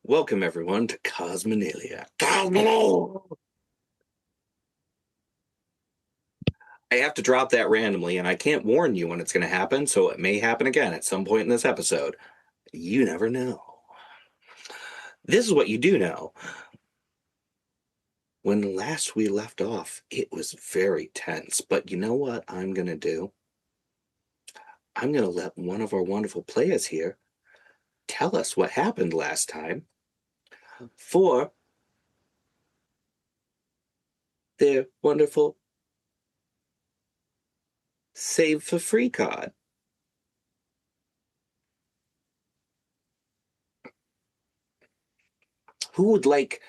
Welcome, everyone, to Cosmenalia. I have to drop that randomly, and I can't warn you when it's going to happen, so it may happen again at some point in this episode. You never know. This is what you do know. When last we left off, it was very tense, but you know what I'm going to do? I'm going to let one of our wonderful players here tell us what happened last time for their wonderful Save for Free card. Who would like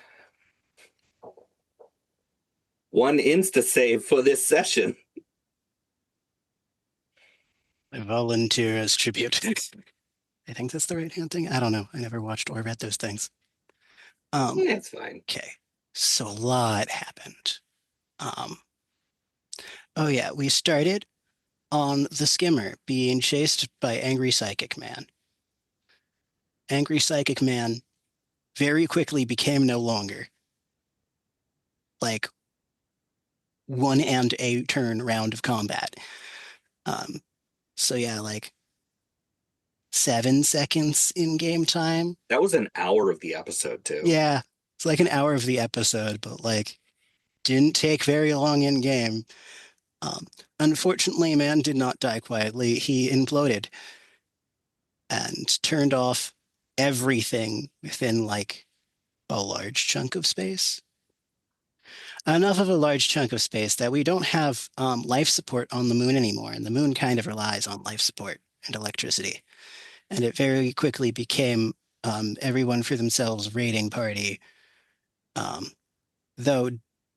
one insta save for this session? I volunteer as tribute. I think that's the right hand thing. I don't know. I never watched or read those things. Yeah, it's fine. Okay, so a lot happened. Oh yeah, we started on the skimmer being chased by Angry Psychic Man. Angry Psychic Man very quickly became no longer. Like 1 and a turn round of combat. So yeah, like 7 seconds in game time. That was an hour of the episode, too. Yeah, it's like an hour of the episode, but like didn't take very long in game. Unfortunately, man did not die quietly. He imploded and turned off everything within like a large chunk of space. Enough of a large chunk of space that we don't have life support on the moon anymore, and the moon kind of relies on life support and electricity. And it very quickly became everyone for themselves raiding party. Though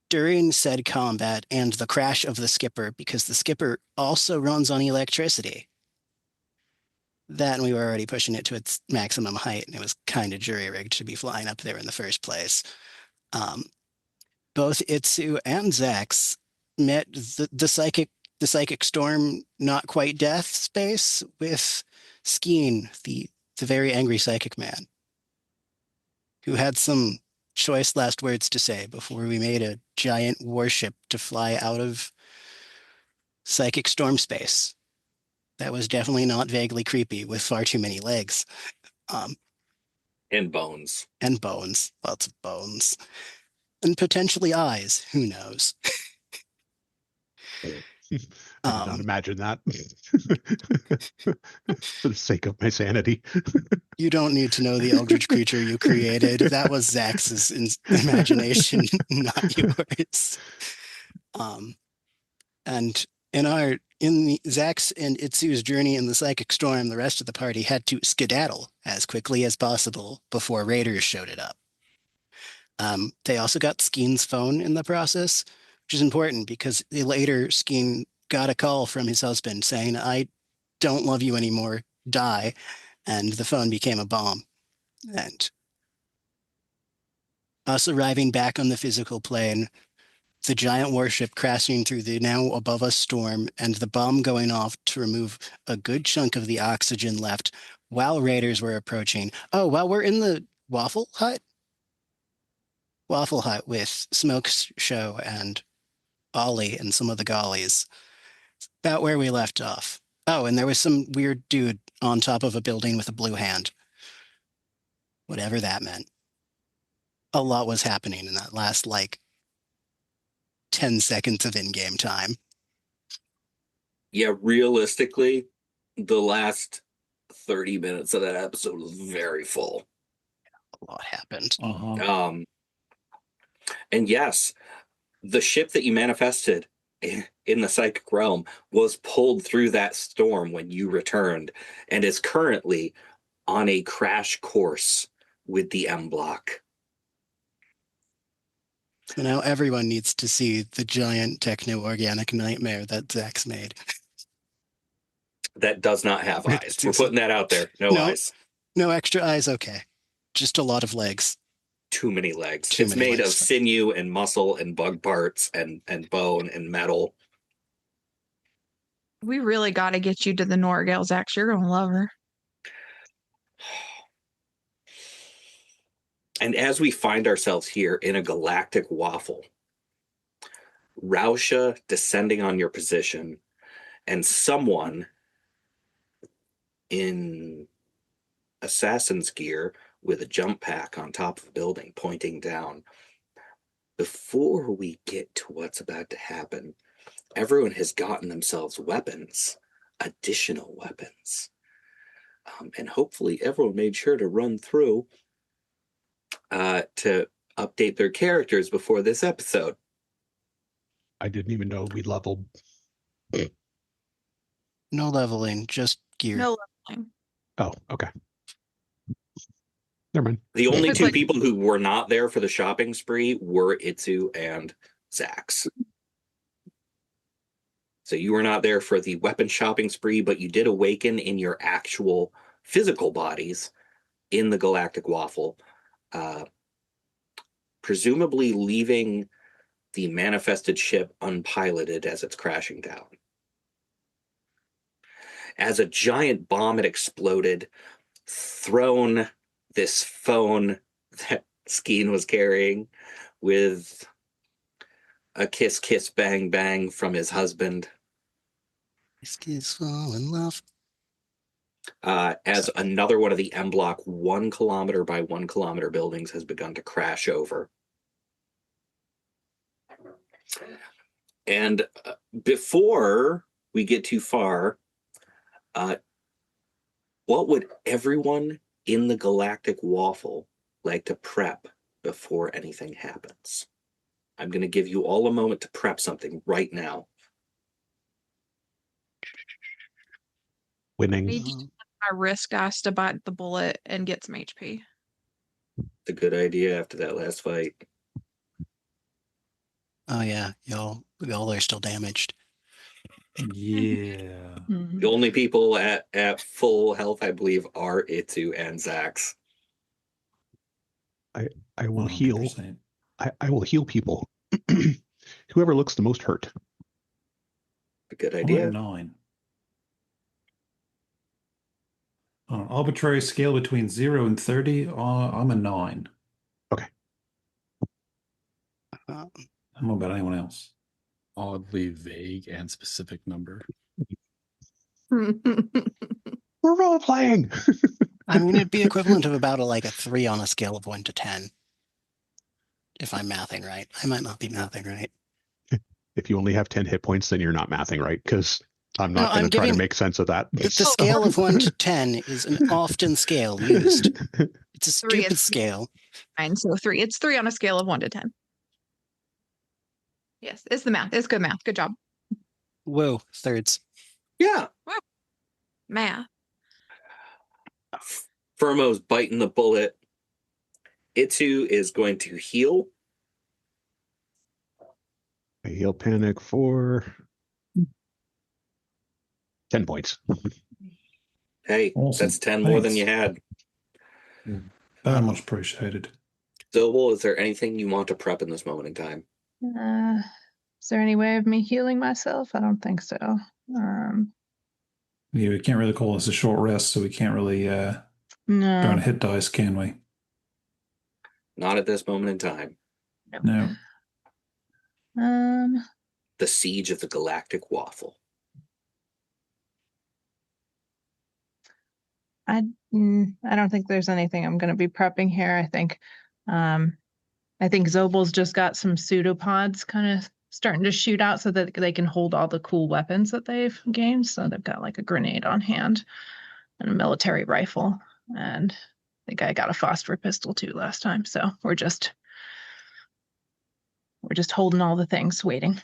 during said combat and the crash of the skipper, because the skipper also runs on electricity, that and we were already pushing it to its maximum height, and it was kind of jury-rigged to be flying up there in the first place. Both Itsu and Zax met the psychic storm, not quite death space with Skeen, the very angry psychic man, who had some choice last words to say before we made a giant warship to fly out of psychic storm space. That was definitely not vaguely creepy with far too many legs. And bones. And bones. Lots of bones. And potentially eyes. Who knows? I don't imagine that. For the sake of my sanity. You don't need to know the eldritch creature you created. That was Zax's imagination, not yours. And in Zax and Itsu's journey in the psychic storm, the rest of the party had to skedaddle as quickly as possible before raiders showed it up. They also got Skeen's phone in the process, which is important because later Skeen got a call from his husband saying, "I don't love you anymore, die." And the phone became a bomb. And us arriving back on the physical plane, the giant warship crashing through the now above us storm, and the bomb going off to remove a good chunk of the oxygen left while raiders were approaching. Oh, while we're in the Waffle Hut? Waffle Hut with Smoke's show and Ollie and some of the Gollies. About where we left off. Oh, and there was some weird dude on top of a building with a blue hand. Whatever that meant. A lot was happening in that last, 10 seconds of in-game time. Yeah, realistically, the last 30 minutes of that episode was very full. A lot happened. And yes, the ship that you manifested in the psychic realm was pulled through that storm when you returned and is currently on a crash course with the M block. So now everyone needs to see the giant techno-organic nightmare that Zax made. That does not have eyes. We're putting that out there. No eyes. No extra eyes, okay. Just a lot of legs. Too many legs. It's made of sinew and muscle and bug parts and bone and metal. We really got to get you to the Norgale, Zax. You're going to love her. And as we find ourselves here in a galactic waffle, Rausha descending on your position, and someone in assassin's gear with a jump pack on top of the building pointing down. Before we get to what's about to happen, everyone has gotten themselves weapons, additional weapons. And hopefully everyone made sure to run through to update their characters before this episode. I didn't even know we leveled. No leveling, just gear. No leveling. Oh, okay. Never mind. The only It's two like- people who were not there for the shopping spree were Itsu and Zax. So you were not there for the weapon shopping spree, but you did awaken in your actual physical bodies in the Galactic Waffle, presumably leaving the manifested ship unpiloted as it's crashing down. As a giant bomb had exploded, thrown this phone that Skeen was carrying with a kiss, kiss, bang, bang from his husband. These kids fall in love. As another one of the M Block 1 kilometer by 1 kilometer buildings has begun to crash over. And before we get too far, what would everyone in the Galactic Waffle like to prep before anything happens? I'm going to give you all a moment to prep something right now. Winning. Me just my wrist dice to bite the bullet and get some HP. It's a good idea after that last fight. Oh yeah, y'all are still damaged. Yeah. The only people at full health, I believe, are Itsu and Zax. I will heal. 100%. I will heal people. Whoever looks the most hurt. A good I'm idea. at 9. On an arbitrary scale between 0 and 30, I'm a 9. Um, I don't know about anyone else. Oddly vague and specific number. We're role playing. I mean, it'd be equivalent of about a 3 on a scale of 1 to 10. If I'm mathing right. I might not be mathing right. If you only have 10 hit points, then you're not mathing right, because I'm No, not going I'm to try to giving- make sense of that. The scale of 1 to 10 is an often scale used. It's a Three stupid is- scale. Fine, so 3. It's 3 on a scale of 1 to 10. Yes, it's the math. It's good math. Good job. Whoa, thirds. Yeah. Math. Firmo's biting the bullet. Itsu is going to heal. I heal panic for 10 points. Hey, Awesome. that's 10 more than Thanks. you had. Very much appreciated. Zobel, is there anything you want to prep in this moment in time? Is there any way of me healing myself? I don't think so. Yeah, we can't really call this a short rest, so we can't really burn No. a hit dice, can we? Not at this moment in time. No. The Siege of the Galactic Waffle. I don't think there's anything I'm going to be prepping here. I think Zobel's just got some pseudopods kind of starting to shoot out so that they can hold all the cool weapons that they've gained. So they've got a grenade on hand and a military rifle. And I think I got a phosphor pistol too last time. So we're just holding all the things, waiting.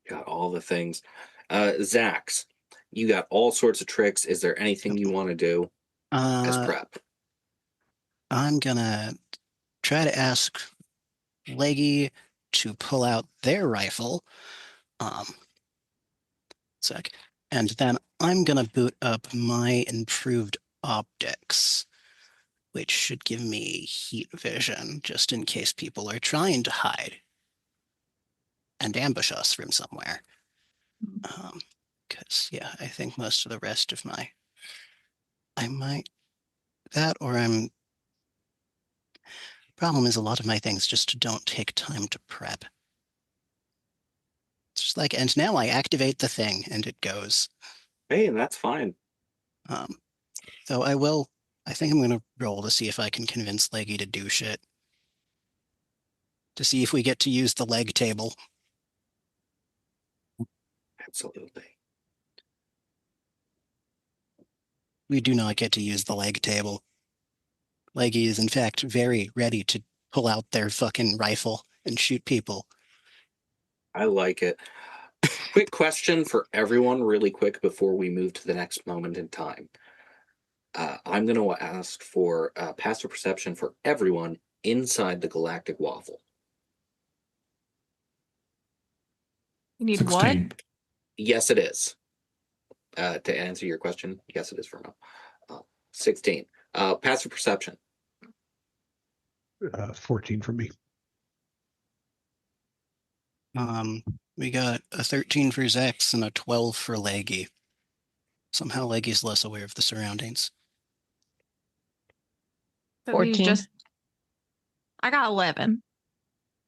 Got all the things. Zax, you got all sorts of tricks. Is there anything you want to do as prep? I'm gonna try to ask Leggy to pull out their rifle. Sec. And then I'm gonna boot up my improved optics, which should give me heat vision, just in case people are trying to hide and ambush us from somewhere. Because, yeah, I think most of the rest of Problem is, a lot of my things just don't take time to prep. It's just like, and now I activate the thing, and it goes. Hey, that's fine. Though I think I'm going to roll to see if I can convince Leggy to do shit. To see if we get to use the leg table. Absolutely. We do not get to use the leg table. Leggy is, in fact, very ready to pull out their fucking rifle and shoot people. I like it. Quick question for everyone, really quick, before we move to the next moment in time. I'm going to ask for passive perception for everyone inside the Galactic Waffle. You need 16. Yes, it is. To answer your question, yes, it is for now. 16. Passive perception. 14 from me. We got a 13 for Zex and a 12 for Leggy. Somehow Leggy's less aware of the surroundings. But 14. I got 11.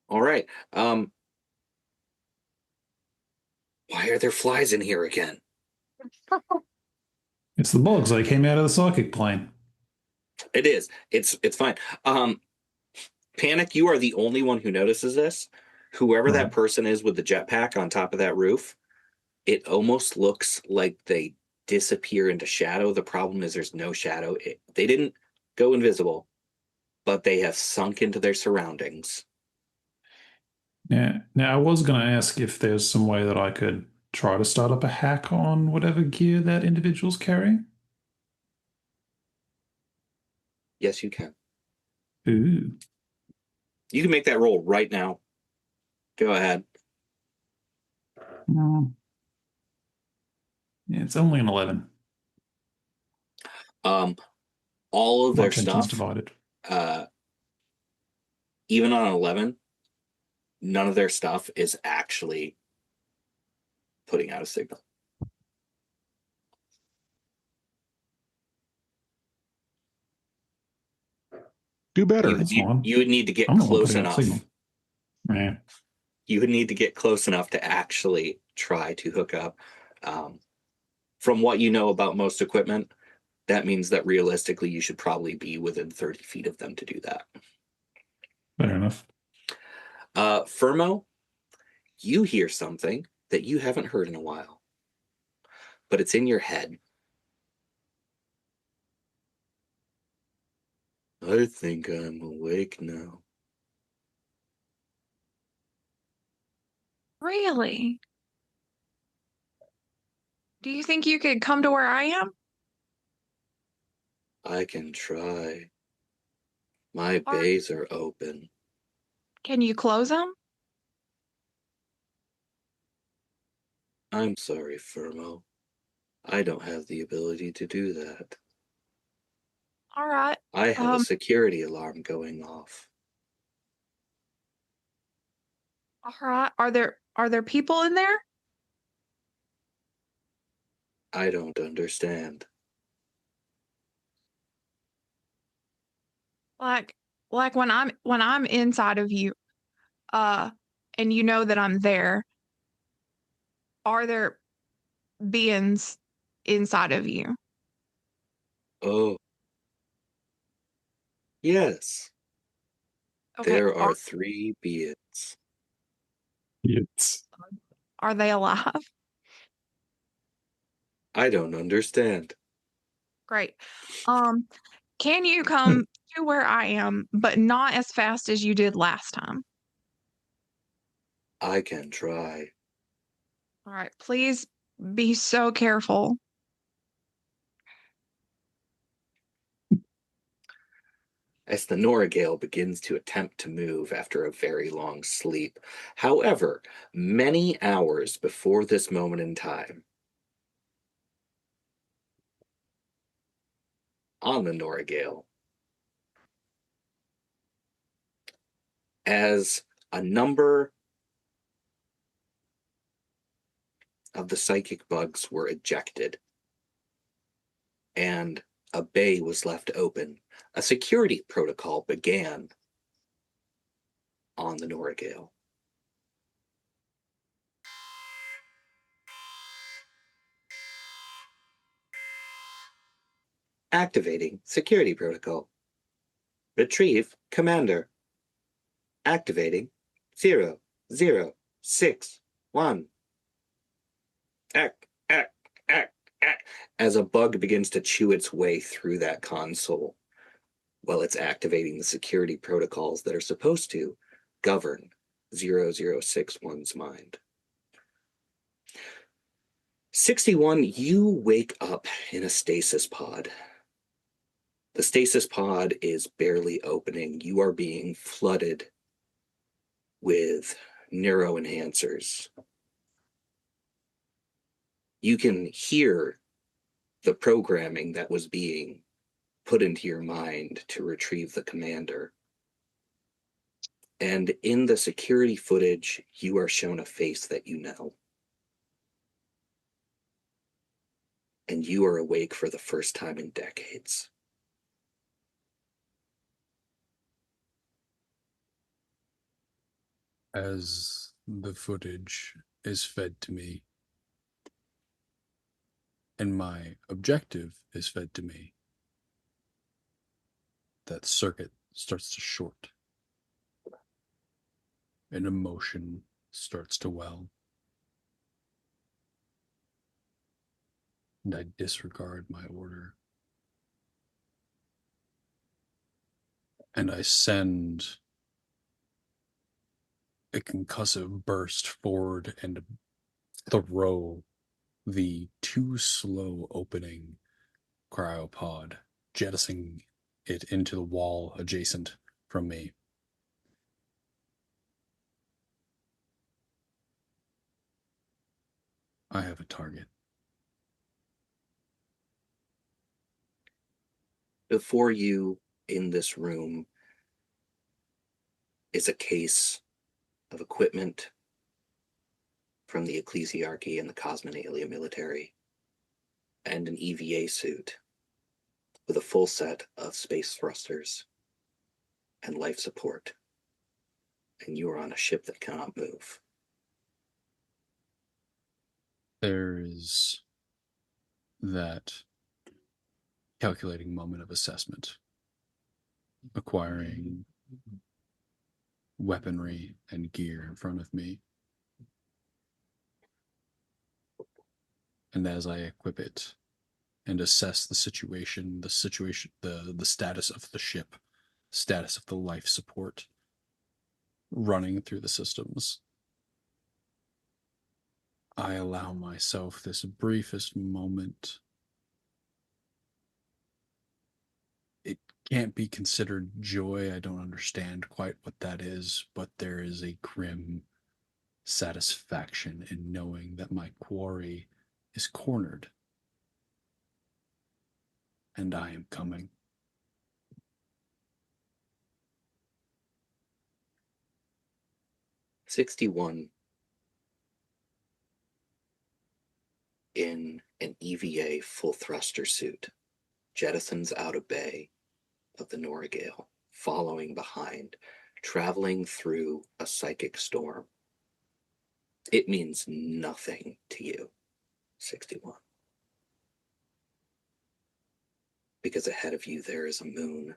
All right. Why are there flies in here again? It's the bugs. I came out of the psychic plane. It is. It's fine. Panic, you are the only one who notices this. Whoever that Right. person is with the jetpack on top of that roof, it almost looks like they disappear into shadow. The problem is there's no shadow. They didn't go invisible, but they have sunk into their surroundings. Yeah. Now, I was going to ask if there's some way that I could try to start up a hack on whatever gear that individual's carrying. Yes, you can. Ooh. You can make that roll right now. Go ahead. Yeah, it's only an 11. All of My their attention's stuff, divided. even on 11, none of their stuff is actually putting out a signal. Do better. That's fine. You would need to get I'm the one close putting out enough. signal. Yeah. You would need to get close enough to actually try to hook up. From what you know about most equipment, that means that realistically you should probably be within 30 feet of them to do that. Fair enough. Firmo, you hear something that you haven't heard in a while, but it's in your head. I think I'm awake now. Really? Do you think you could come to where I am? I can try. My Or- bays are open. Can you close them? I'm sorry, Firmo. I don't have the ability to do that. All right. I have a security alarm going off. All right. Are there people in there? I don't understand. Like when I'm inside of you, and you know that I'm there, are there beings inside of you? Oh. Yes. Okay. There are 3 beings. It's Are they alive? I don't understand. Great. Can you come to where I am, but not as fast as you did last time? I can try. All right. Please be so careful. As the Noragale begins to attempt to move after a very long sleep. However, many hours before this moment in time, on the Noragale, as a number of the psychic bugs were ejected and a bay was left open, a security protocol began on the Norgale. Activating security protocol. Retrieve commander. Activating 0061. As a bug begins to chew its way through that console while it's activating the security protocols that are supposed to govern 0061's mind. 61, you wake up in a stasis pod. The stasis pod is barely opening. You are being flooded with neuroenhancers. You can hear the programming that was being put into your mind to retrieve the commander. And in the security footage, you are shown a face that you know. And you are awake for the first time in decades. As the footage is fed to me, and my objective is fed to me, that circuit starts to short. An emotion starts to well. And I disregard my order. And I send a concussive burst forward and throw the too slow opening cryopod, jettisoning it into the wall adjacent from me. I have a target. Before you in this room is a case of equipment from the Ecclesiarchy and the Cosmenalia military, and an EVA suit with a full set of space thrusters and life support. And you are on a ship that cannot move. There is that calculating moment of assessment, acquiring weaponry and gear in front of me. And as I equip it and assess the status of the ship, status of the life support running through the systems, I allow myself this briefest moment. It can't be considered joy. I don't understand quite what that is, but there is a grim satisfaction in knowing that my quarry is cornered. And I am coming. "61 in an EVA full thruster suit jettisons out of bay of the Norgale, following behind, traveling through a psychic storm. It means nothing to you, 61. Because ahead of you there is a moon,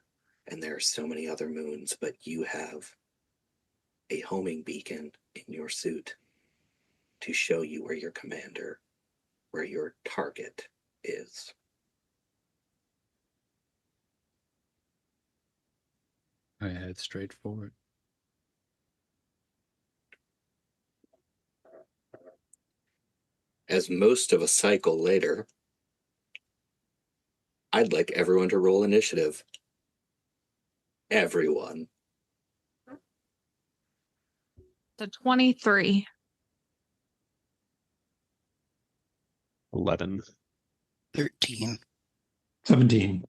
and there are so many other moons, but you have a homing beacon in your suit to show you where your commander, where your target is. I head straight forward. As most of a cycle later, I'd like everyone to roll initiative. Everyone. The 23. 11. 13. 17.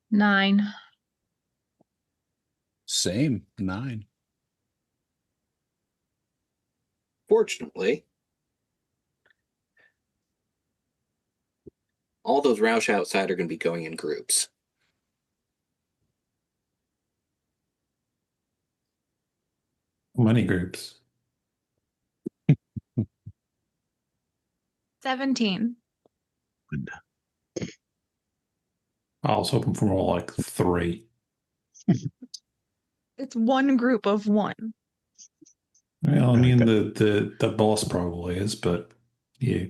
9. Same, 9. Fortunately, all those Roush outside are going to be going in groups. many groups? 17. I was hoping for more like 3. It's one group of one. Well, I mean, Okay. the boss probably is, but yeah.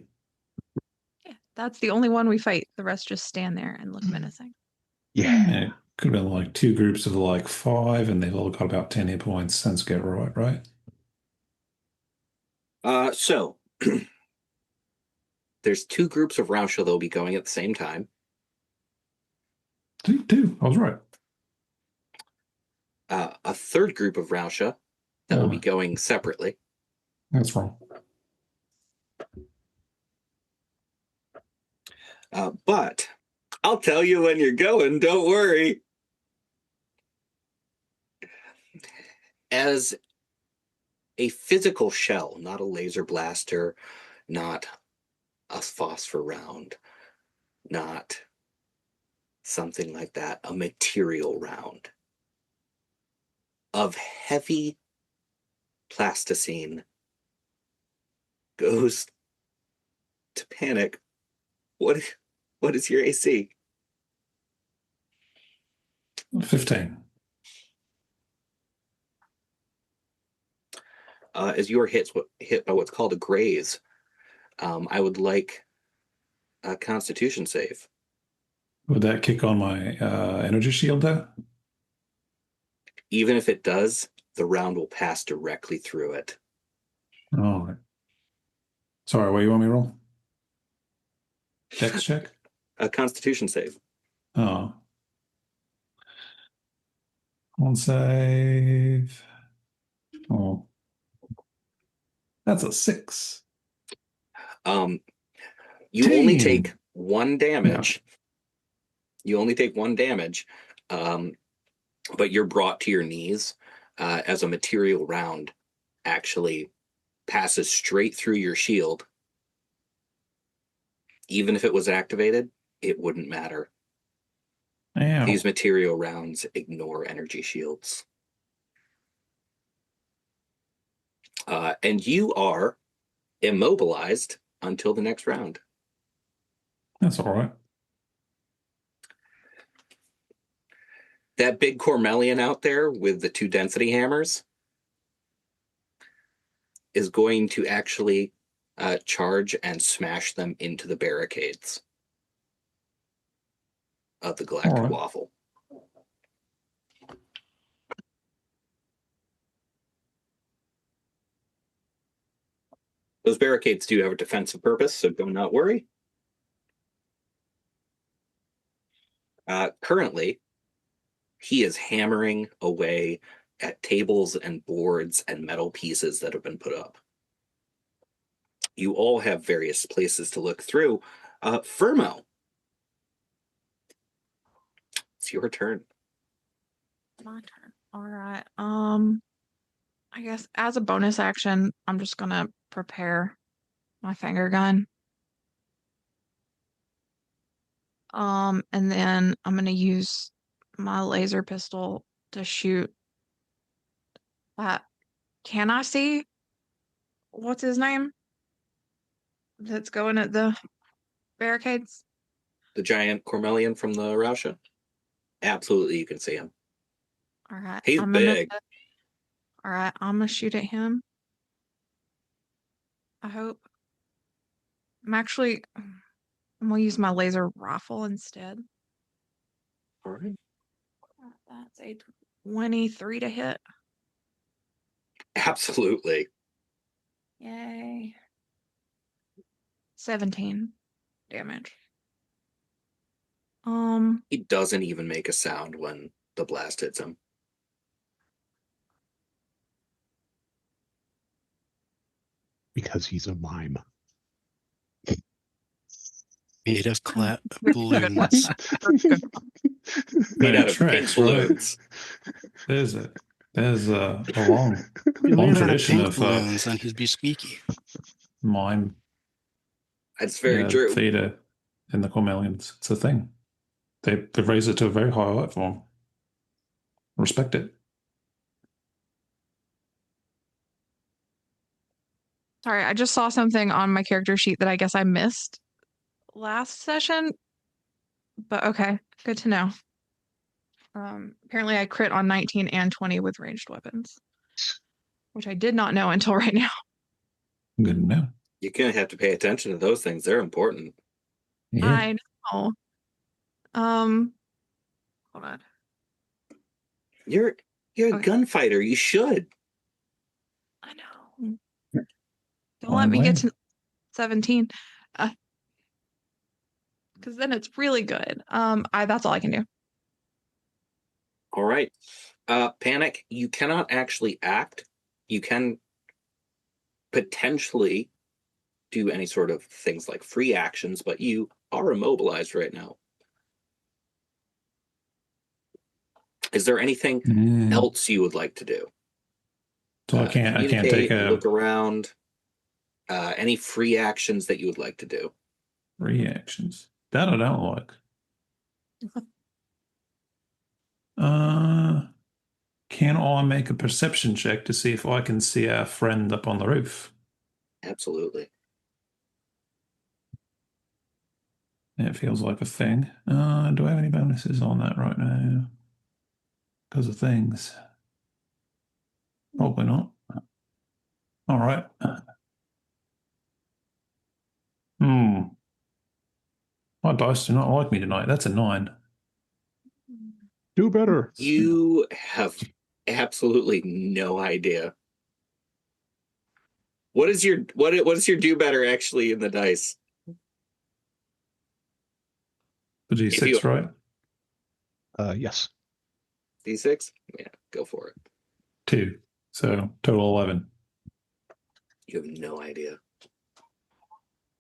Yeah, that's the only one we fight. The rest just stand there and look menacing. Yeah. Yeah, could have been like 2 groups of like 5, and they've all got about 10 hit points. Sounds get right? So there's 2 groups of Rausha that'll be going at the same time. 2. I was right. A third group of Rausha that will be going separately. That's wrong. But I'll tell you when you're going, don't worry. As a physical shell, not a laser blaster, not a phosphor round, not something like that, a material round of heavy plasticine goes to Panic. What is your AC? 15. As you are hit by what's called a graze, I would like a Constitution save. Would that kick on my energy shield there? Even if it does, the round will pass directly through it. All right. Sorry, what do you want me to roll? Dex check? A Constitution save. Oh. One save. Oh. That's a 6. You only 10. take 1 damage. You only take 1 damage, but you're brought to your knees as a material round actually passes straight through your shield. Even if it was activated, it wouldn't matter. Ow. These material rounds ignore energy shields. And you are immobilized until the next round. That's all right. That big Cormelian out there with the 2 density hammers is going to actually charge and smash them into the barricades of the Galactic Waffle. Those barricades do have a defensive purpose, so do not worry. Currently, he is hammering away at tables and boards and metal pieces that have been put up. You all have various places to look through. Vnmo, it's your turn. My turn. All right. I guess as a bonus action, I'm just gonna prepare my finger gun. And then I'm gonna use my laser pistol to shoot that. Can I see what's his name? That's going at the barricades. The giant Cormelian from the Rausha? Absolutely, you can see him. All right. He's big. All right, I'm gonna shoot at him. I hope. I'm gonna use my laser rifle instead. All right. That's a 23 to hit. Absolutely. Yay. 17 damage. He doesn't even make a sound when the blast hits him. Because he's a mime. Made of balloons. Made out of tracks, pink balloons. There's a long Made out of tradition pink of balloons, and he'd be squeaky. mime That's very true. theater in the Cormelians. It's a thing. They raise it to a very high art form. Respect it. Sorry, I just saw something on my character sheet that I guess I missed last session. But okay, good to know. Apparently I crit on 19 and 20 with ranged weapons, which I did not know until right now. Good to know. You're gonna have to pay attention to those things. They're important. Yeah. I know. Hold on. You're a Okay. gunfighter. You should. I know. Don't Fine let me get way. to 17. Because then it's really good. That's all I can do. All right. Panic, you cannot actually act. You can potentially do any sort of things like free actions, but you are immobilized right now. Is there anything else you would like to do? So I can't take Communicate, a look around. Any free actions that you would like to do? reactions. That I don't like. Can I make a perception check to see if I can see our friend up on the roof? Absolutely. It feels like a thing. Do I have any bonuses on that right now? Because of things. Probably not. All right. My dice do not like me tonight. That's a 9. Do better. You have absolutely no idea. What is your do better actually in the dice? The D6, right? Yes. D6? Yeah, go for it. 2. So total 11. You have no idea.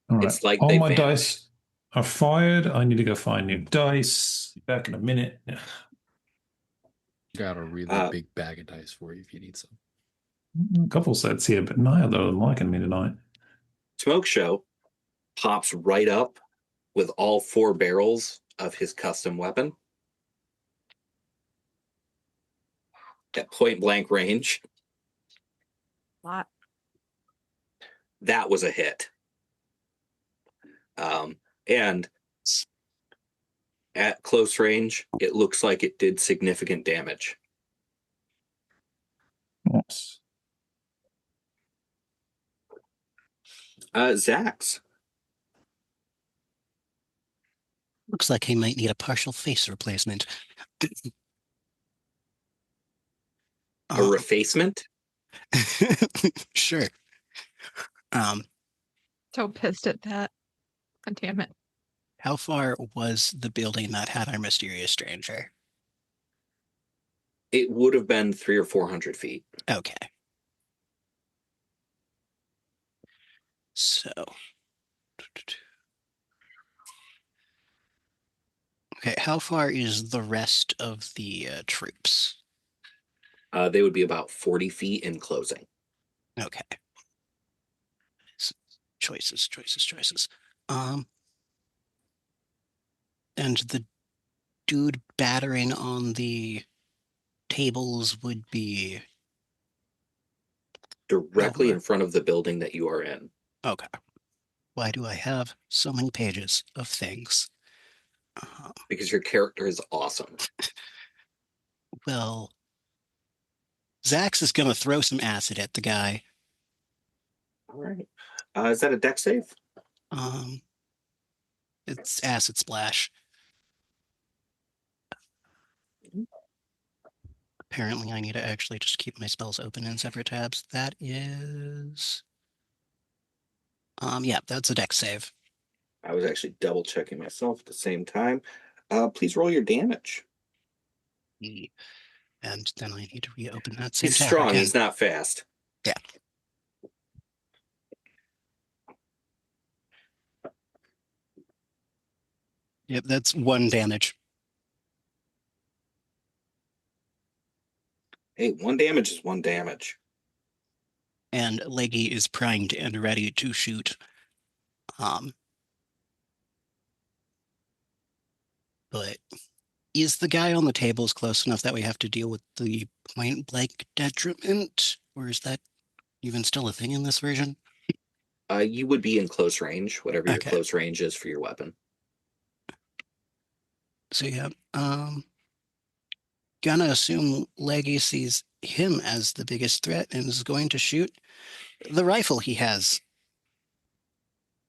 All right. It's like All they my vanished. dice are fired. I need to go find new dice. Back in a minute. Got a really big bag of dice for you if you need some. A couple sets here, but neither of them liking me tonight. Smoke Show pops right up with all 4 barrels of his custom weapon at point blank range. Lot. That was a hit. And at close range, it looks like it did significant damage. Nice. Zax. Looks like he might need a partial face replacement. A refacement? Sure. So pissed at that. God damn it. How far was the building that had our mysterious stranger? It would have been 300 or 400 feet. Okay. So. Okay, how far is the rest of the troops? They would be about 40 feet in closing. Okay. Choices. And the dude battering on the tables would be Directly in front of the building that you are in. Okay. Why do I have so many pages of things? Because your character is awesome. Well, Zax is going to throw some acid at the guy. All right. Is that a deck save? It's acid splash. Apparently, I need to actually just keep my spells open in separate tabs. That is... yeah, that's a deck save. I was actually double checking myself at the same time. Please roll your damage. And then I need to reopen that same He's tab strong. again. He's not fast. Yeah. Yep, that's 1 damage. Hey, 1 damage is 1 damage. And Leggy is primed and ready to shoot. But is the guy on the tables close enough that we have to deal with the point blank detriment? Or is that even still a thing in this version? You would be in close range, whatever your Okay. close range is for your weapon. So yeah, gonna assume Leggy sees him as the biggest threat and is going to shoot the rifle he has.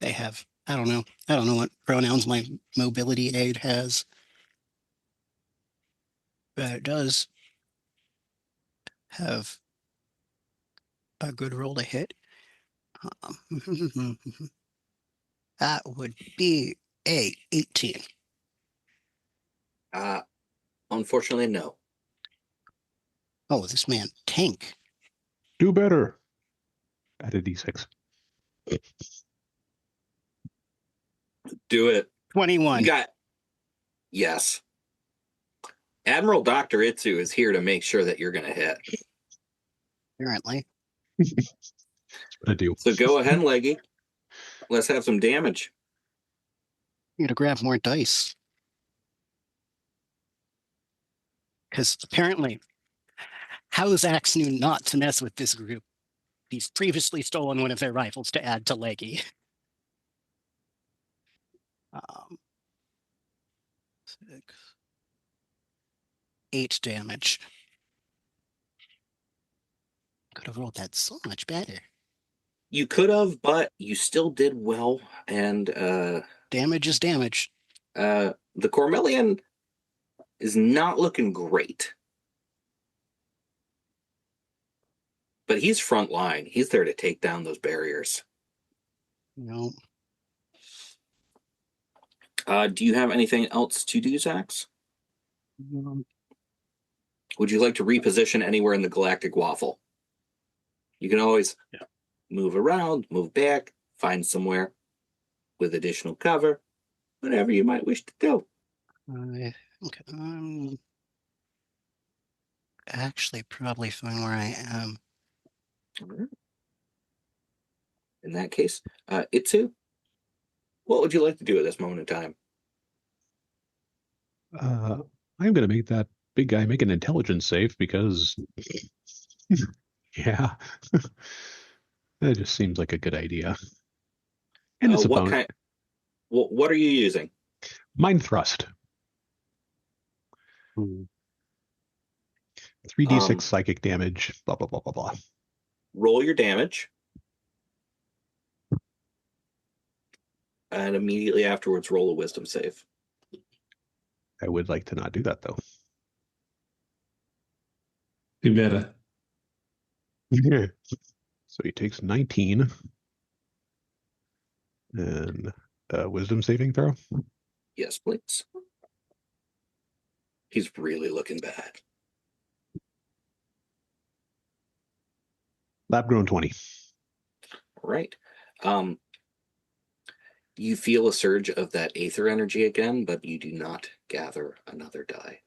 They have, I don't know what pronouns my mobility aid has, but it does have a good roll to hit. That would be a 18. Unfortunately, no. Oh, this man tank. Do better. Add a d6. Do it. 21. You got. Yes. Admiral Dr. Itsu is here to make sure that you're going to hit. Apparently. I do. So go ahead, Leggy. Let's have some damage. I'm gonna grab more dice. Because apparently, Howzax knew not to mess with this group. He's previously stolen one of their rifles to add to Leggy. 6, 8 damage. Could have rolled that so much better. You could have, but you still did well. And Damage is damage. the Cormellian is not looking great. But he's front line. He's there to take down those barriers. No. Do you have anything else to do, Zax? Um, Would you like to reposition anywhere in the Galactic Waffle? You can always move around, move back, find somewhere with additional cover, whatever you might wish to do. I think I'm actually probably fine where I am. In that case, Itsu, what would you like to do at this moment in time? I'm going to make that big guy make an intelligence save because, yeah, that just seems like a good idea. And it's What kind? What are you using? Mind thrust. Hmm. 3d6 psychic damage. Blah blah blah blah blah. Roll your damage, and immediately afterwards, roll a wisdom save. I would like to not do that though. Do better. So he takes 19 and wisdom saving throw. Yes, please. He's really looking bad. Lab grown 20. All right. You feel a surge of that aether energy again, but you do not gather another die.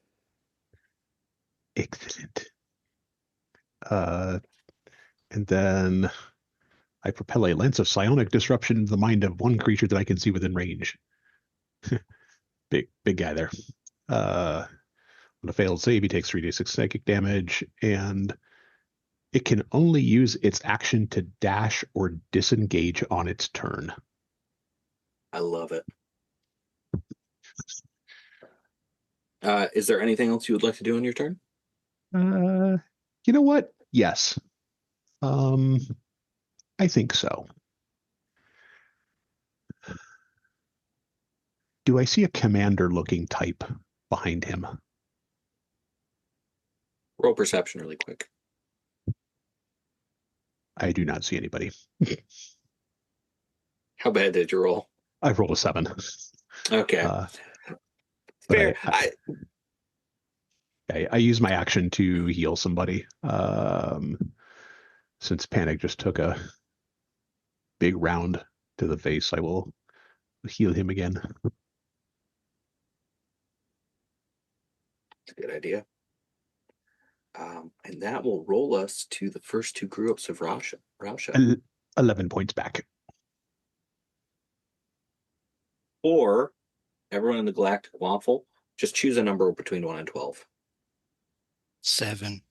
Excellent. And then I propel a lance of psionic disruption into the mind of one creature that I can see within range. big guy there. On a failed save, he takes 3d6 psychic damage, and it can only use its action to dash or disengage on its turn. I love it. Is there anything else you would like to do on your turn? You know what? Yes. I think so. Do I see a commander-looking type behind him? Roll perception really quick. I do not see anybody. How bad did you roll? I rolled a 7. Okay. Fair. Fair. I use my action to heal somebody. Since Panic just took a big round to the face, I will heal him again. That's a good idea. And that will roll us to the first two groups of Rausha. 11 points back. Or everyone in the Galactic Waffle, just choose a number between 1 and 12. 7.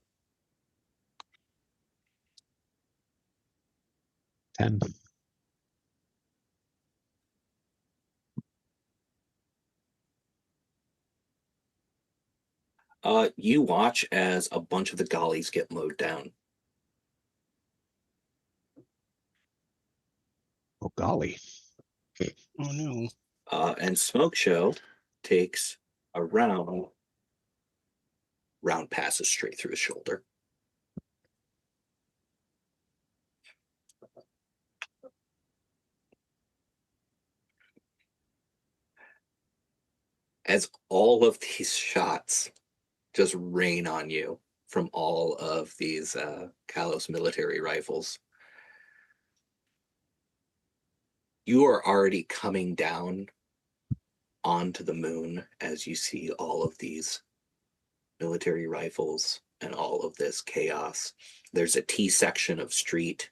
10. You watch as a bunch of the gollies get mowed down. Oh, golly. Oh no. And Smoke Show takes a round passes straight through his shoulder. As all of these shots just rain on you from all of these Kahlous military rifles, you are already coming down onto the moon as you see all of these military rifles and all of this chaos. There's a T section of street.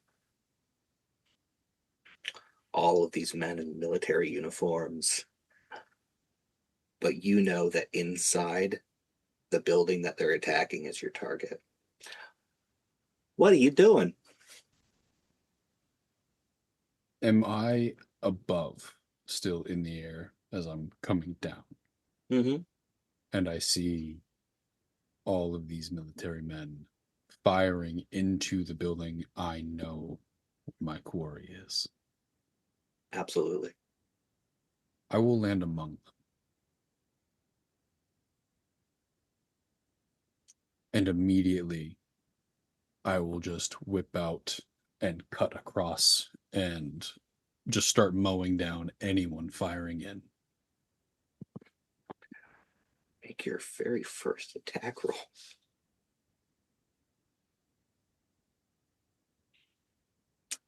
All of these men in military uniforms. But you know that inside the building that they're attacking is your target. What are you doing? Am I above, still in the air as I'm coming down? Mm-hmm. And I see all of these military men firing into the building I know my quarry is. Absolutely. I will land among them. And immediately I will just whip out and cut across and just start mowing down anyone firing in. Make your very first attack roll.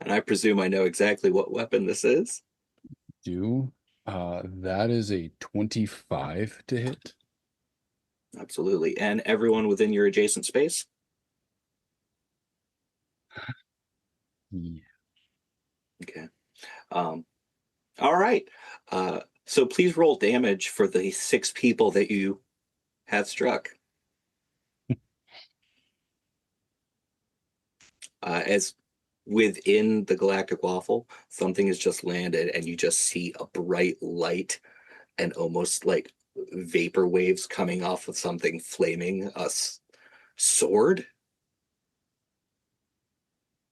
And I presume I know exactly what weapon this is. That is a 25 to hit. Absolutely. And everyone within your adjacent space? Yeah. Okay. All right. So please roll damage for the 6 people that you have struck. As within the Galactic Waffle, something has just landed and you just see a bright light and almost like vapor waves coming off of something flaming, a sword.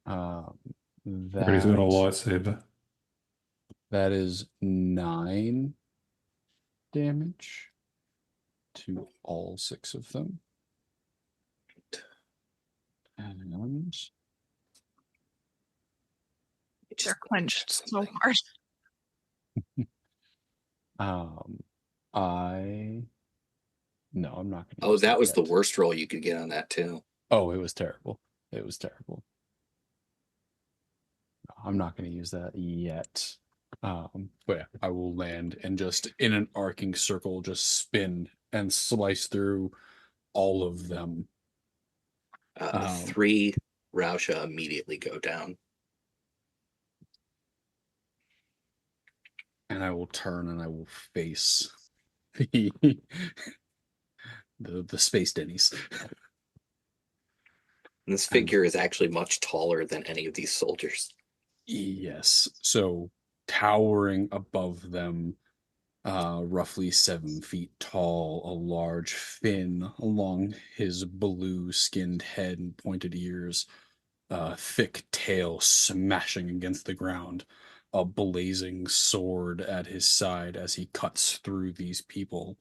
But he's got a lightsaber. That is 9 damage to all 6 of them. And They're clenched so hard. no, I'm not going to. Oh, that was the worst roll you could get on that too. Oh, it was terrible. It was terrible. I'm not going to use that yet. But yeah, I will land and just in an arcing circle, just spin and slice through all of them. 3 Rausha immediately go down. And I will turn and I will face the space dennies. And this figure is actually much taller than any of these soldiers. Yes. So towering above them, roughly 7 feet tall, a large fin along his blue-skinned head and pointed ears, thick tail smashing against the ground, a blazing sword at his side as he cuts through these people.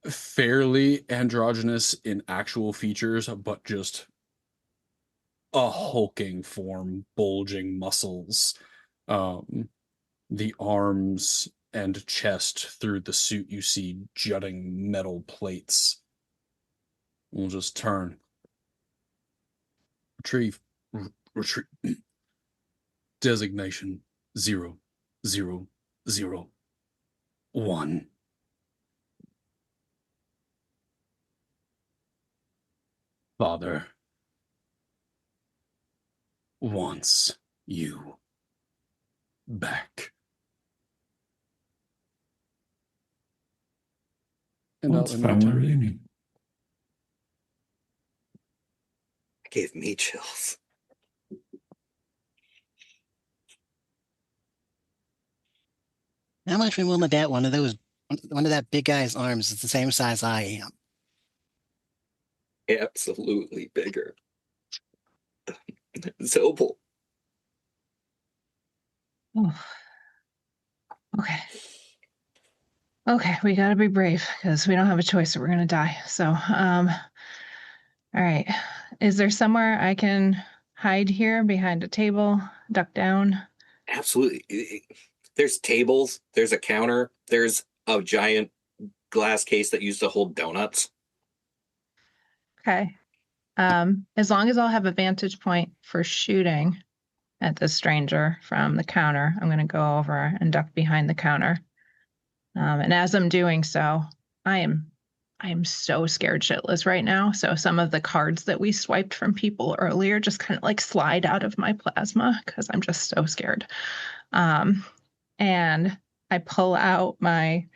Fairly androgynous in actual features, but just a hulking form, bulging muscles. The arms and chest through the suit, you see jutting metal plates. We'll just turn. Retrieve. Retrieve. Designation 00001. Father wants you back. And Well, it's family reunion. It gave me chills. How much we willing to bet one of those One of that big guy's arms is the same size I am. Absolutely bigger. Zobel. Oh. Okay. Okay, we gotta be brave because we don't have a choice or we're gonna die. So, all right. Is there somewhere I can hide here behind a table, duck down? Absolutely. There's tables, there's a counter, there's a giant glass case that used to hold donuts. Okay. As long as I'll have a vantage point for shooting at the stranger from the counter, I'm gonna go over and duck behind the counter. And as I'm doing so, I am so scared shitless right now. So some of the cards that we swiped from people earlier just kind of like slide out of my plasma because I'm just so scared. And I pull out my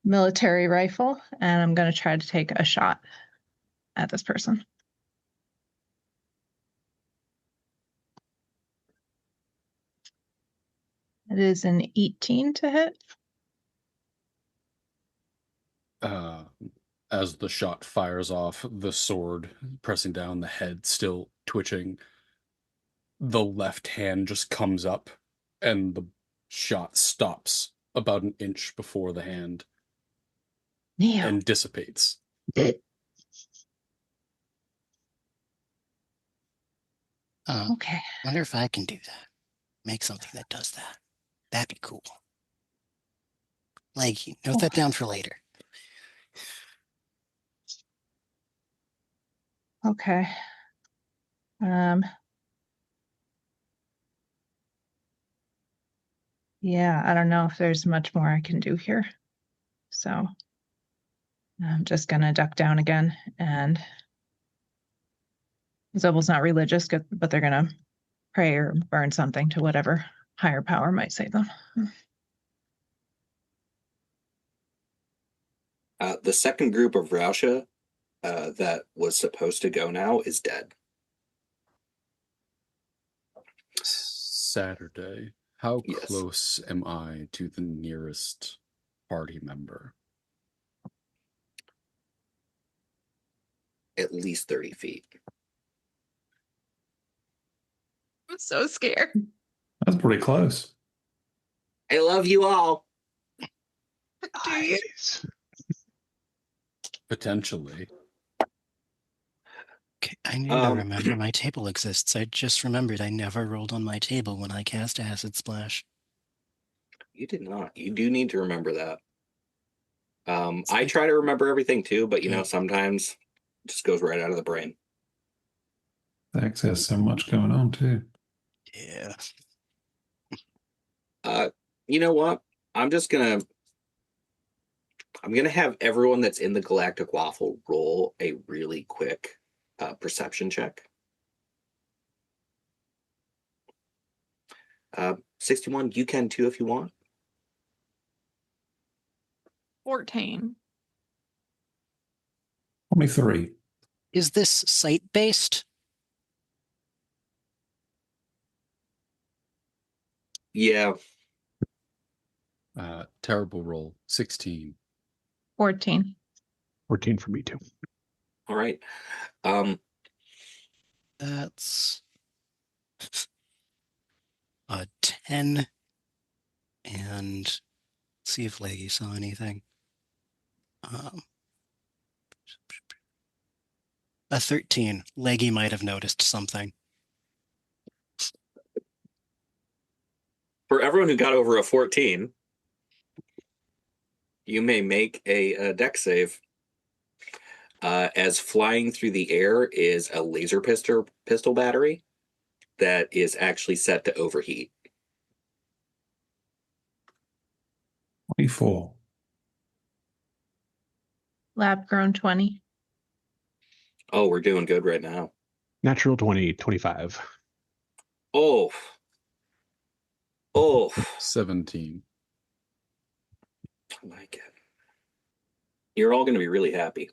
military rifle and I'm going to try to take a shot at this person. It is an 18 to hit. As the shot fires off, the sword pressing down, the head still twitching, the left hand just comes up and the shot stops about an inch before the hand Neo. and dissipates. Okay. Wonder if I can do that. Make something that does that. That'd be cool. Like, note that down for later. Okay. Yeah, I don't know if there's much more I can do here. So I'm just gonna duck down again, and Zobel's not religious, but they're gonna pray or burn something to whatever higher power might save them. The second group of Rausha that was supposed to go now is dead. Saturday. How Yes. close am I to the nearest party member? At least 30 feet. I'm so scared. That's pretty close. I love you all. Do you? Nice. Potentially. Okay, I need to remember my table exists. I just remembered I never rolled on my table when I cast Acid Splash. You did not. You do need to remember that. I try to remember everything too, but you know, sometimes it just goes right out of the brain. Thanks, has so much going on too. Yeah. You know what? I'm gonna have everyone that's in the Galactic Waffle roll a really quick perception check. 61, you can too if you want. 14. 23. Is this site-based? Yeah. Terrible roll. 16. 14. 14 for me too. All right. That's a 10. And see if Leggy saw anything. A 13. Leggy might have noticed something. For everyone who got over a 14, you may make a dex save. As flying through the air is a laser pistol battery that is actually set to overheat. 24. Lab grown 20. Oh, we're doing good right now. Natural 20, 25. Oh. 17. I like it. You're all going to be really happy.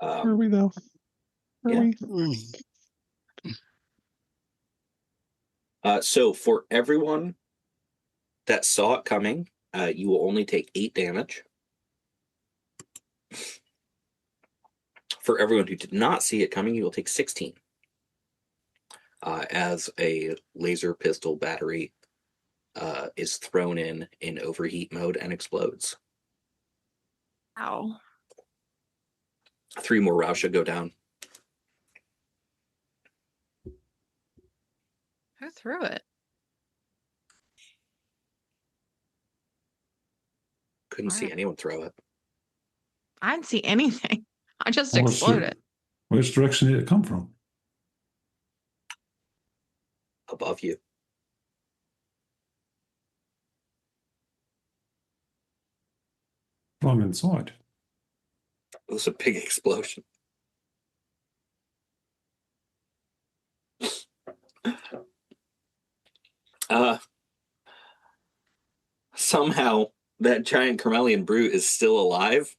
Are we though? Are yeah. we? So for everyone that saw it coming, you will only take 8 damage. For everyone who did not see it coming, you will take 16. As a laser pistol battery is thrown in overheat mode and explodes. Ow. 3 more Rausha go down. Who threw it? Couldn't see Alright. anyone throw it. I didn't see anything. I just Well, exploded. Which direction did it come from? Above you. Well, I'm inside. It was a big explosion. Somehow that giant Carmelian brute is still alive.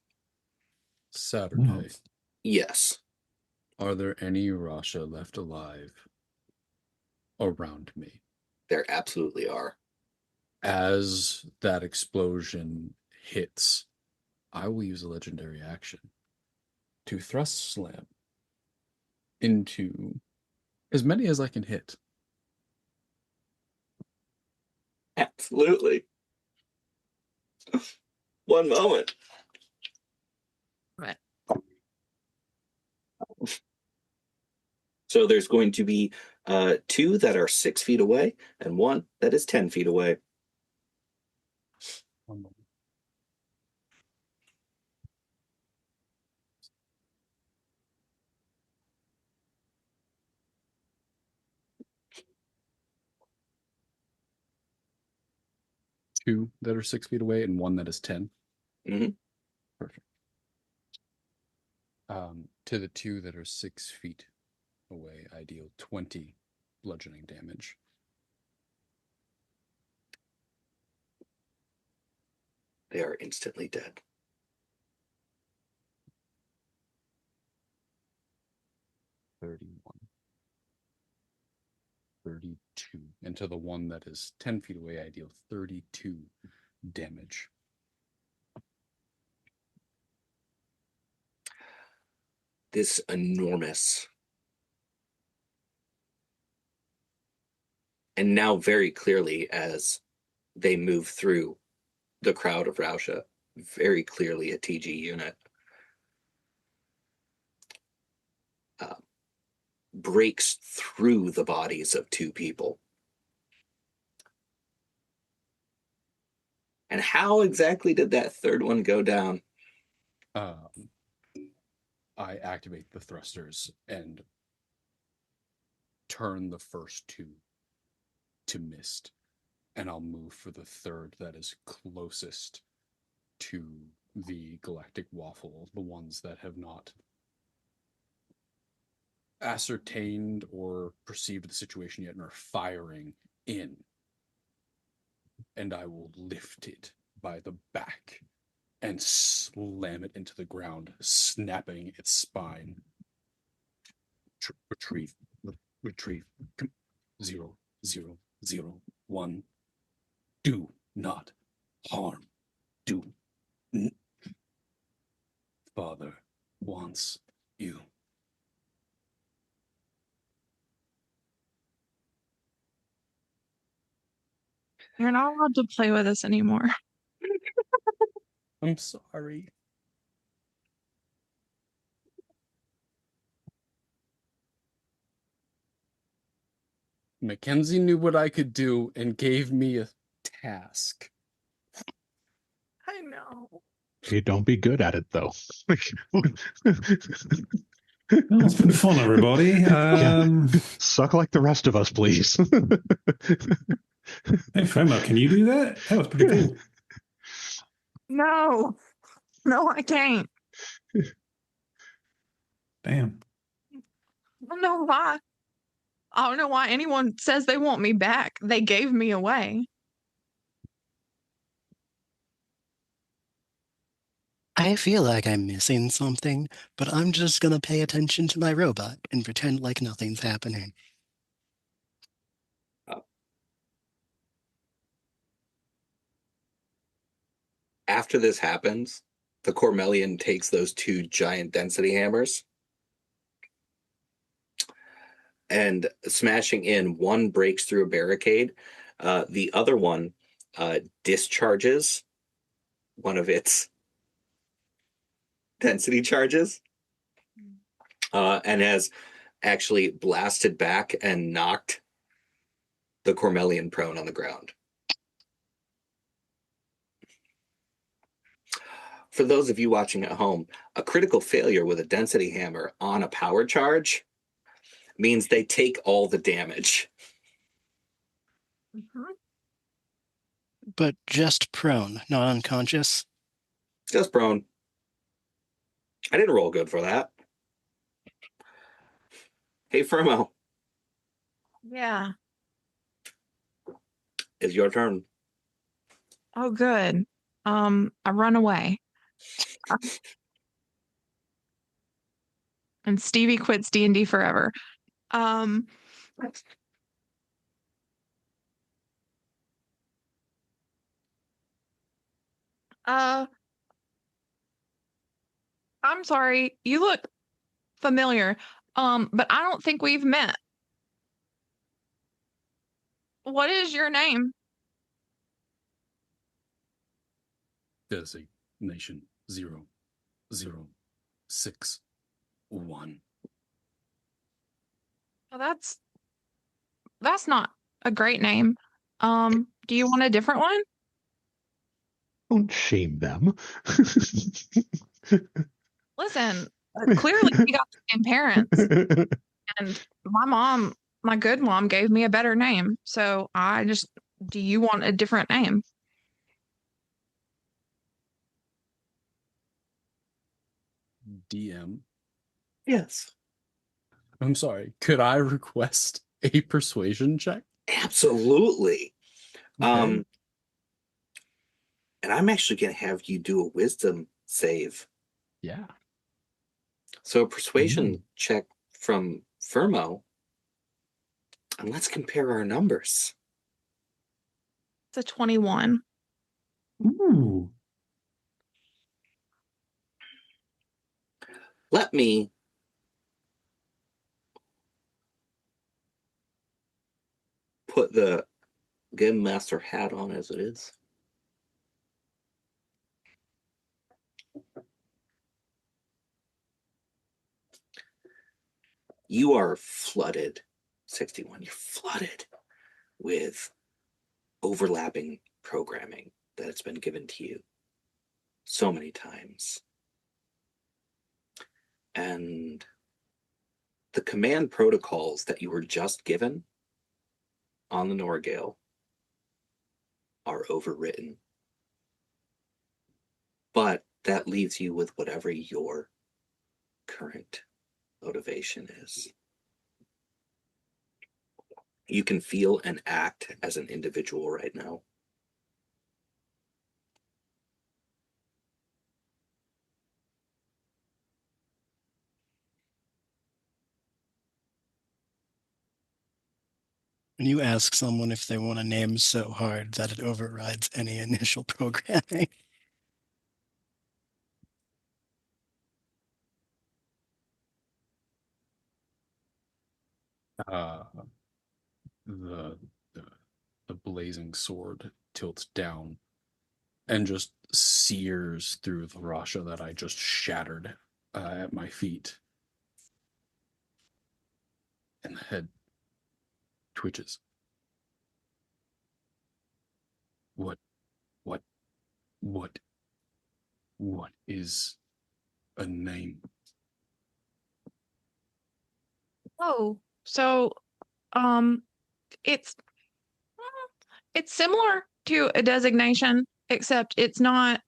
Saturday. Yes. Are there any Rasha left alive around me? There absolutely are. As that explosion hits, I will use a legendary action to thrust slam into as many as I can hit. Absolutely. One moment. Right. So there's going to be 2 that are 6 feet away and 1 that is 10 feet away. Two that are 6 feet away and 1 that is 10. Mm-hmm. Perfect. To the 2 that are 6 feet away, I deal 20 bludgeoning damage. They are instantly dead. $31. 32. And to the 1 that is 10 feet away, I deal 32 damage. This enormous, and now very clearly as they move through the crowd of Rausha, very clearly a TG unit, breaks through the bodies of 2 people. And how exactly did that third one go down? I activate the thrusters and turn the first 2 to mist, and I'll move for the third that is closest to the Galactic Waffle, the ones that have not ascertained or perceived the situation yet and are firing in. And I will lift it by the back and slam it into the ground, snapping its spine. Retrieve. 0, 0, 0, 1. Do not harm. Father wants you. You're not allowed to play with us anymore. I'm sorry. Mackenzie knew what I could do and gave me a task. I know. Hey, don't be good at it, though. Well, it's been fun, everybody. Suck like the rest of us, please. Hey, Fema, can you do that? That was pretty cool. No, I can't. Damn. I don't know why. I don't know why anyone says they want me back. They gave me away. I feel like I'm missing something, but I'm just gonna pay attention to my robot and pretend like nothing's happening. after this happens, the Cormelian takes those 2 giant density hammers and smashing in, one breaks through a barricade. The other one discharges one of its density charges and has actually blasted back and knocked the Cormelian prone on the ground. For those of you watching at home, a critical failure with a density hammer on a power charge means they take all the damage. But just prone, not unconscious. Just prone. I didn't roll good for that. Hey, Firmo. Yeah. It's your turn. Oh, good. I run away. And Stevie quits D&D forever. I'm sorry. You look familiar. But I don't think we've met. What is your name? Designation 0061. Well, that's not a great name. Do you want a different one? Don't shame them. Listen, clearly we got the same parents, and my good mom gave me a better name. So do you want a different name? DM. Yes. I'm sorry. Could I request a persuasion check? Absolutely. Okay. And I'm actually going to have you do a wisdom save. Yeah. So a persuasion check from Firmo. And let's compare our numbers. It's a 21. Ooh. Let me put the Game Master hat on as it is. You are flooded, 61. You're flooded with overlapping programming that has been given to you so many times. And the command protocols that you were just given on the Norgale are overwritten. But that leaves you with whatever your current motivation is. You can feel and act as an individual right now. When you ask someone if they want a name so hard that it overrides any initial programming. The blazing sword tilts down and just sears through the Rasha that I just shattered at my feet. And the head twitches. What is a name? Oh, so it's similar to a designation, except it's not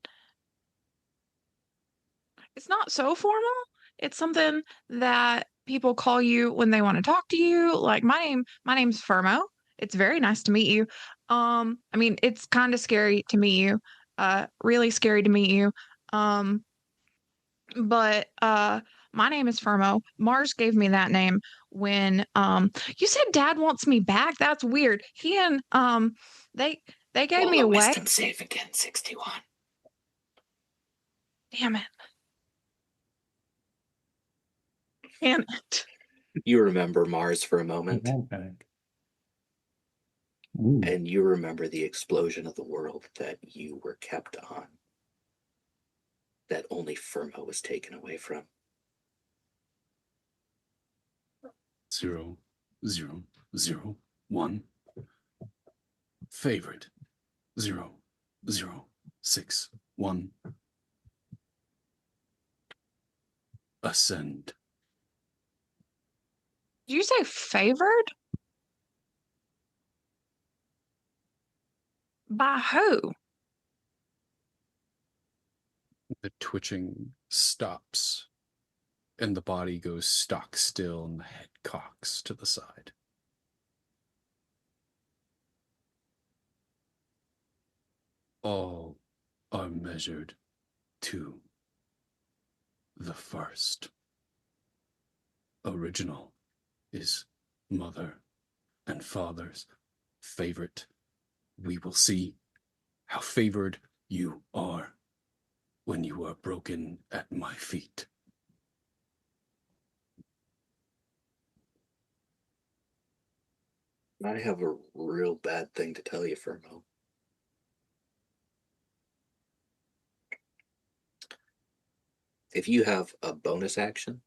so formal. It's something that people call you when they want to talk to you. Like my name's Firmo. It's very nice to meet you. I mean, it's kind of scary to meet you. Really scary to meet you. But my name is Firmo. Mars gave me that name when you said Dad wants me back. That's weird. He and they gave me away. Wisdom save again, 61. Damn it. Damn it. You remember Mars for a moment, Don't panic. Ooh. and you remember the explosion of the world that you were kept on, that only Firmo was taken away from. 0, 0, 0, 1. Favorite 0, 0, 6, 1. Ascend. Did you say favored? By who? The twitching stops, and the body goes stock still, and the head cocks to the side. All are measured to the first. Original is mother and father's favorite. We will see how favored you are when you are broken at my feet. I have a real bad thing to tell you, Firmo. If you have a bonus action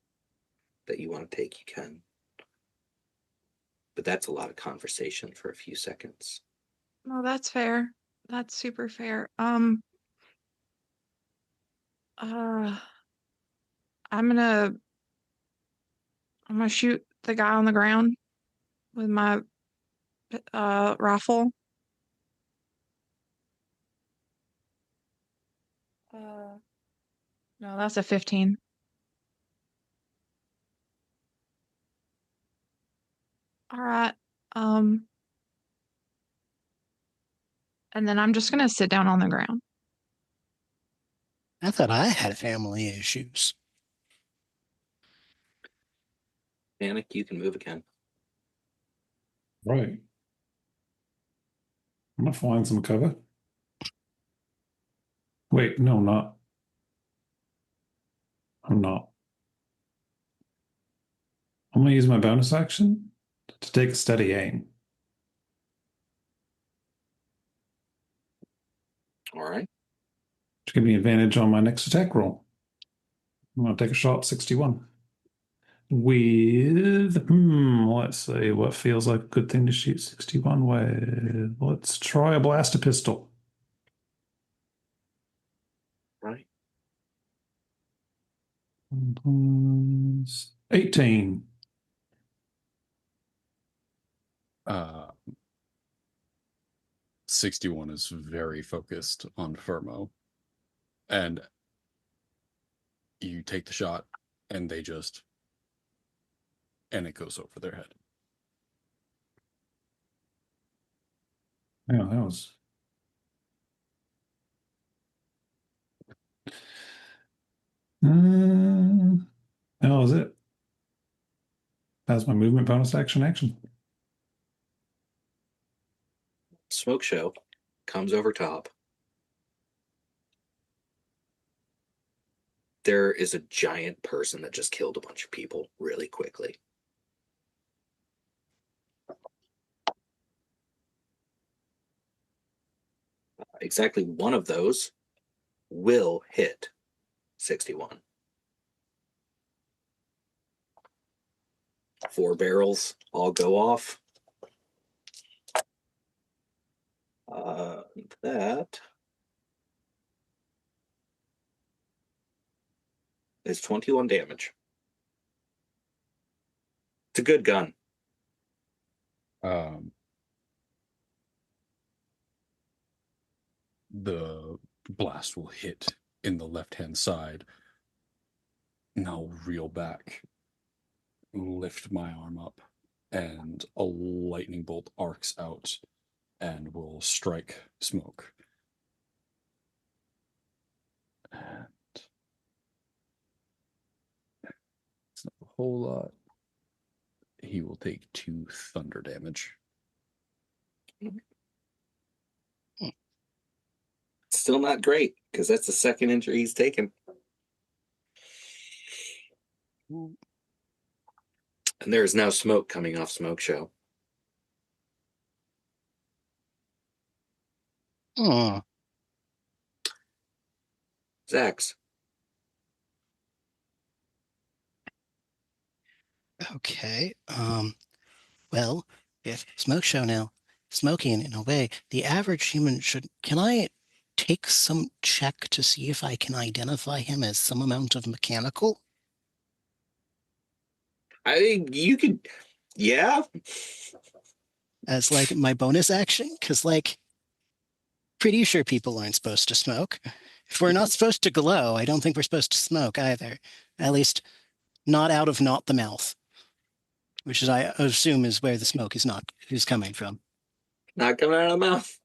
that you want to take, you can. But that's a lot of conversation for a few seconds. No, that's fair. That's super fair. I'm gonna shoot the guy on the ground with my rifle. No, that's a 15. All right. And then I'm just gonna sit down on the ground. I thought I had family issues. Panic, you can move again. Right. I'm gonna find some cover. Wait, no, I'm not. I'm not. I'm gonna use my bonus action to take a steady aim. All right. To give me advantage on my next attack roll. I'm gonna take a shot 61. With let's see what feels like a good thing to shoot 61 with. Let's try a blaster pistol. Right. 18. 61 is very focused on Firmo. And you take the shot, and they just... and it goes over their head. Yeah, that was... that was it. That's my movement bonus action. Smoke show comes over top. There is a giant person that just killed a bunch of people really quickly. Exactly one of those will hit 61. 4 barrels all go off. That is 21 damage. It's a good gun. The blast will hit in the left-hand side. And I'll reel back, lift my arm up, and a lightning bolt arcs out and will strike Smoke. And it's not a whole lot. He will take 2 thunder damage. Still not great, because that's the second injury he's taken. And there is now smoke coming off Smoke Show. Oh, Zax. okay. Well, if Smoke Show now smoking in a way, the average human should. Can I take some check to see if I can identify him as some amount of mechanical? I think you could, yeah. As like my bonus action? Because like pretty sure people aren't supposed to smoke. If we're not supposed to glow, I don't think we're supposed to smoke either. At least not out of not the mouth. Which is I assume is where the smoke is coming from. Not coming out of the mouth.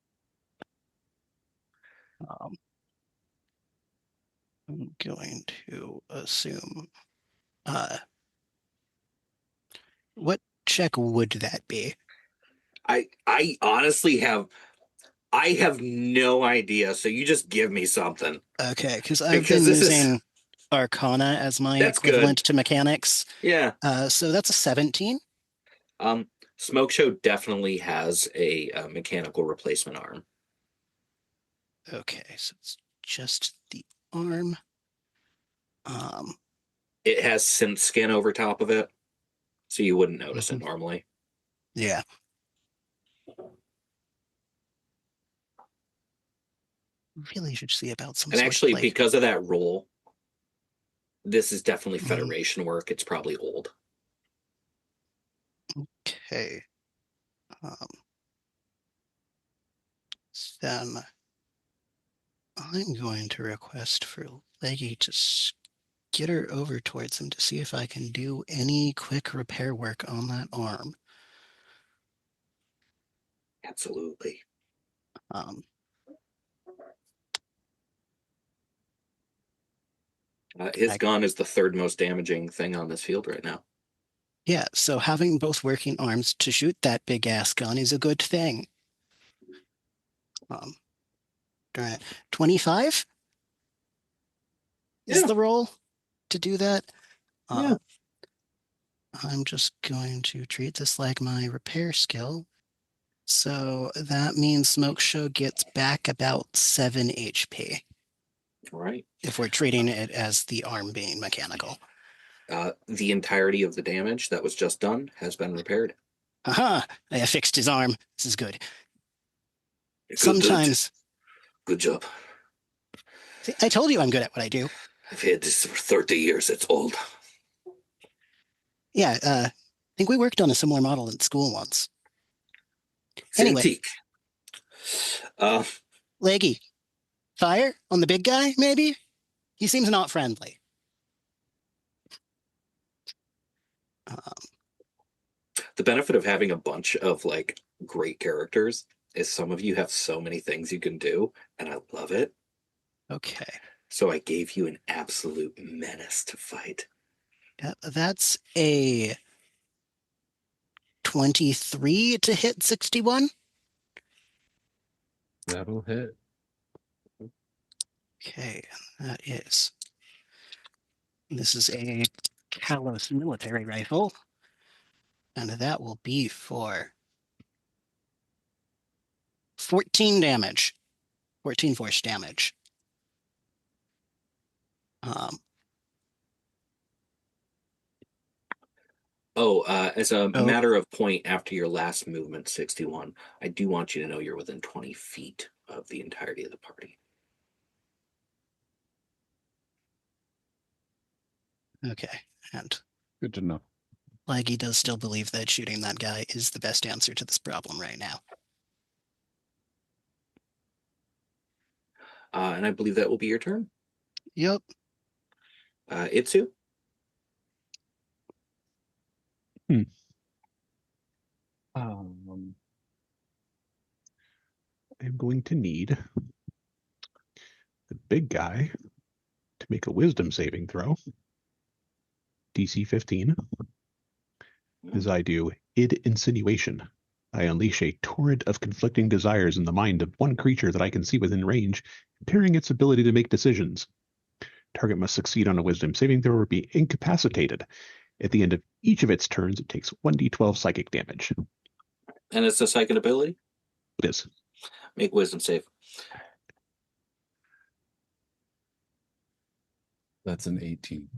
I'm going to assume what check would that be? I honestly have no idea. So you just give me something. Okay, because I've Because been this is- using Arcana as my That's equivalent good. to mechanics. Yeah. So that's a 17. Smoke Show definitely has a mechanical replacement arm. Okay, so it's just the arm. It has synth skin over top of it, so you wouldn't notice it normally. Yeah. Really should see about some And sort actually, of like, because of that roll, this is definitely Mhm. Federation work. It's probably old. okay. Then I'm going to request for Leggy to skitter over towards him to see if I can do any quick repair work on that arm. Absolutely. His gun is the third most damaging thing on this field right now. Yeah, so having both working arms to shoot that big ass gun is a good thing. 25 is the roll to do that. Yeah. I'm just going to treat this like my repair skill. So that means Smoke Show gets back about 7 HP. All right. If we're treating it as the arm being mechanical. The entirety of the damage that was just done has been repaired. Aha! I fixed his arm. This is good. Good, Sometimes. Good job. See, I told you I'm good at what I do. I've had this for 30 years. It's old. Yeah, I think we worked on a similar model in school once. Anyway. Leggy, fire on the big guy, maybe? He seems not friendly. The benefit of having a bunch of like great characters is some of you have so many things you can do, and I love it. Okay. So I gave you an absolute menace to fight. That's a 23 to hit 61. That'll hit. Okay, that is. This is a Kahlous military rifle. And that will be for 14 damage. 14 force damage. As a matter of point, after your last movement, 61, I do want you to know you're within 20 feet of the entirety of the party. Okay, and good to know. Leggy does still believe that shooting that guy is the best answer to this problem right now. And I believe that will be your turn. Yep. Itsu? I'm going to need the big guy to make a wisdom saving throw. DC 15. As I do id insinuation. I unleash a torrent of conflicting desires in the mind of one creature that I can see within range, impairing its ability to make decisions. Target must succeed on a wisdom saving throw or be incapacitated. At the end of each of its turns, it takes 1d12 psychic damage. And it's a psychic ability? It is. Make wisdom save. That's an 18.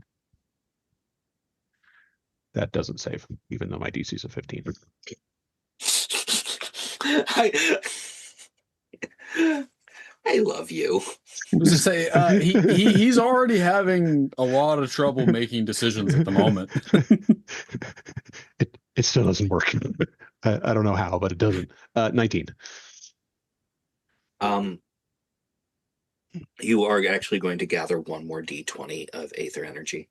That doesn't save, even though my DC is a 15. I love you. I was to say, he's already having a lot of trouble making decisions at the moment. It still doesn't work. I don't know how, but it doesn't. 19. You are actually going to gather one more d20 of Aether energy.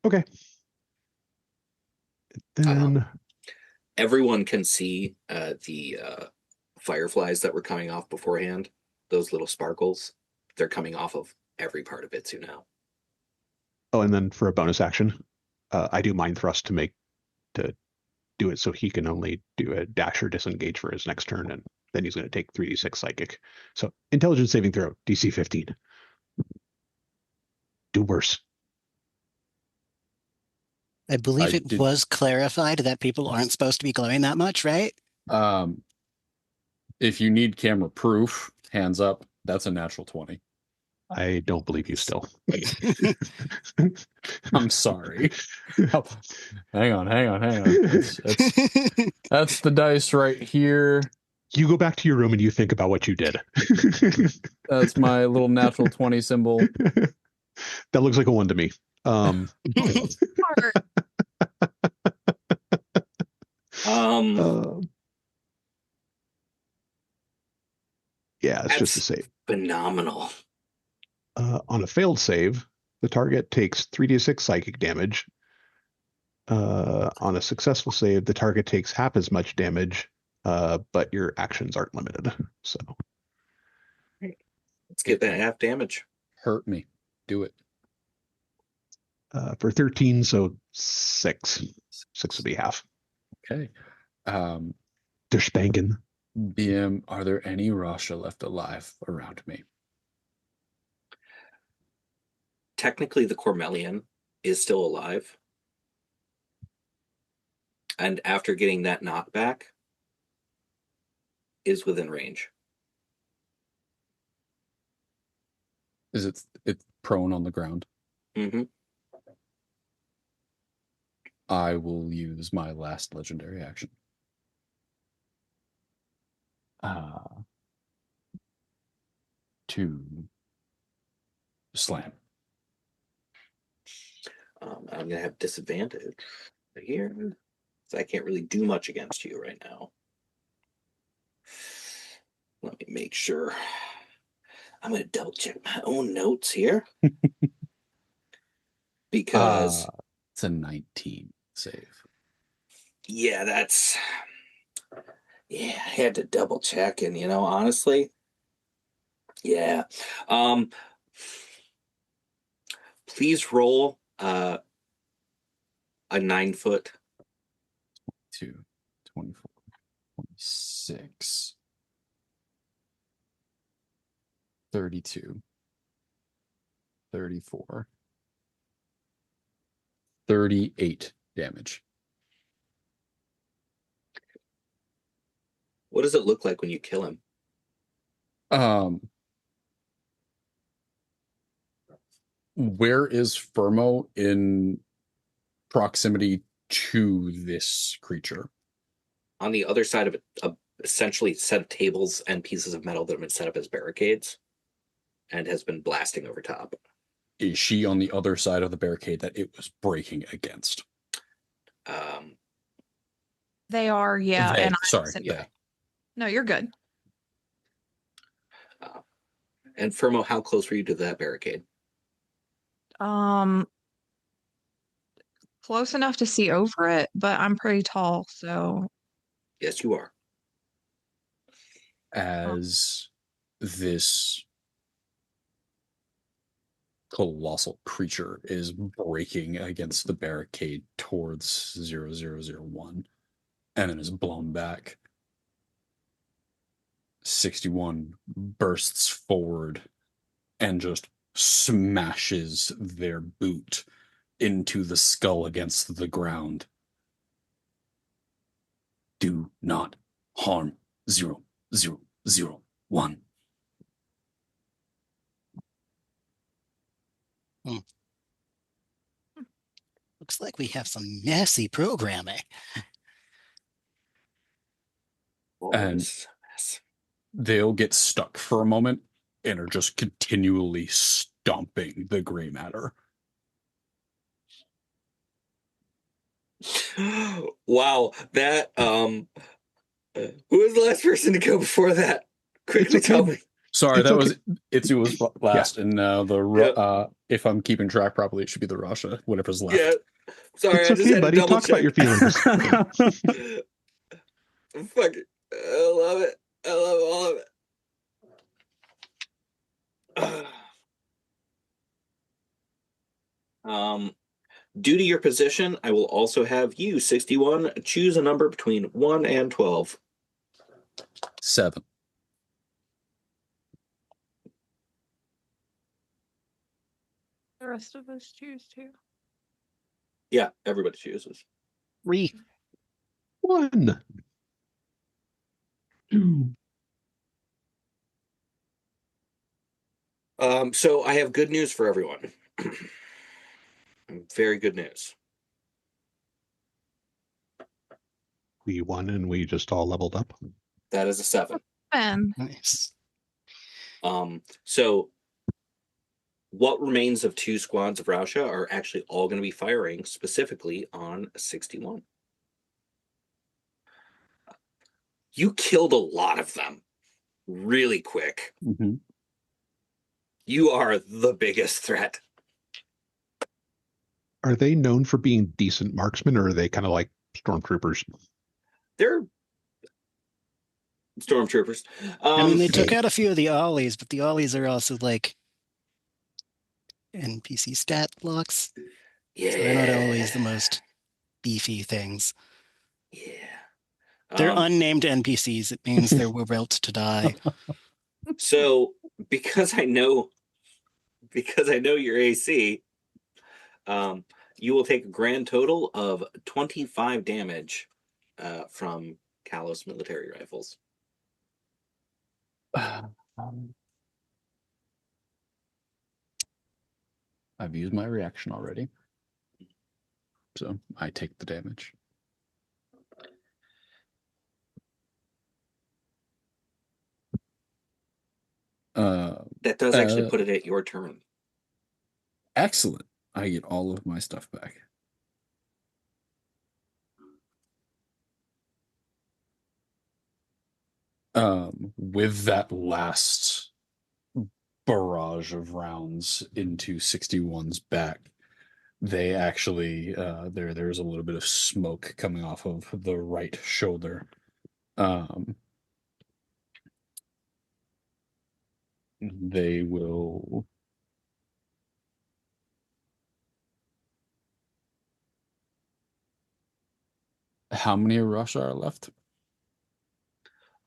Okay. Then everyone can see the fireflies that were coming off beforehand. Those little sparkles. They're coming off of every part of Itsu now. Oh, and then for a bonus action, I do Mind Thrust to do it so he can only do a dash or disengage for his next turn, and then he's going to take 3d6 psychic. So intelligence saving throw, DC 15. Do worse. I believe it was clarified that people aren't supposed to be glowing that much, right? If you need camera proof, hands up. That's a natural 20. I don't believe you still. I'm sorry. Oh, hang on. That's the dice right here. You go back to your room and you think about what you did. That's my little natural 20 symbol. That looks like a 1 to me. Yeah, it's just a save. Phenomenal. On a failed save, the target takes 3d6 psychic damage. On a successful save, the target takes half as much damage, but your actions aren't limited. So let's get that half damage. Hurt me. Do it. For 13, so 6. 6 would be half. Okay. They're spanking. BM, are there any Rasha left alive around me? Technically, the Cormelian is still alive. And after getting that knockback, is within range. Is it's prone on the ground? Mm-hmm. I will use my last legendary action. To slam. I'm going to have disadvantage here. So I can't really do much against you right now. Let me make sure. I'm going to double check my own notes here. Because it's a 19 save. Yeah, I had to double check, and honestly, yeah. Please roll a 9-foot. 2, 24, 26, 32, 34, 38 damage. What does it look like when you kill him? Where is Firmo in proximity to this creature? On the other side of it, essentially set of tables and pieces of metal that have been set up as barricades and has been blasting over top. Is she on the other side of the barricade that it was breaking against? They are, yeah. They, and sorry, yeah. No, you're good. And Firmo, how close were you to that barricade? Close enough to see over it, but I'm pretty tall, so. Yes, you are. As this colossal creature is breaking against the barricade towards 0001 and then is blown back, 61 bursts forward and just smashes their boot into the skull against the ground. Do not harm 0001. Looks like we have some messy programming. And they'll get stuck for a moment and are just continually stomping the gray matter. Wow, that who was the last person to go before that? Quickly It's okay. tell me. Sorry, It's that okay. was Itsu was last, and if I'm keeping track properly, it should be the Russia, whatever's left. Yeah. Sorry, It's I just okay, had buddy. to double Talk check. about your feelings. Fuck it. I love it. I love all of it. Due to your position, I will also have you, 61, choose a number between 1 and 12. 7. The rest of us choose too. Yeah, everybody chooses. 3. 1. So I have good news for everyone. Very good news. We won and we just all leveled up. That is a 7. Ben. Nice. So what remains of 2 squads of Rausha are actually all going to be firing specifically on 61. You killed a lot of them really quick. Mm-hmm. You are the biggest threat. Are they known for being decent marksmen, or are they kind of like stormtroopers? They're stormtroopers. I mean, they took out a few of the ollies, but the ollies are also like NPC stat blocks. Yeah. So they're not always the most beefy things. Yeah. They're unnamed NPCs. It means they're about to die. So because I know your AC, you will take a grand total of 25 damage from Kahlous military rifles. I've used my reaction already, so I take the damage. That does actually put it at your turn. Excellent. I get all of my stuff back. With that last barrage of rounds into 61's back, they actually there's a little bit of smoke coming off of the right shoulder. They will how many Russia are left?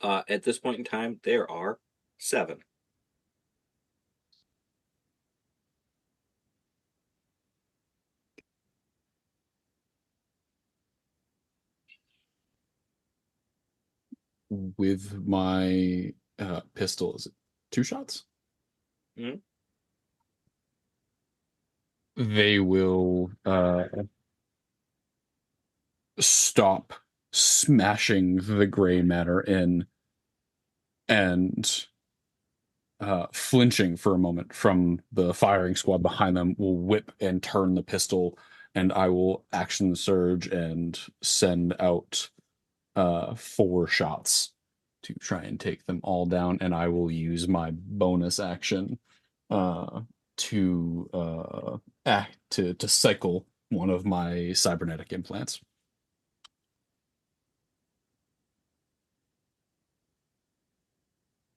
At this point in time, there are 7. With my pistol, is it 2 shots? Mhm. They will stop smashing the gray matter in and flinching for a moment from the firing squad behind them, will whip and turn the pistol, and I will action the surge and send out 4 shots to try and take them all down, and I will use my bonus action to cycle one of my cybernetic implants.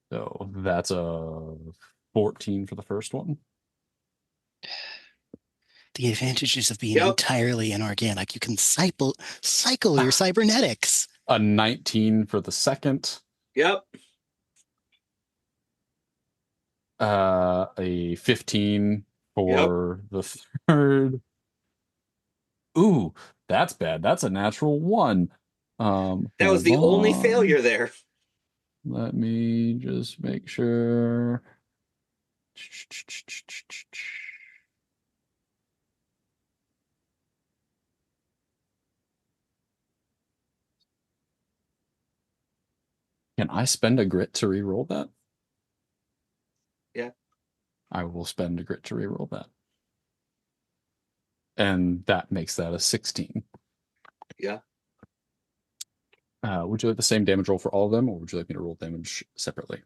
So that's a 14 for the first one. The advantages of being entirely inorganic. You can cycle your cybernetics. A 19 for the second. Yep. A 15 for the third. Ooh, that's bad. That's a natural 1. That was the only Hold on. failure there. Let me just make sure. Can I spend a grit to re-roll that? Yeah. I will spend a grit to re-roll that. And that makes that a 16. Yeah. Would you like the same damage roll for all of them, or would you like me to roll damage separately?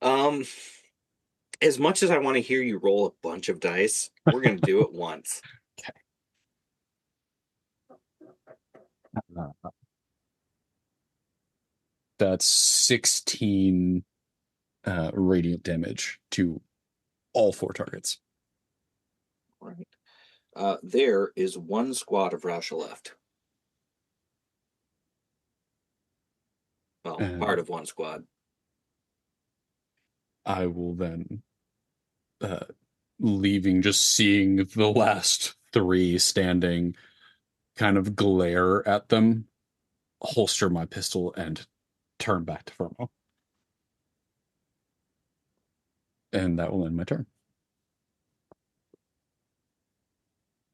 As much as I want to hear you roll a bunch of dice, we're going to do it once. Okay. That's 16 radiant damage to all 4 targets. All right. There is 1 squad of Rasha left. Well, part of 1 squad. I will then, leaving, just seeing the last 3 standing, kind of glare at them, holster my pistol, and turn back to Vnmo. And that will end my turn.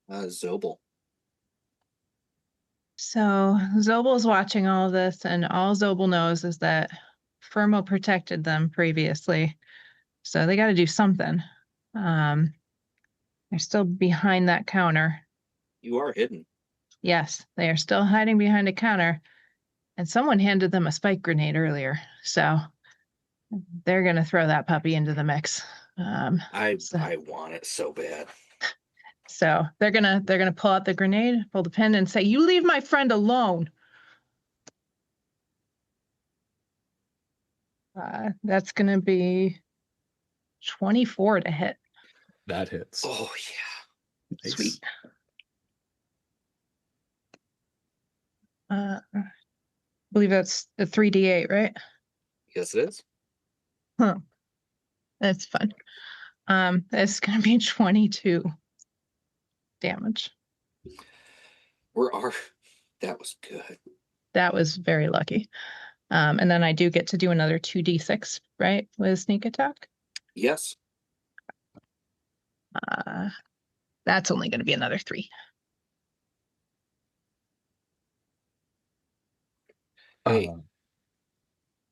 Zobel. So Zobel's watching all of this, and all Zobel knows is that Firmo protected them previously. So they got to do something. They're still behind that counter. You are hidden. Yes, they are still hiding behind a counter. And someone handed them a spike grenade earlier. So they're going to throw that puppy into the mix. I want it so bad. So they're gonna pull out the grenade, pull the pin, and say, "You leave my friend alone." That's gonna be 24 to hit. That hits. Oh yeah. Nice. Sweet. I believe that's a 3d8, right? Yes, it is. Huh. That's fun. That's gonna be 22 damage. That was good. That was very lucky. And then I do get to do another 2d6, right, with sneak attack. Yes. That's only going to be another 3. Hey,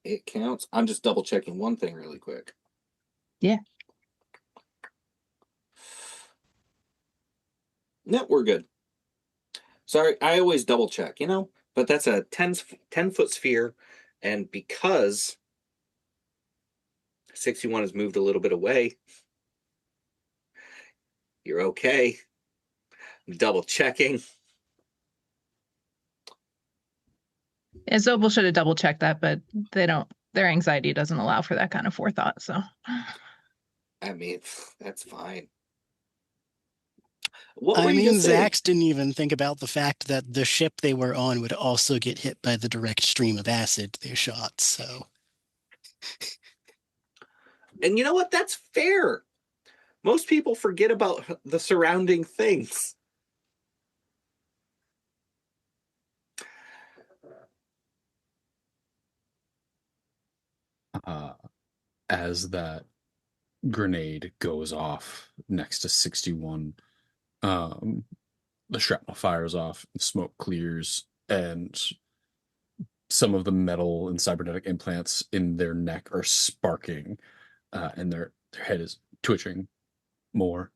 it counts. I'm just double checking one thing really quick. Yeah. No, we're good. Sorry, I always double check, but that's a 10-foot sphere, and because 61 has moved a little bit away, you're okay. Double checking. And Zobel should have double checked that, but they don't. Their anxiety doesn't allow for that kind of forethought. So, I mean, that's fine. What were you just saying? Zax didn't even think about the fact that the ship they were on would also get hit by the direct stream of acid they shot, so. And you know what? That's fair. Most people forget about the surrounding things. As that grenade goes off next to 61, the shrapnel fires off, the smoke clears, and some of the metal and cybernetic implants in their neck are sparking, and their head is twitching more.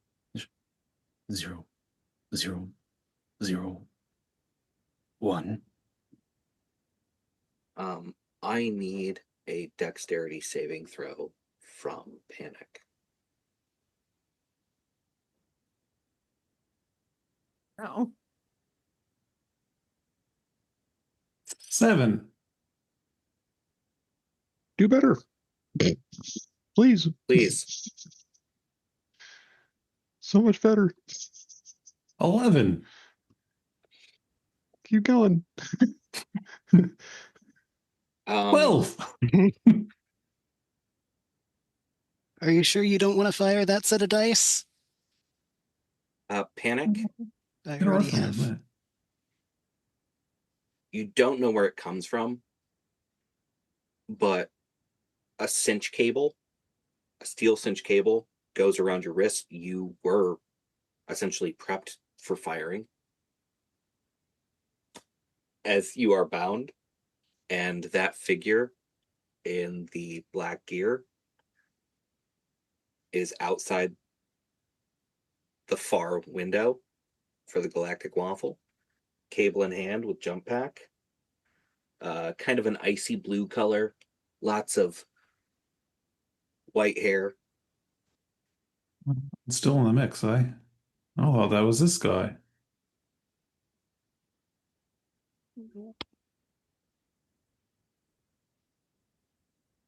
0, 0, 0, 1. I need a dexterity saving throw from Panic. no. 7. Do better. Please. Please. So much better. 11. Keep going. 12. Are you sure you don't want to fire that set of dice? Panic. I Good already rifling, have. isn't it? You don't know where it comes from, but a cinch cable, a steel cinch cable, goes around your wrist. You were essentially prepped for firing as you are bound, and that figure in the black gear is outside the far window for the Galactic Waffle, cable in hand with jump pack, kind of an icy blue color, lots of white hair. It's still in the mix, eh? Oh, that was this guy.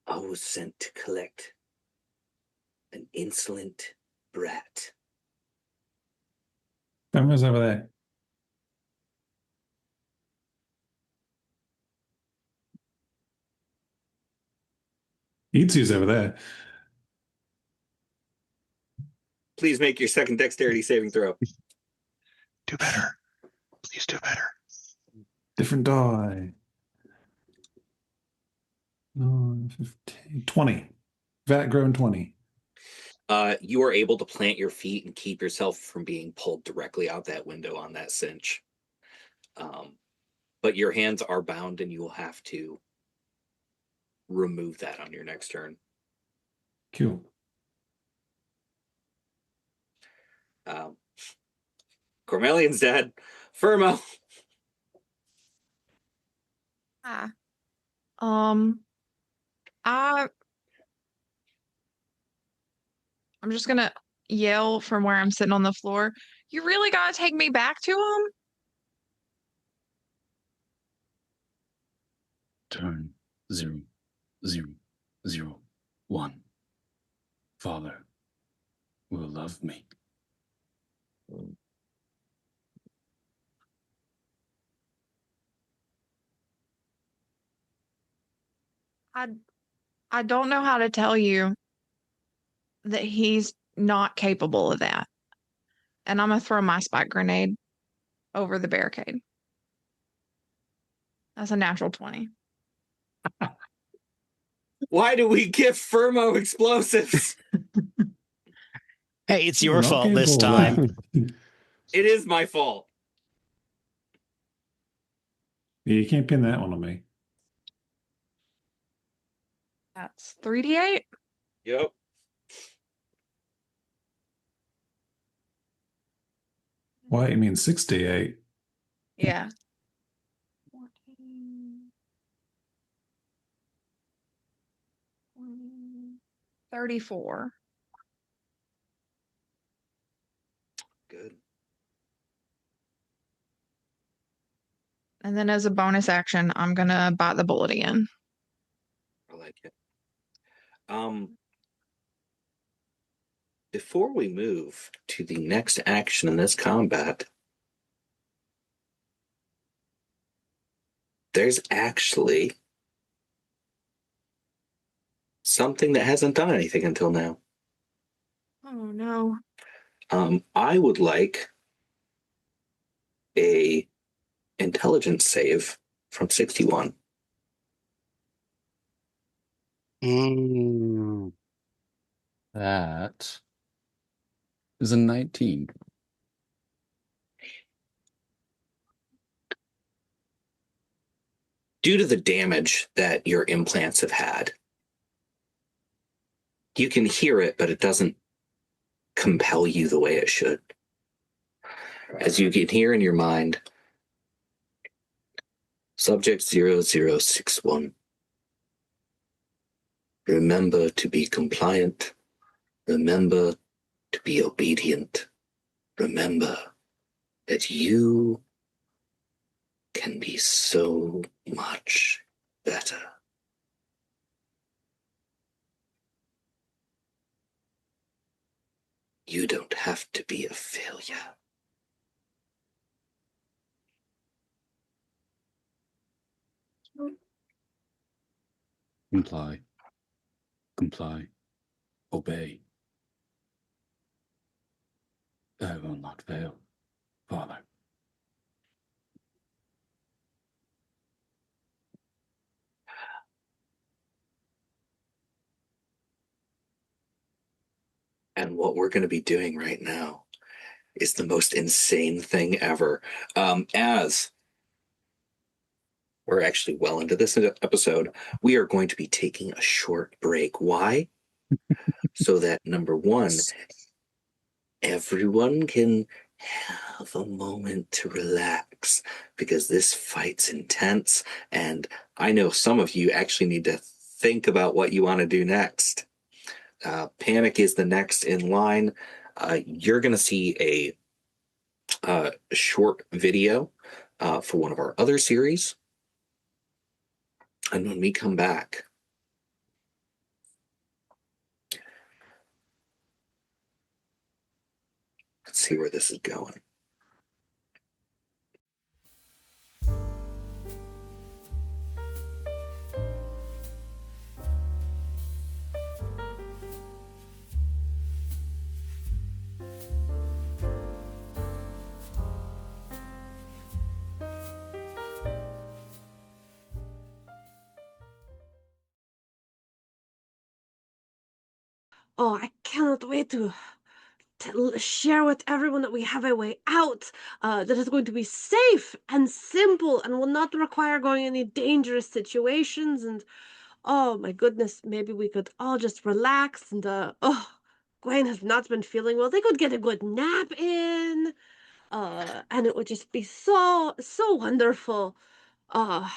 I was sent to collect an insolent brat. Who's over there? Itsu's over there. Please make your second dexterity saving throw. Do better. Please do better. Different die. 15, 20. Vat grown 20. You are able to plant your feet and keep yourself from being pulled directly out that window on that cinch. But your hands are bound and you will have to remove that on your next turn. Cool. Cormelian's dead. Firmo. I'm just gonna yell from where I'm sitting on the floor. You really gotta take me back to him? Turn 0, 0, 0, 1. Father will love me. I don't know how to tell you that he's not capable of that. And I'm gonna throw my spike grenade over the barricade. That's a natural 20. Why do we give Firmo explosives? Hey, it's You're your not fault this capable of time. that. It is my fault. Yeah, you can't pin that one on me. That's 3d8. Yep. Why? You mean 68? Yeah. 14, 20, 34. Good. And then as a bonus action, I'm gonna bite the bullet again. I like it. Before we move to the next action in this combat, there's actually something that hasn't done anything until now. Oh no. I would like a intelligence save from 61. That is a 19. Due to the damage that your implants have had, you can hear it, but it doesn't compel you the way it should. As you can hear in your mind, Subject 0061. Remember to be compliant. Remember to be obedient. Remember that you can be so much better. You don't have to be a failure. Comply. Comply. obey. I will not fail, Father. And what we're going to be doing right now is the most insane thing ever. As we're actually well into this episode, we are going to be taking a short break. Why? So that, number one, everyone can have a moment to relax, because this fight's intense, and I know some of you actually need to think about what you want to do next. Panic is the next in line. You're going to see a short video for one of our other series. And when we come back, let's see where this is going. Oh, I cannot wait to share with everyone that we have a way out that is going to be safe and simple and will not require going any dangerous situations. And oh my goodness, maybe we could all just relax and Gwen has not been feeling well. They could get a good nap in. And it would just be so wonderful. Uh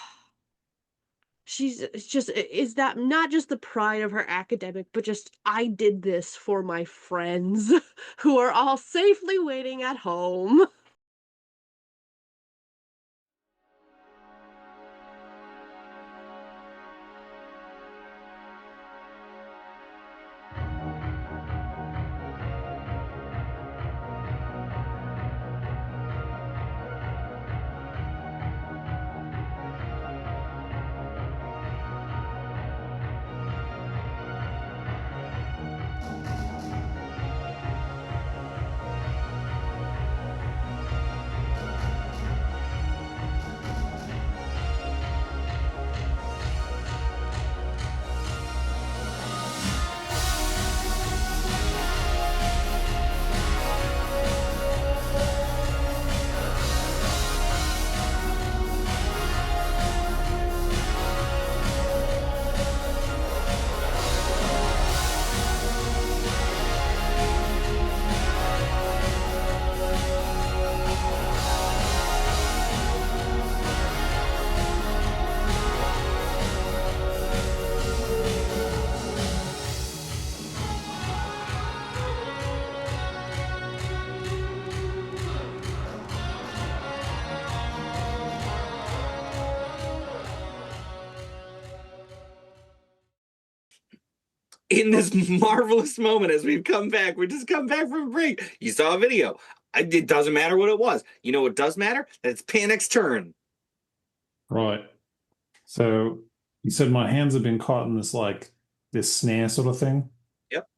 is that not just the pride of her academic, but just I did this for my friends who are all safely waiting at home. In this marvelous moment, as we've come back, we just come back from break. You saw a video. It doesn't matter what it was. You know what does matter? That it's Panic's turn. Right. So you said my hands have been caught in this snare sort of thing? Yep.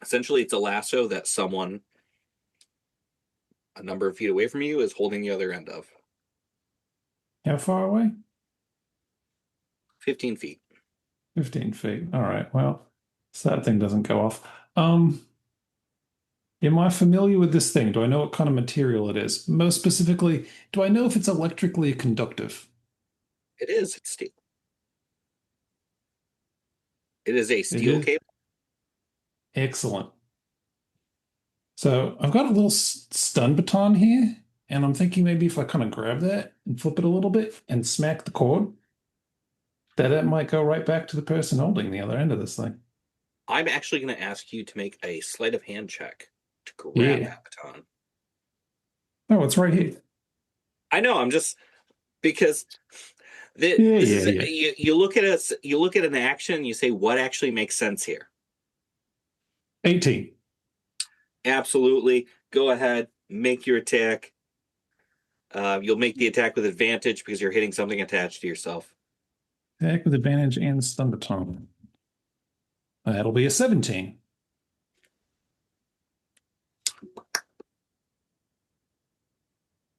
Essentially, it's a lasso that someone a number of feet away from you is holding the other end of. How far away? 15 feet. 15 feet. All right. Well, so that thing doesn't go off. Am I familiar with this thing? Do I know what kind of material it is? Most specifically, do I know if it's electrically conductive? It is. It's steel. It is a steel cable. Excellent. So I've got a little stun baton here, and I'm thinking maybe if I kind of grab that and flip it a little bit and smack the cord, that might go right back to the person holding the other end of this thing. I'm actually going to ask you to make a sleight of hand check to grab that baton. Oh, it's right here. I know. I'm just because you look at us. You look at an action. And you say, what actually makes sense here? 18. Absolutely. Go ahead. Make your attack. You'll make the attack with advantage because you're hitting something attached to yourself. Attack with advantage and stun baton. That'll be a 17.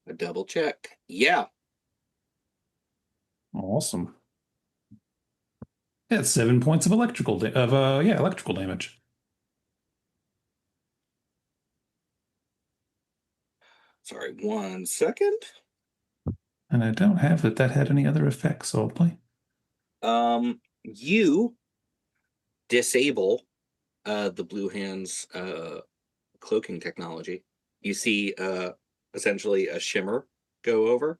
A double check. Yeah. Awesome. That's 7 points of electrical damage. Sorry, 1 second. And I don't have that had any other effects, oddly. You disable the blue hand's cloaking technology. You see essentially a shimmer go over.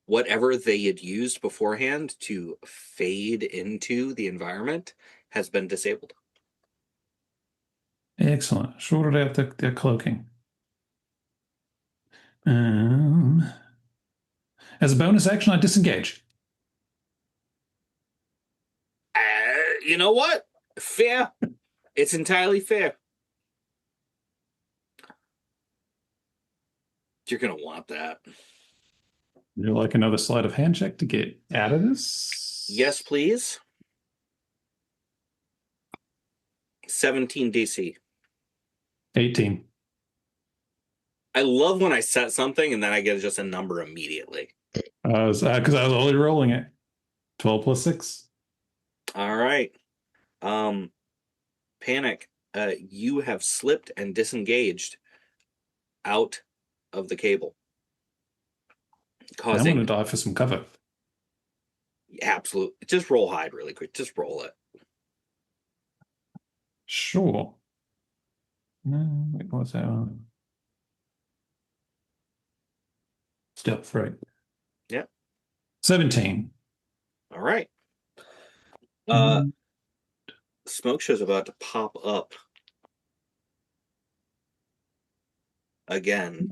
Whatever they had used beforehand to fade into the environment has been disabled. Excellent. Shorted out their cloaking. As a bonus action, I disengage. You know what? Fair. It's entirely fair. You're going to want that. Would you like another sleight of hand check to get out of this? Yes, please. 17 DC. 18. I love when I set something and then I get just a number immediately. Because I was only rolling it. 12 plus 6. All right. Panic. You have slipped and disengaged out of the cable. I'm going to die for some cover. Absolutely. Just roll hide really quick. Just roll it. Sure. No, wait, what's that on? Stealth, right? Yep. 17. All right. Smoke show's about to pop up again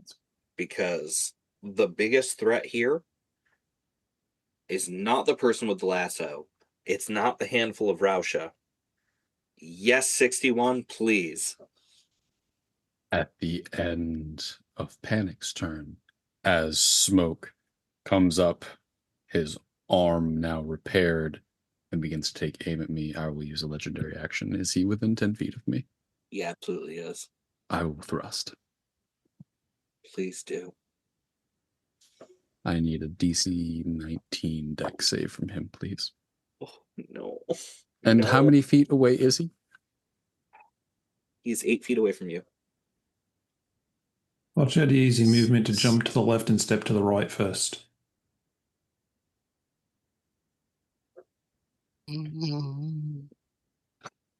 because the biggest threat here is not the person with the lasso. It's not the handful of Rausha. Yes, 61, please. At the end of Panic's turn, as Smoke comes up, his arm now repaired, and begins to take aim at me, I will use a legendary action. Is he within 10 feet of me? He absolutely is. I will thrust. Please do. I need a DC 19 dex save from him, please. Oh, no. And No. how many feet away is he? He's 8 feet away from you. Watch out, easy movement to jump to the left and step to the right first.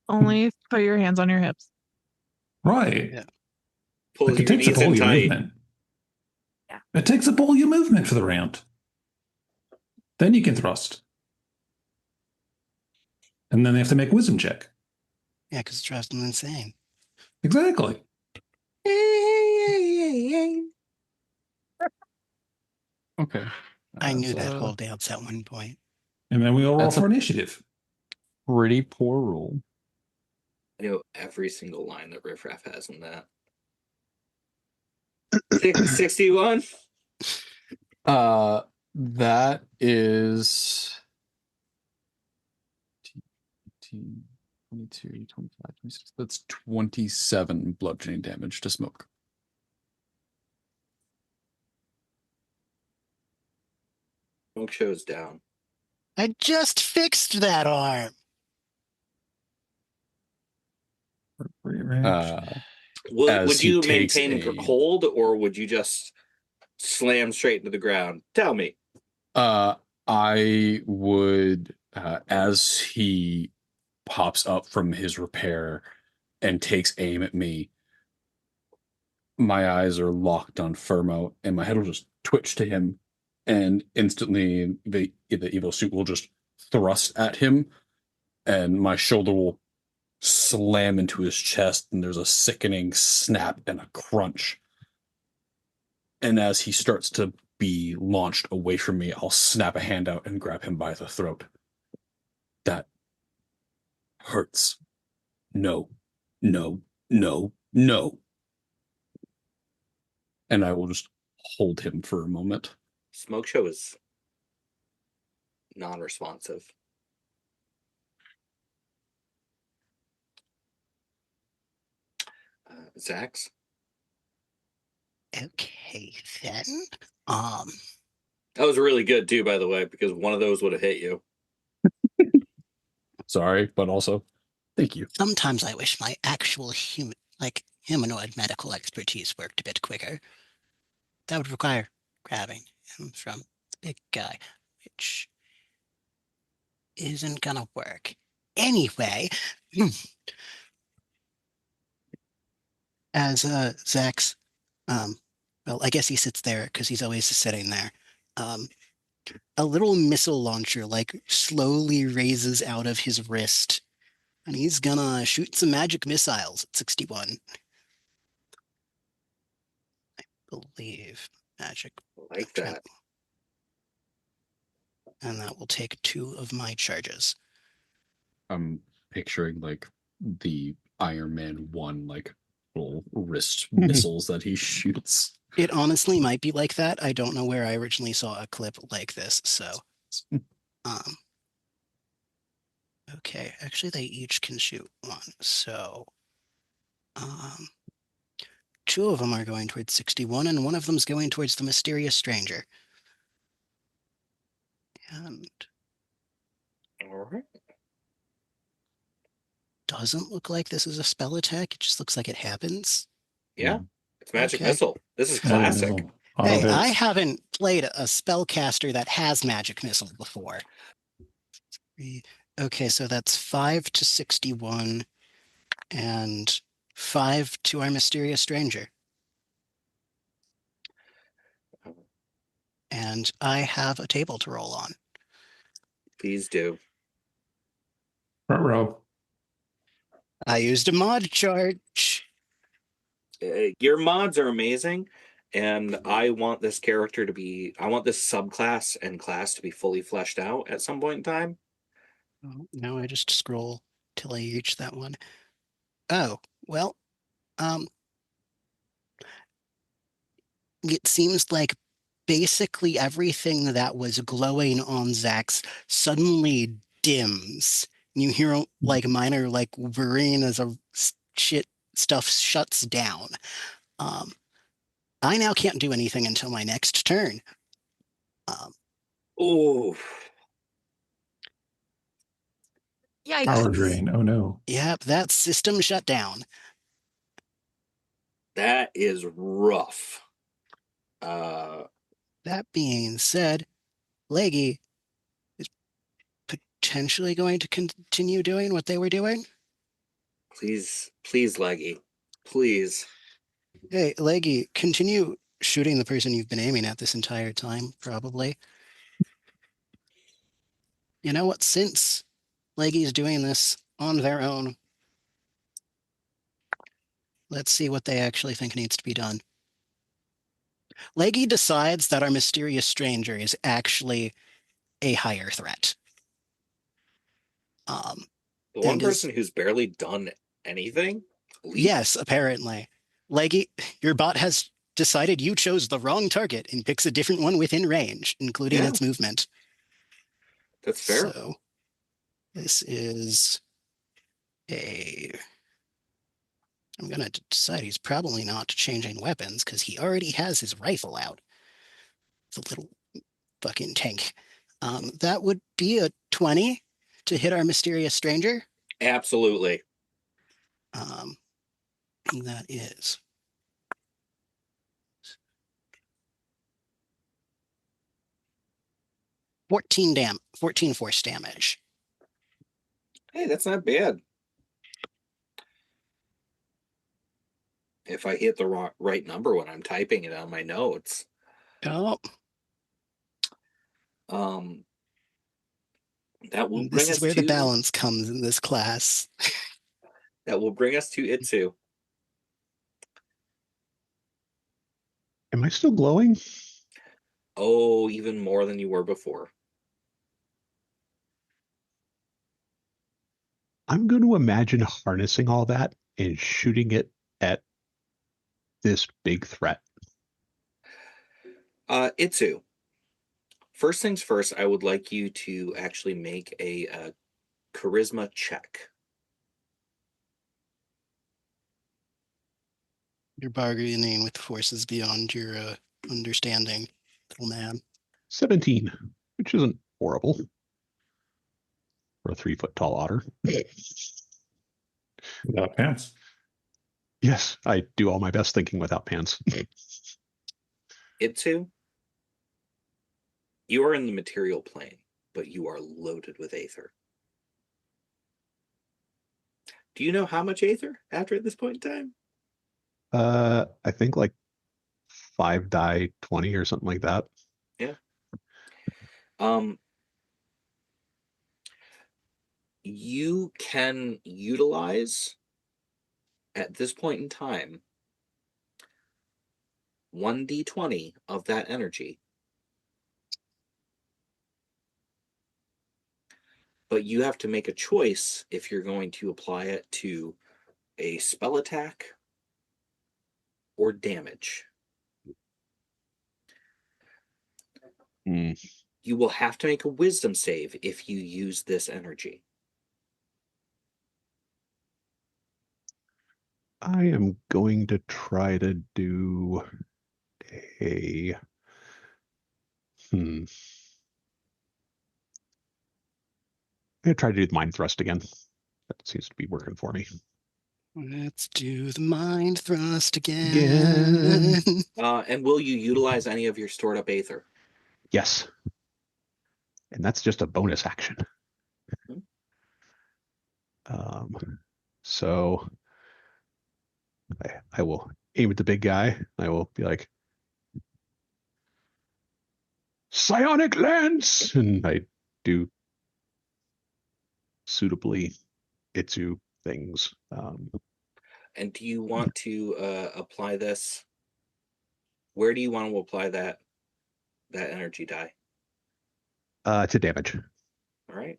Only put your hands on your hips. Right. Yeah. Pull Like, it your takes up knees all in your tight. movement. Yeah. It takes up all your movement for the round. Then you can thrust. And then they have to make a wisdom check. Yeah, because it drives them insane. Exactly. Okay. I knew That's that whole dance at one point. And then we all roll That's for a- initiative. pretty poor roll. I know every single line that Riff Raff has in that. 61? That is 18, 22, 25, 26. That's 27 bludgeoning damage to Smoke. Smoke show's down. I just fixed that arm. As Would he you takes maintain aim. hold or would you just slam straight into the ground? Tell me. I would, as he pops up from his repair and takes aim at me, my eyes are locked on Firmo, and my head will just twitch to him, and instantly the evil suit will just thrust at him, and my shoulder will slam into his chest, and there's a sickening snap and a crunch. And as he starts to be launched away from me, I'll snap a hand out and grab him by the throat. That hurts. No, no, no, no. And I will just hold him for a moment. Smoke show is non-responsive. Zax? Okay, then. Um, That was really good too, by the way, because one of those would have hit you. Sorry, but also thank you. sometimes I wish my actual humanoid medical expertise worked a bit quicker. That would require grabbing him from the big guy, which isn't gonna work. Anyway, as Zach's, well, I guess he sits there because he's always sitting there. A little missile launcher slowly raises out of his wrist, and he's gonna shoot some magic missiles at 61. I believe magic. Like that. And that will take 2 of my charges. I'm picturing like the Iron Man 1 like little wrist missiles that he shoots. It honestly might be like that. I don't know where I originally saw a clip like this, so okay, actually they each can shoot 1. So 2 of them are going towards 61 and 1 of them's going towards the mysterious stranger. And All right. doesn't look like this is a spell attack. It just looks like it happens. Yeah, it's magic Okay. missile. This is classic. Hey, I haven't played a spellcaster that has magic missile before. Okay, so that's 5 to 61 and 5 to our mysterious stranger. And I have a table to roll on. Please do. Front row. I used a mod charge. Your mods are amazing, and I want this character to be, I want this subclass and class to be fully fleshed out at some point in time. Oh, now I just scroll till I reach that one. Oh, well, it seems like basically everything that was glowing on Zach's suddenly dims. You hear like minor whirring as a shit stuff shuts down. I now can't do anything until my next turn. Oh, Yikes. Power drain. Oh no. Yep, that system shut down. that is rough. That being said, Leggy is potentially going to continue doing what they were doing. Please, Leggy, please. Hey, Leggy, continue shooting the person you've been aiming at this entire time, probably. You know what? Since Leggy's doing this on their own, let's see what they actually think needs to be done. Leggy decides that our mysterious stranger is actually a higher threat. The one And person who's barely done anything? Leaf? Yes, apparently. Leggy, your bot has decided you chose the wrong target and picks a different one within range, including Yeah. its movement. That's fair. So this is I'm going to decide he's probably not changing weapons because he already has his rifle out. The little fucking tank. That would be a 20 to hit our mysterious stranger. Absolutely. That is 14 force damage. Hey, that's not bad. If I hit the right number when I'm typing it on my notes. Oh, That will bring this us is where to the balance comes in this class. that will bring us to Itsu. Am I still glowing? Oh, even more than you were before. I'm going to imagine harnessing all that and shooting it at this big threat. Itsu. First things first, I would like you to actually make a charisma check. You're bargaining with forces beyond your understanding, little man. 17, which isn't horrible for a 3-foot-tall otter. Without pants. Yes, I do all my best thinking without pants. Itsu, you are in the material plane, but you are loaded with aether. Do you know how much aether after this point in time? I think like 5 die 20 or something like that. Yeah. You can utilize at this point in time 1d20 of that energy. But you have to make a choice if you're going to apply it to a spell attack or damage. You will have to make a wisdom save if you use this energy. I am going to try to do a... I'm going to try to do the mind thrust again. That seems to be working for me. Let's do the mind thrust again. And will you utilize any of your stored up aether? Yes. And that's just a bonus action. So I will aim at the big guy. I will be like, Psionic Lance! And I do suitably Itsu things. And do you want to apply this? Where do you want to apply that energy die? To damage. All right.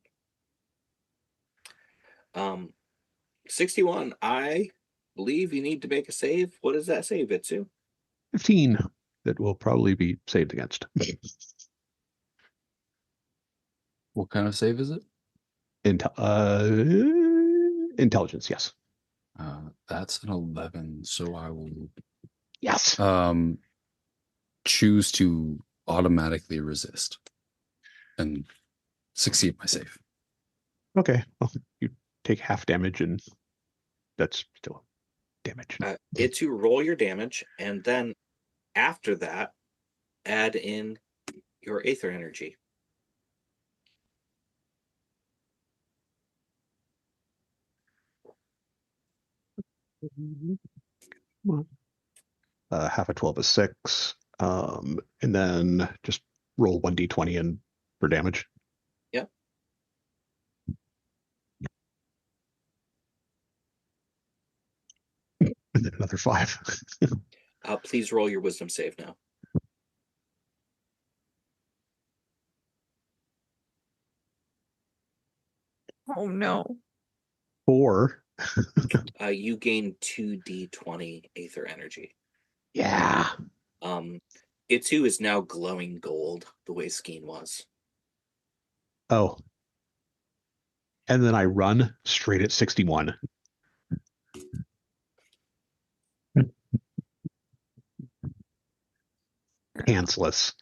61. I believe you need to make a save. What does that save, Itsu? 15. That will probably be saved against. What kind of save is it? Intelligence, yes. That's an 11, so I will Yes. choose to automatically resist and succeed my save. Okay. Well, you take half damage, and that's still damage. Itsu, roll your damage, and then after that, add in your aether energy. Half a 12 is 6. And then just roll 1d20 in for damage. Yep. And then another 5. Please roll your wisdom save now. Oh no. 4. You gain 2d20 aether energy. Yeah. Itsu is now glowing gold, the way Skeen was. Oh. And then I run straight at 61. Pantsless.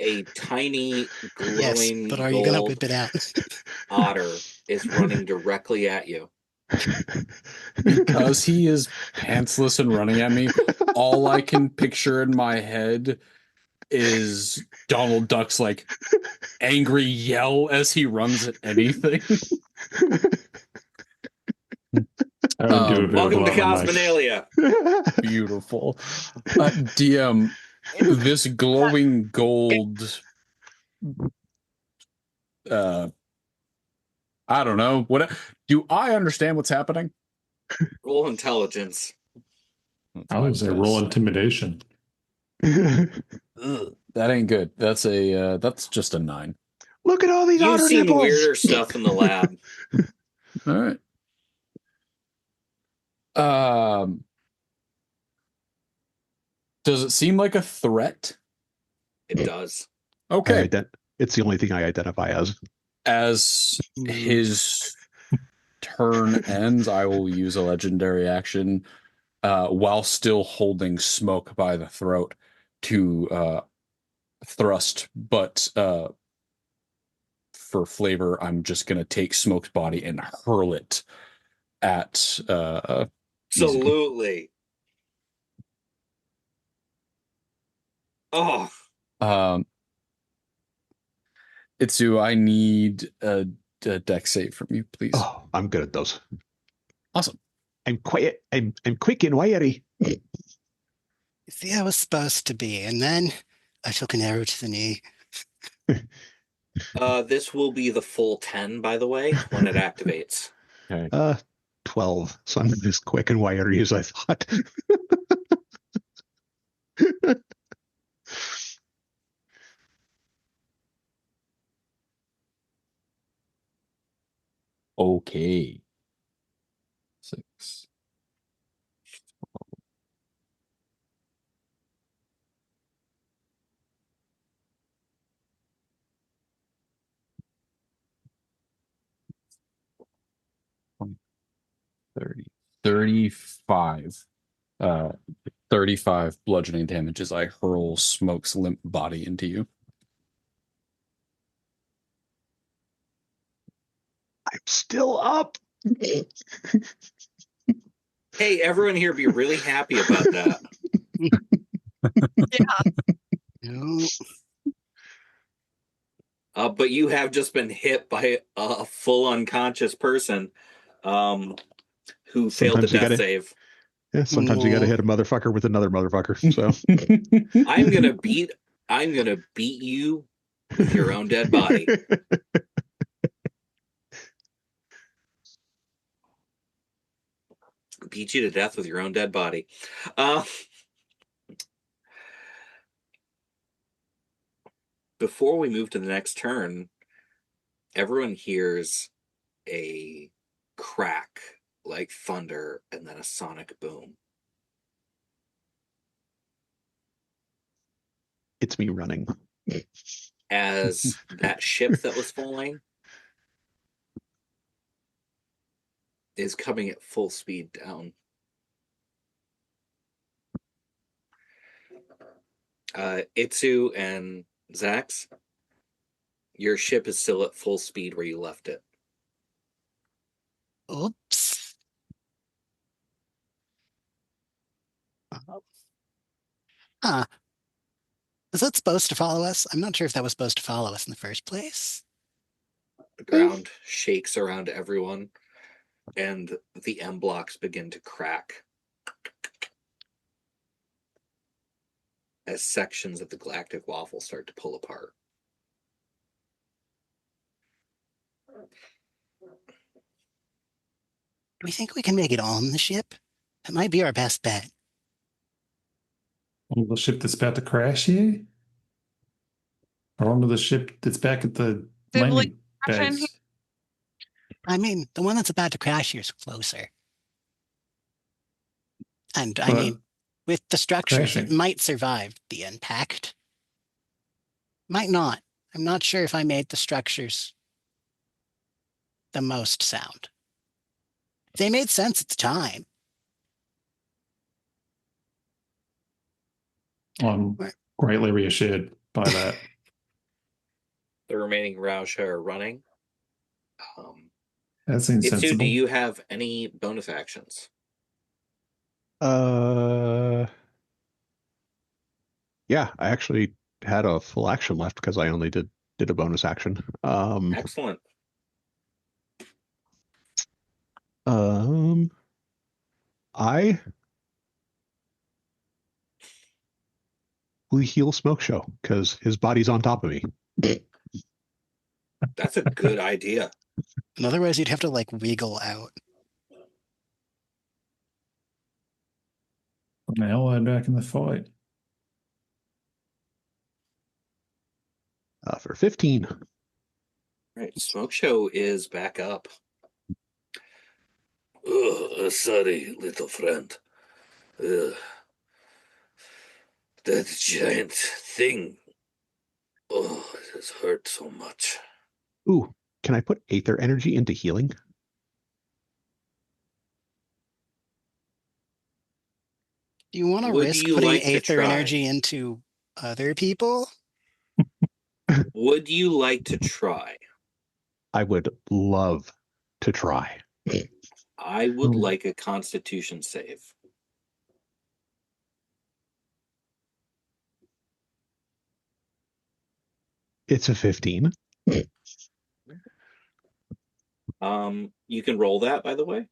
A tiny glowing but are you going to whip it out? otter is running directly at you. Because he is pantsless and running at me, all I can picture in my head is Donald Duck's like angry yell as he runs at anything. I would do a bit Welcome of to love on my- Cosmenalia. Beautiful. DM, this glowing gold I don't know. What do I understand what's happening? Roll intelligence. I would say roll intimidation. Ugh, that ain't good. That's a that's just a 9. Look at all these You've otter seen nipples. weirder stuff in the lab. All right. Does it seem like a threat? It does. Okay. It's the only thing I identify as. As his turn ends, I will use a legendary action while still holding Smoke by the throat to thrust, but for flavor, I'm just going to take Smoke's body and hurl it at Misu. Absolutely. Oh, Itsu, I need a deck save from you, please. Oh, I'm good at those. Awesome. I'm quiet. I'm quick and wiry. You see, I was supposed to be, and then I took an arrow to the knee. this will be the full 10, by the way, when it activates. Okay. 12. So I'm as quick and wiry as I thought. Okay. 6. $30. 35. 35 bludgeoning damage as I hurl Smoke's limp body into you. I'm still up. Hey, everyone here be really happy about that. No. But you have just been hit by a full unconscious person who failed the Sometimes you death gotta- save. Yeah, sometimes you got to hit a motherfucker with another motherfucker. So I'm gonna beat you with your own dead body. Beat you to death with your own dead body. Before we move to the next turn, everyone hears a crack like thunder and then a sonic boom. It's me running. As that ship that was falling is coming at full speed down. Itsu and Zax, your ship is still at full speed where you left it. Oops. Huh. Is that supposed to follow us? I'm not sure if that was supposed to follow us in the first place. The ground shakes around everyone, and the M blocks begin to crack as sections of the Galactic Waffle start to pull apart. Do we think we can make it on the ship? That might be our best bet. On the ship that's about to crash here? Or onto the ship that's back at the Sibling landing crashing base? I mean, the one that's about to crash here is closer. And I But mean, with the structures, it crashing. might survive the impact. Might not. I'm not sure if I made the structures the most sound. They made sense at the time. I'm greatly reassured by that. The remaining Rausha are running. That seems Itsu, sensible. do you have any bonus actions? Yeah, I actually had a full action left because I only did a bonus action. Excellent. I will heal Smoke Show because his body's on top of me. That's a good idea. And otherwise, you'd have to like wiggle out. I'm allied back in the fight. For 15. Right, Smoke Show is back up. Oh, sorry, little friend. That giant thing. Oh, it has hurt so much. Ooh, can I put Aether energy into healing? Do you want to Would risk you putting like to aether try? energy into other people? Would you like to try? I would love to try. I would Ooh. like a Constitution save. It's a 15. You can roll that, by the way.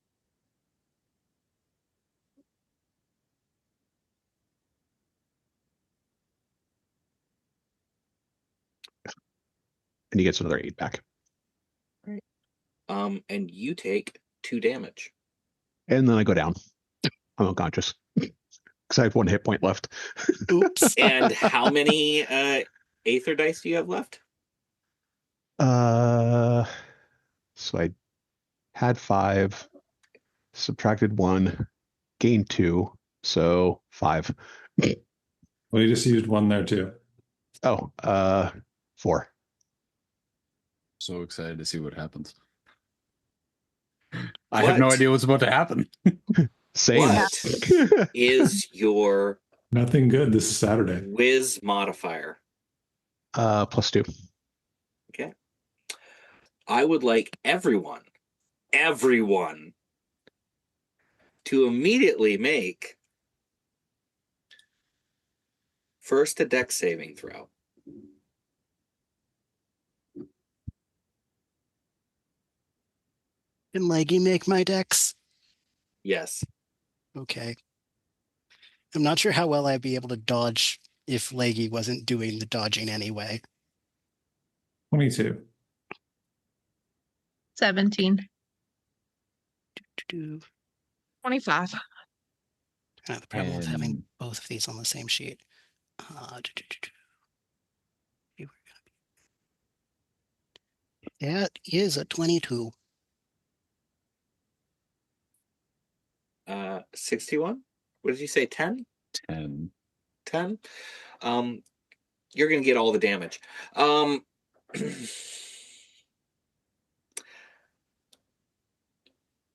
And he gets another 8 back. And you take 2 damage. And then I go down. I'm unconscious. Because I have 1 hit point left. Oops. And how many Aether dice do you have left? So I had 5, subtracted 1, gained 2, so 5. Well, you just used 1 there too. Oh, 4. So excited to see what happens. I have no What? idea what's about to happen. Same. What is your Nothing good. This is Saturday. whiz modifier? +2. Okay. I would like everyone to immediately make first a dex saving throw. Can Leggy make my dex? Yes. Okay. I'm not sure how well I'd be able to dodge if Leggy wasn't doing the dodging anyway. 22. 17. 25. The problem with having And- both of these on the same sheet. That is a 22. 61? What did you say? 10? 10. 10? You're gonna get all the damage.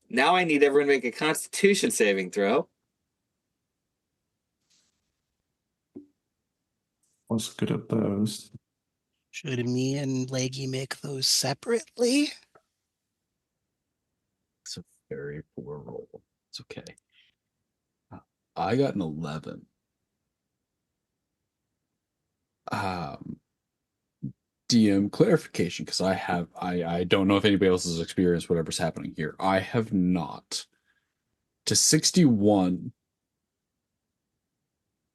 Now I need everyone to make a Constitution saving throw. Was good at those. Should me and Leggy make those separately? It's a very poor roll. It's okay. I got an 11. DM clarification, because I don't know if anybody else has experienced whatever's happening here. I have not. To 61,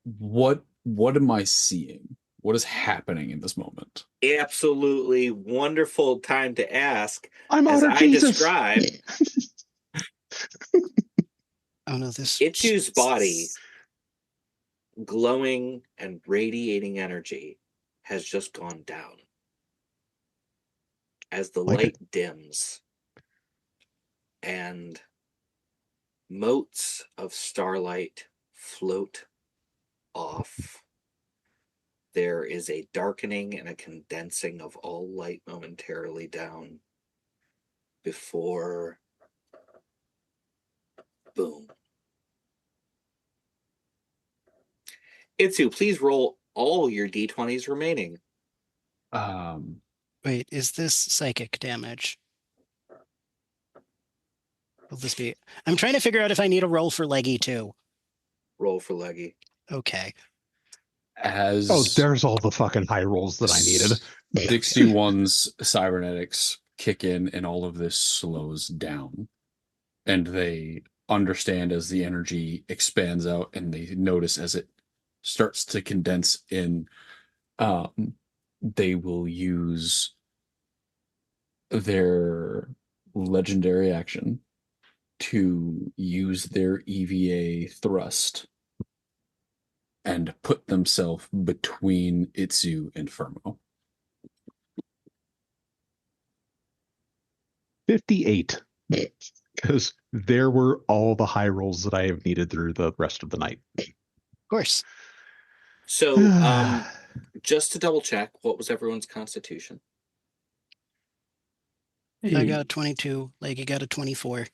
what am I seeing? What is happening in this moment? Absolutely wonderful time to ask. I'm As out of I Jesus. described, Oh no, this Itsu's body, glowing and radiating energy, has just gone down. As the Like light dims and motes of starlight float off, there is a darkening and a condensing of all light momentarily down before boom. Itsu, please roll all your d20s remaining. Wait, is this psychic damage? Will this be? I'm trying to figure out if I need a roll for Leggy too. Roll for Leggy. Okay. As Oh, there's all the fucking high rolls that I needed. 61's cybernetics kick in and all of this slows down. And they understand as the energy expands out and they notice as it starts to condense in, they will use their legendary action to use their EVA thrust and put themselves between Itsu and Firmo. 58. Because there were all the high rolls that I have needed through the rest of the night. Of course. So, just to double check, what was everyone's constitution? I got a 22. Leggy got a 24.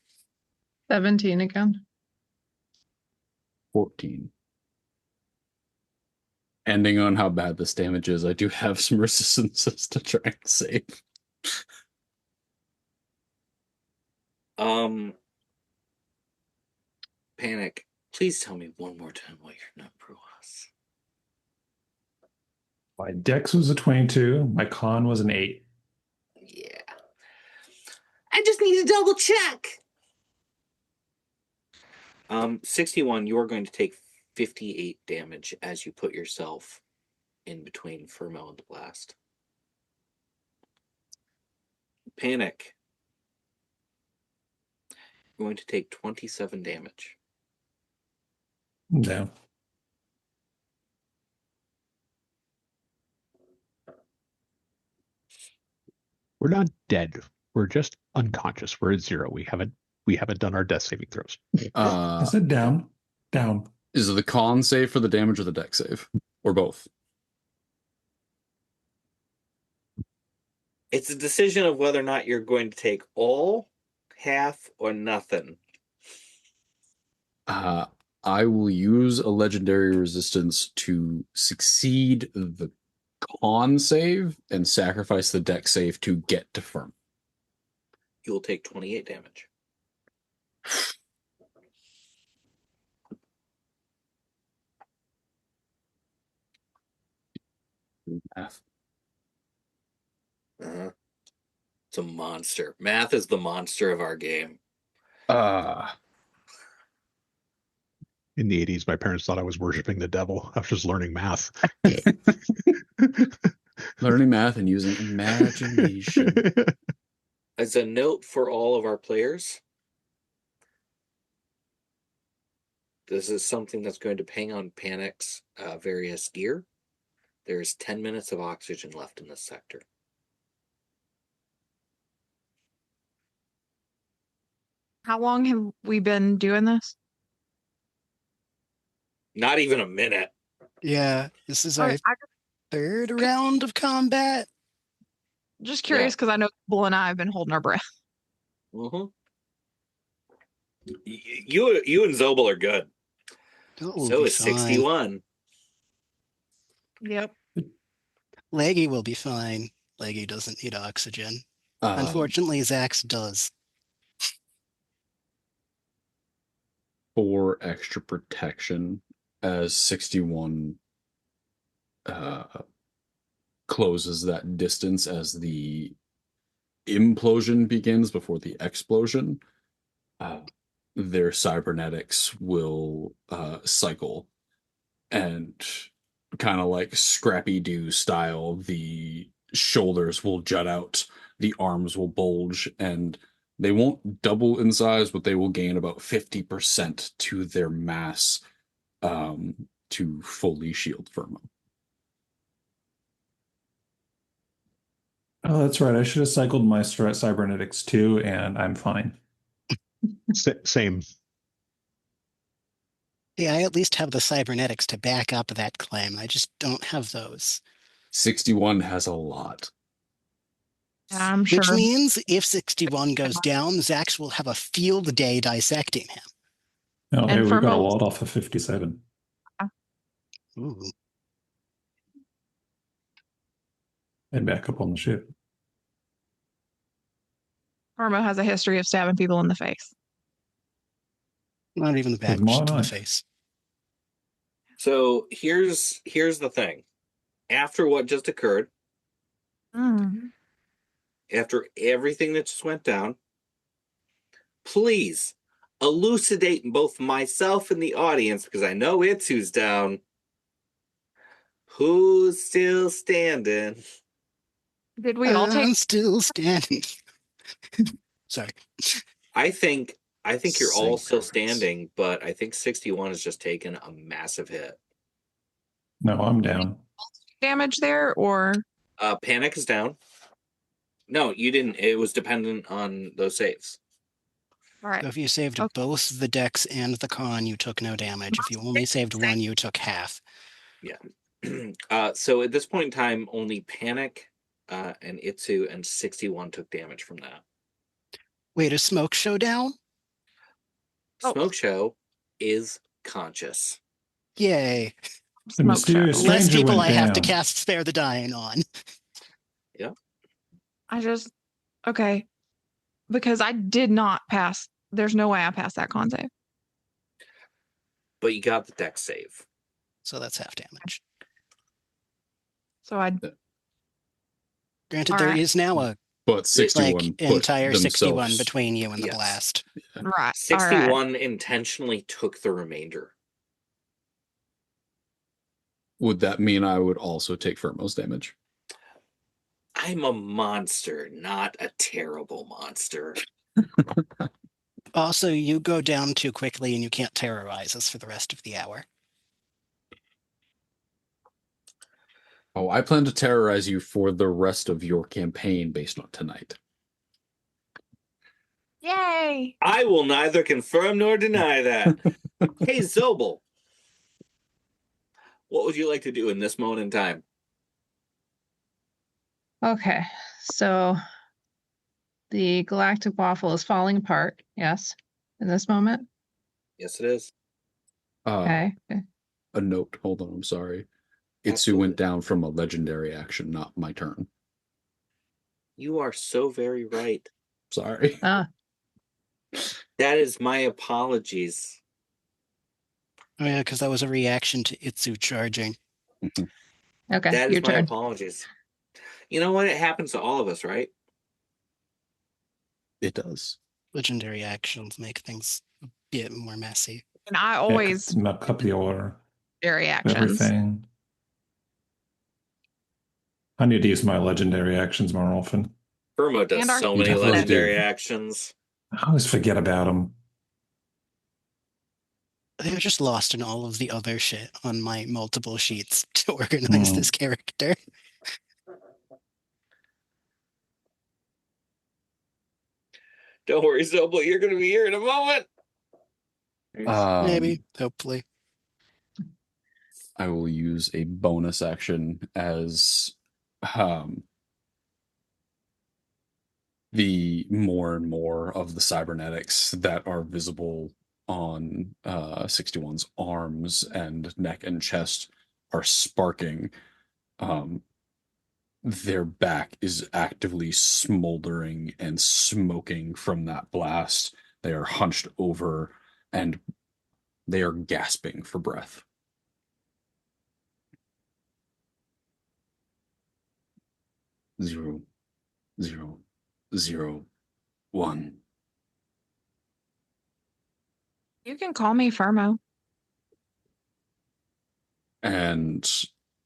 17 again. 14. Depending on how bad this damage is, I do have some resistances to try and save. Panic, please tell me one more time what your number was. My dex was a 22. My con was an 8. Yeah. I just need to double check. 61, you're going to take 58 damage as you put yourself in between Vnmo and the blast. Panic. You're going to take 27 damage. I'm down. We're not dead. We're just unconscious. We're at 0. We haven't done our death saving throws. I said down. Down. Is it the con save for the damage or the dex save? Or both? It's a decision of whether or not you're going to take all, half, or nothing. I will use a legendary resistance to succeed the con save and sacrifice the dex save to get to firm. You'll take 28 damage. Math. It's a monster. Math is the monster of our game. In the 80s, my parents thought I was worshiping the devil. I was just learning math. Learning math and using imagination. As a note for all of our players, this is something that's going to ping on Panic's various gear. There's 10 minutes of oxygen left in this sector. How long have we been doing this? Not even a minute. Yeah, this is All our right, third round of combat. just curious because I know Bull and I have been holding our breath. Mm-hmm. You and Zobel are good. So is 61. Yep. Leggy will be fine. Leggy doesn't need oxygen. Unfortunately, Zax does. For extra protection, as 61 closes that distance as the implosion begins before the explosion, their cybernetics will cycle, and kind of like Scrappy-Doo style, the shoulders will jut out, the arms will bulge, and they won't double in size, but they will gain about 50% to their mass to fully shield Vnmo. Oh, that's right. I should have cycled my cybernetics too, and I'm fine. Same. Yeah, I at least have the cybernetics to back up that claim. I just don't have those. 61 has a lot. Yeah, I'm sure. Which means if 61 goes down, Zax will have a field day dissecting him. Oh, hey, we got a Vnmo- lot off of 57. Ooh. And back up on the ship. Vnmo has a history of stabbing people in the face. Not even the back, With just in the knife. face. So here's the thing. After what just occurred, after everything that just went down, please elucidate both myself and the audience, because I know it's who's down. Who's still standing? Did we all I'm take? still standing. Sorry. I think you're all still Synchronous. standing, but I think 61 has just taken a massive hit. No, I'm down. Damage there, or Panic is down. No, you didn't. It was dependent on those saves. all right. So if you saved Okay. both the dex and the con, you took no damage. If you only saved one, you took half. So at this point in time, only Panic and Itsu and 61 took damage from that. Wait, is Smoke Show down? Oh. Smoke Show is conscious. Yay. The smoke mysterious show. Less stranger people went I have to down. cast Spare the Dying on. Okay. Because I did not pass. There's no way I passed that con save. But you got the deck save. So that's half damage. So I Granted, All there right. is now a But 61 like put entire 61 themselves. between you and the Yes. blast. right. All right. 61 intentionally took the remainder. Would that mean I would also take Firmo's damage? I'm a monster, not a terrible monster. Also, you go down too quickly and you can't terrorize us for the rest of the hour. Oh, I plan to terrorize you for the rest of your campaign based on tonight. Yay! I will neither confirm nor deny that. Hey, Zobel, what would you like to do in this moment in time? Okay, so the Galactic Waffle is falling apart. Yes, in this moment. Yes, it is. Okay. A note. Hold on. I'm sorry. Itsu Absolutely. went down from a legendary action, not my turn. You are so very right. Sorry. That is my apologies. Oh yeah, because that was a reaction to Itsu charging. Okay, That your is my turn. apologies. You know what? It happens to all of us, right? It does. Legendary actions make things a bit more messy. And I always Muck up your very actions. everything. I need to use my legendary actions more often. Firmo does And our so You many definitely legendary do. actions. I always forget about them. They're just lost in all of the other shit on my multiple sheets to organize this character. Don't worry, Zobel, you're going to be here in a moment. Maybe, hopefully. I will use a bonus action as the more and more of the cybernetics that are visible on 61's arms and neck and chest are sparking. Their back is actively smoldering and smoking from that blast. They are hunched over and they are gasping for breath. Zero, zero, zero, one. You can call me Firmo. And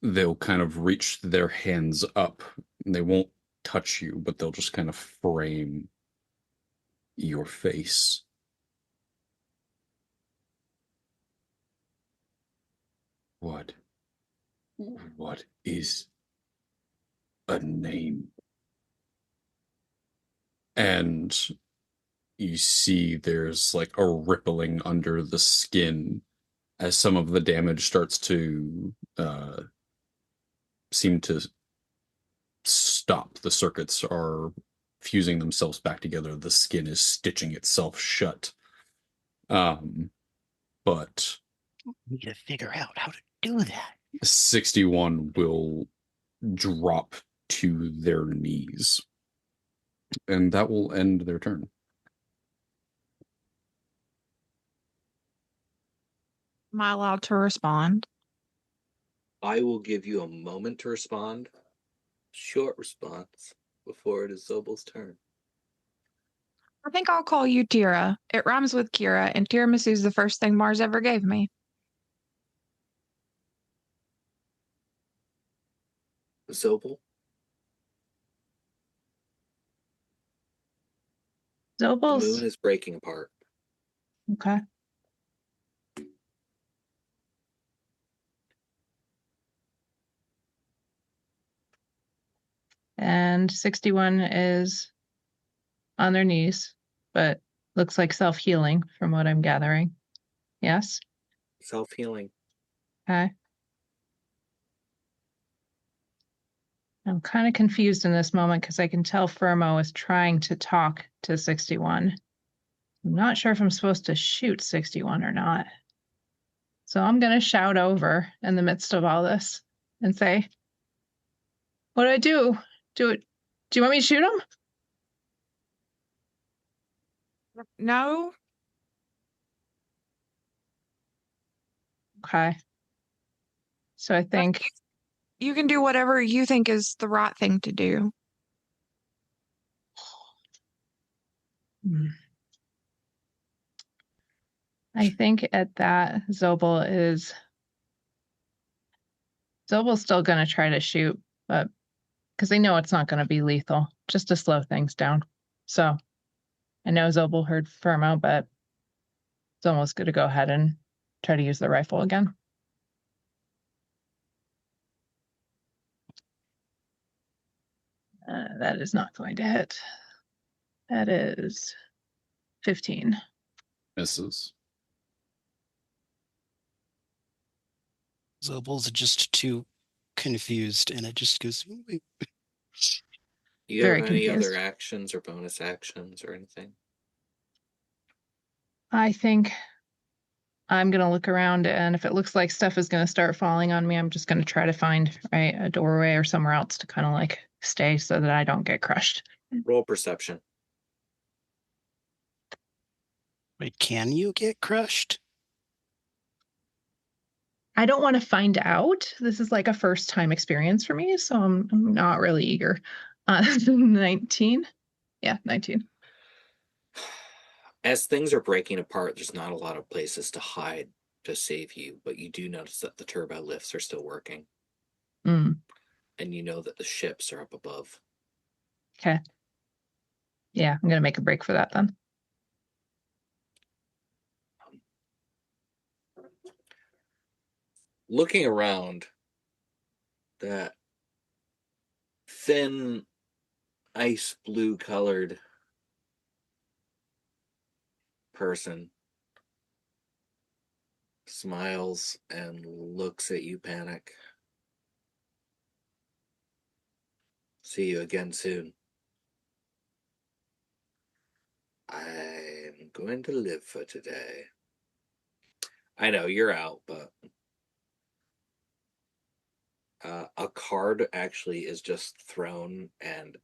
they'll kind of reach their hands up. They won't touch you, but they'll just kind of frame your face. What is a name? And you see there's like a rippling under the skin as some of the damage starts to seem to stop. The circuits are fusing themselves back together. The skin is stitching itself shut. But We need to figure out how to do that. 61 will drop to their knees. And that will end their turn. Am I allowed to respond? I will give you a moment to respond. Short response before it is Zobel's turn. I think I'll call you Tira. It rhymes with Kira, and tiramisu is the first thing Mars ever gave me. Zobel? The moon Zobel's is breaking apart. okay. And 61 is on their knees, but looks like self-healing from what I'm gathering. Yes? Self-healing. Okay. I'm kind of confused in this moment because I can tell Firmo is trying to talk to 61. I'm not sure if I'm supposed to shoot 61 or not. So I'm going to shout over in the midst of all this and say, what do I do? Do you want me to shoot him? No. Okay. So I think You can do whatever you think is the right thing to do. I think at that Zobel's still going to try to shoot, but because they know it's not going to be lethal, just to slow things down. So I know Zobel heard Firmo, but it's almost good to go ahead and try to use the rifle again. That is not going to hit. That is 15. Misses. Zobel's just too confused, and it just goes. Do you Very have any confused. other actions or bonus actions or anything? I think I'm going to look around, and if it looks like stuff is going to start falling on me, I'm just going to try to find a doorway or somewhere else to kind of like stay so that I don't get crushed. Roll perception. Wait, can you get crushed? I don't want to find out. This is like a first time experience for me, so I'm not really eager. 19. Yeah, 19. As things are breaking apart, there's not a lot of places to hide to save you, but you do notice that the turbo lifts are still working. Mm. And you know that the ships are up above. Okay. Yeah, I'm going to make a break for that then. Looking around, that thin ice blue colored person smiles and looks at you, Panic. See you again soon. I'm going to live for today. I know you're out, but a card actually is just thrown and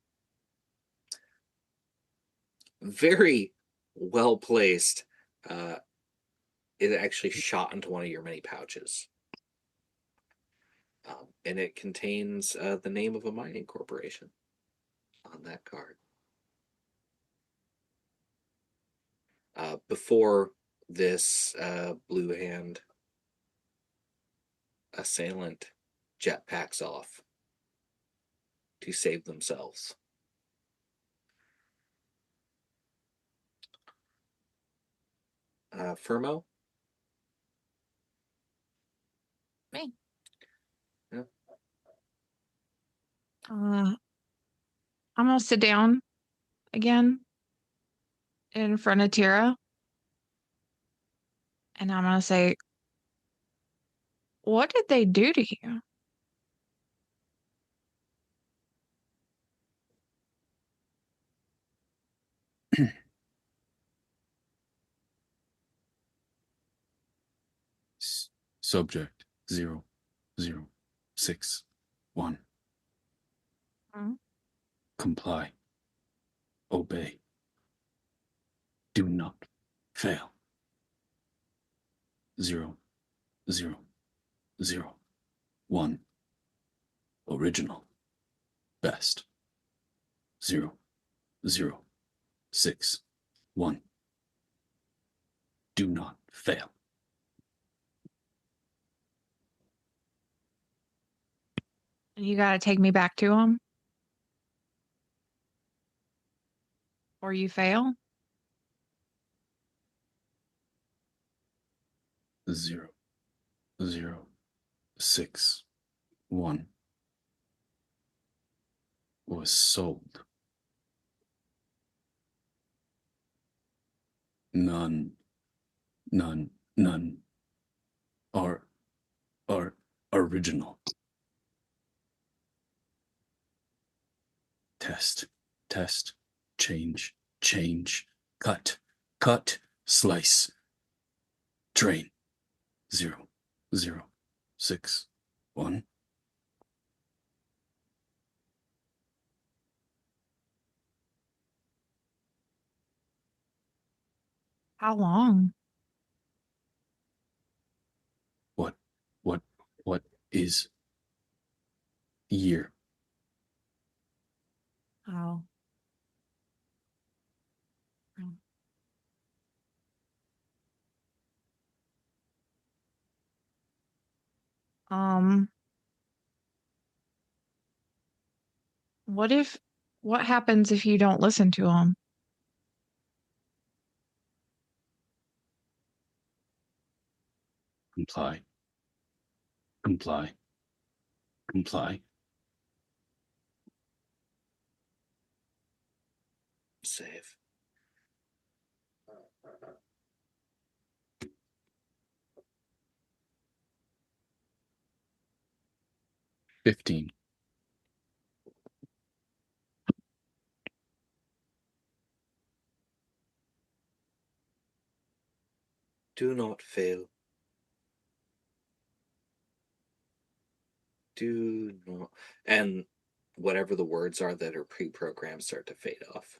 very well placed. It actually shot into one of your many pouches. And it contains the name of a mining corporation on that card. Before this blue hand assailant jetpacks off to save themselves. Firmo? Me. Yeah. I'm gonna sit down again in front of Tira, and I'm gonna say, "What did they do to you?" Subject 0, 0, 6, 1. Hmm? Comply. Obey. Do not fail. 0, 0, 0, 1. Original. Best. 0, 0, 6, 1. Do not fail. And you gotta take me back to them, or you fail. 0, 0, 6, 1 was sold. None are original. Test, change, cut, slice, train. 0, 0, 6, 1. How long? What is year? Oh. Um, what happens if you don't listen to them? Comply. Comply. Comply. Save. 15. Do not fail. Do not. And whatever the words are that are pre-programmed start to fade off.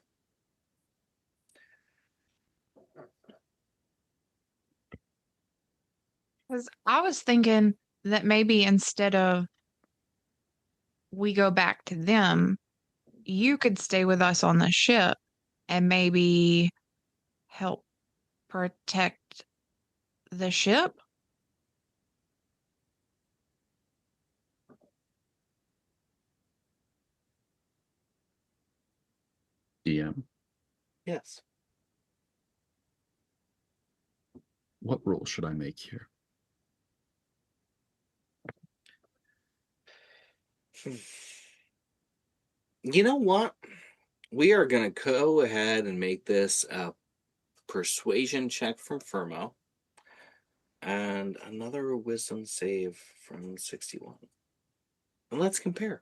Because I was thinking that maybe instead of we go back to them, you could stay with us on the ship and maybe help protect the ship. DM. Yes. What role should I make here? You know what? We are going to go ahead and make this a persuasion check from Vnmo and another wisdom save from 61. And let's compare.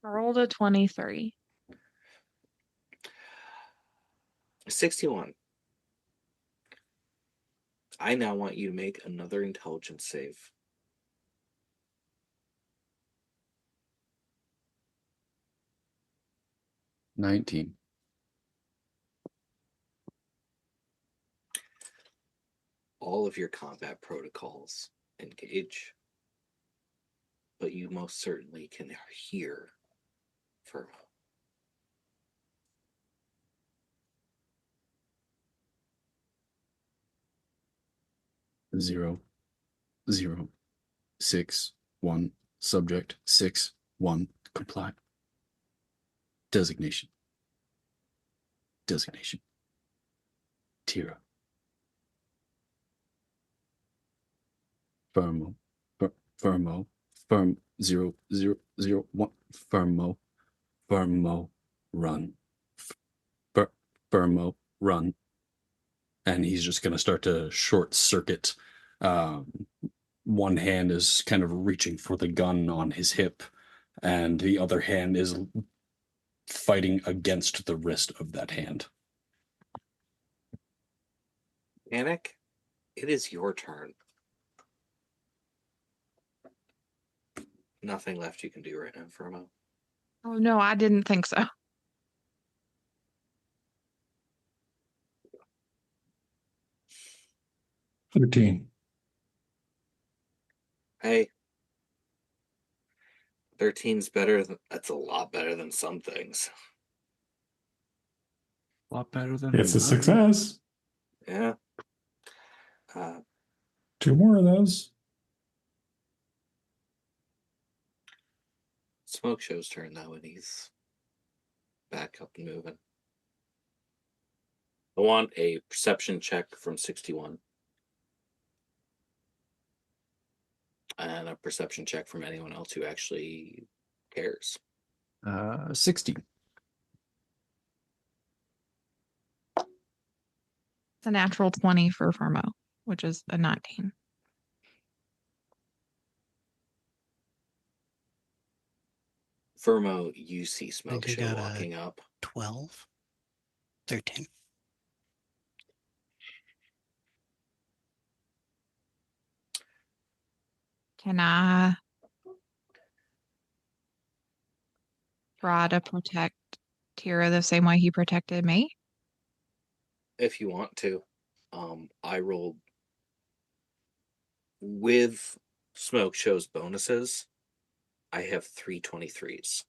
I rolled a 23. 61. I now want you to make another intelligence save. $19. All of your combat protocols engage, but you most certainly can hear Vnmo. 0, 0, 6, 1. Subject 6, 1. Comply. Designation. Designation. Tira. Vnmo. Vnmo. Firm 0, 0, 0, 1. Vnmo. Vnmo. Run. Vnmo. Run. And he's just going to start to short circuit. One hand is kind of reaching for the gun on his hip, and the other hand is fighting against the wrist of that hand. Panic, it is your turn. Nothing left you can do right now, Vnmo. Oh, no, I didn't think so. $13. Hey, 13's better. That's a lot better than some things. A lot better than It's a none. success. Yeah. 2 more of those. Smoke Show's turn though, and he's back up and moving. I want a perception check from 61. And a perception check from anyone else who actually cares. 60. It's a natural 20 for Vnmo, which is a 19. Vnmo, you see I Smoke think I Show got walking up. 12. 13. Can I try to protect Tira the same way he protected me? If you want to. I rolled with Smoke Show's bonuses. I have 3 23s.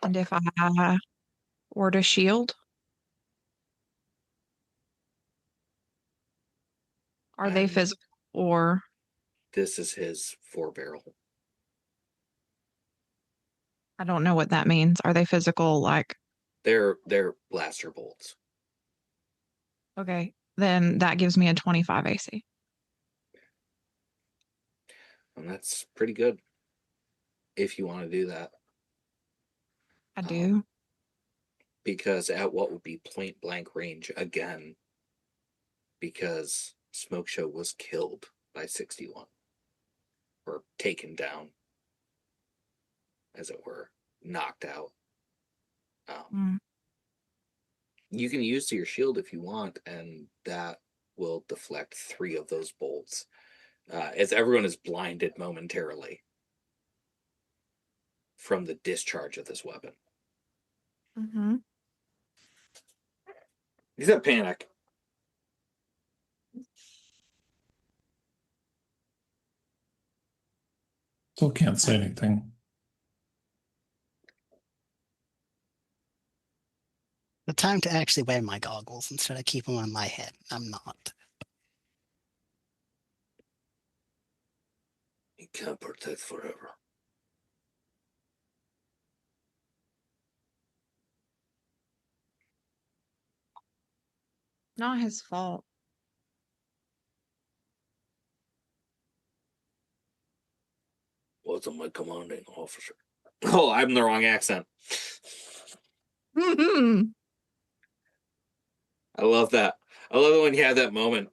And if I were to shield? Are they And physical or? This is his 4-barrel. I don't know what that means. Are they physical? Like, They're blaster bolts. okay, then that gives me a 25 AC. And that's pretty good. If you want to do that. I do. Because at what would be point blank range again, because Smoke Show was killed by 61. Or taken down, as it were, knocked out. You can use your shield if you want, and that will deflect 3 of those bolts, as everyone is blinded momentarily from the discharge of this weapon. Mm-hmm. He's at panic. Still can't say anything. The time to actually wear my goggles instead of keep them on my head. I'm not. He can't protect forever. Not his fault. Wasn't my commanding officer. Oh, I'm the wrong accent. Mm-hmm. I love that. I love it when you have that moment.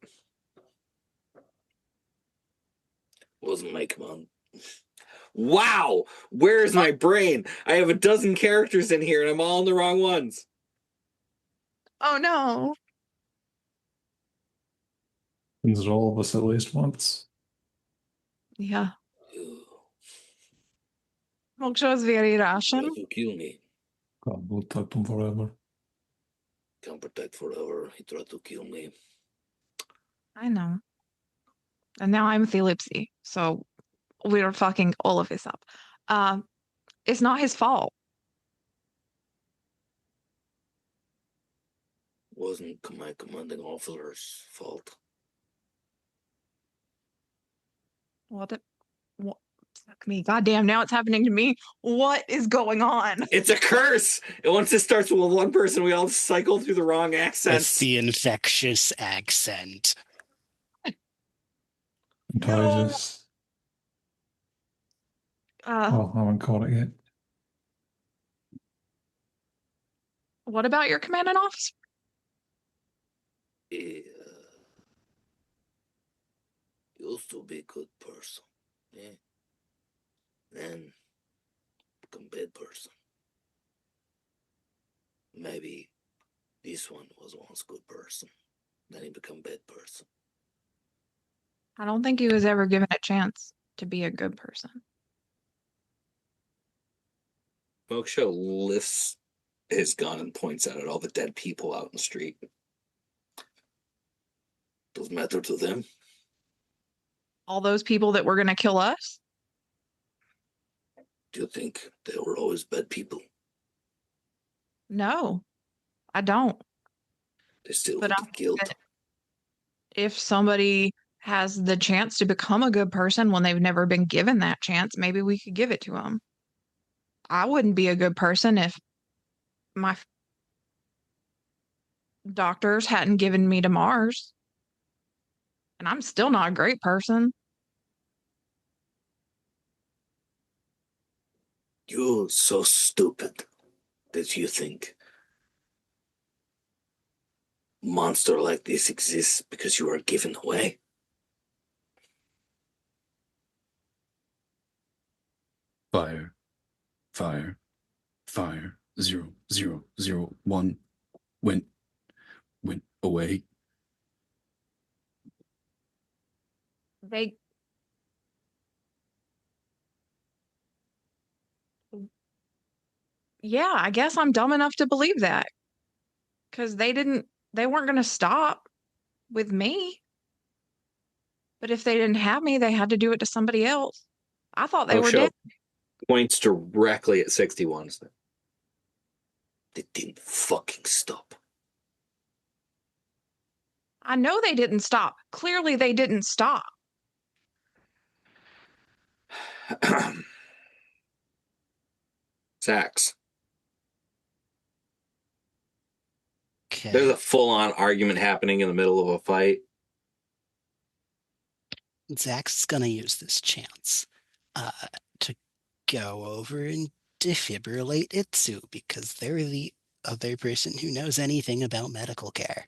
Wasn't my command. Wow! Where's my brain? I have a dozen characters in here and I'm all in the wrong ones. Oh no. Happens to all of us at least once. Yeah. Moksha is very Russian. Tried to kill me. God will protect them forever. Can't protect forever. He tried to kill me. I know. And now I'm Thelipsy, so we're fucking all of this up. It's not his fault. Wasn't my commanding officer's fault. What? Fuck me. Goddamn, now it's happening to me. What is going on? It's a curse! And once it starts with one person, we all cycle through the wrong It's accents. the infectious accent. Contagious. Oh, I haven't caught it yet. What about your commanding officer? He used to be a good person. Yeah. Then become bad person. Maybe this one was once good person. Then he become bad person. I don't think he was ever given a chance to be a good person. Moksha lifts his gun and points out at all the dead people out in the street. Doesn't matter to them. All those people that were going to kill us? Do you think they were always bad people? No, I don't. They still But would I have killed. If somebody has the chance to become a good person when they've never been given that chance, maybe we could give it to them. I wouldn't be a good person if my doctors hadn't given me to Mars. And I'm still not a great person. You're so stupid that you think monster like this exists because you are given away. Fire, fire, fire, 0, 0, 0, 1. went away. They Yeah, I guess I'm dumb enough to believe that. Because they weren't going to stop with me. But if they didn't have me, they had to do it to somebody else. I thought they were Show dead. points directly at 61. They didn't fucking stop. I know they didn't stop. Clearly, they didn't stop. Sax. Okay. There's a full-on argument happening in the middle of a fight. Zach's gonna use this chance to go over and defibrillate Itsu because they're the other person who knows anything about medical care.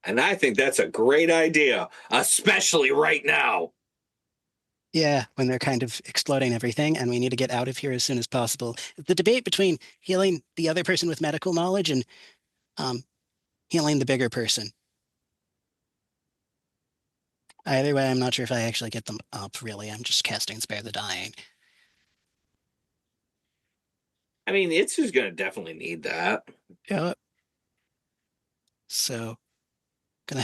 And I think that's a great idea, especially right now. Yeah, when they're kind of exploding everything and we need to get out of here as soon as possible. The debate between healing the other person with medical knowledge and healing the bigger person. Either way, I'm not sure if I actually get them up, really. I'm just casting Spare the Dying. I mean, Itsu's going to definitely need that. Yep. So, so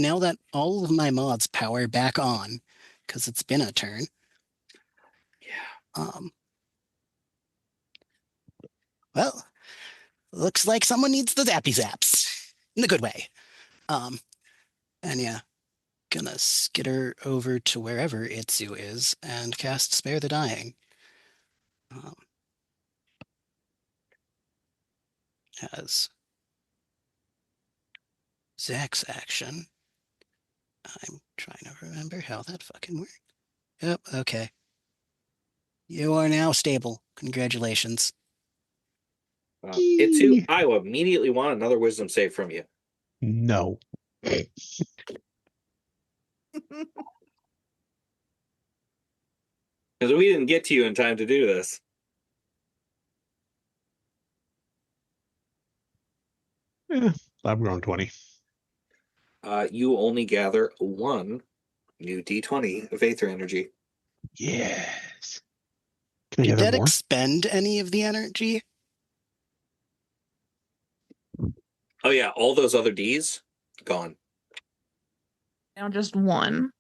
now that all of my mods power back on, because it's been a turn. Yeah. Well, looks like someone needs the zappy zaps. In the good way. And yeah, gonna skitter over to wherever Itsu is and cast Spare the Dying. As Zach's action. I'm trying to remember how that fucking worked. Yep, okay. You are now stable. Congratulations. Itsu, I will immediately want another wisdom save from you. No. Because we didn't get to you in time to do this. I'm going 20. You only gather one new D20 of Aether energy. Yes. Can I Did gather that more? expend any of the energy? Oh, yeah. All those other Ds, gone. Now just one.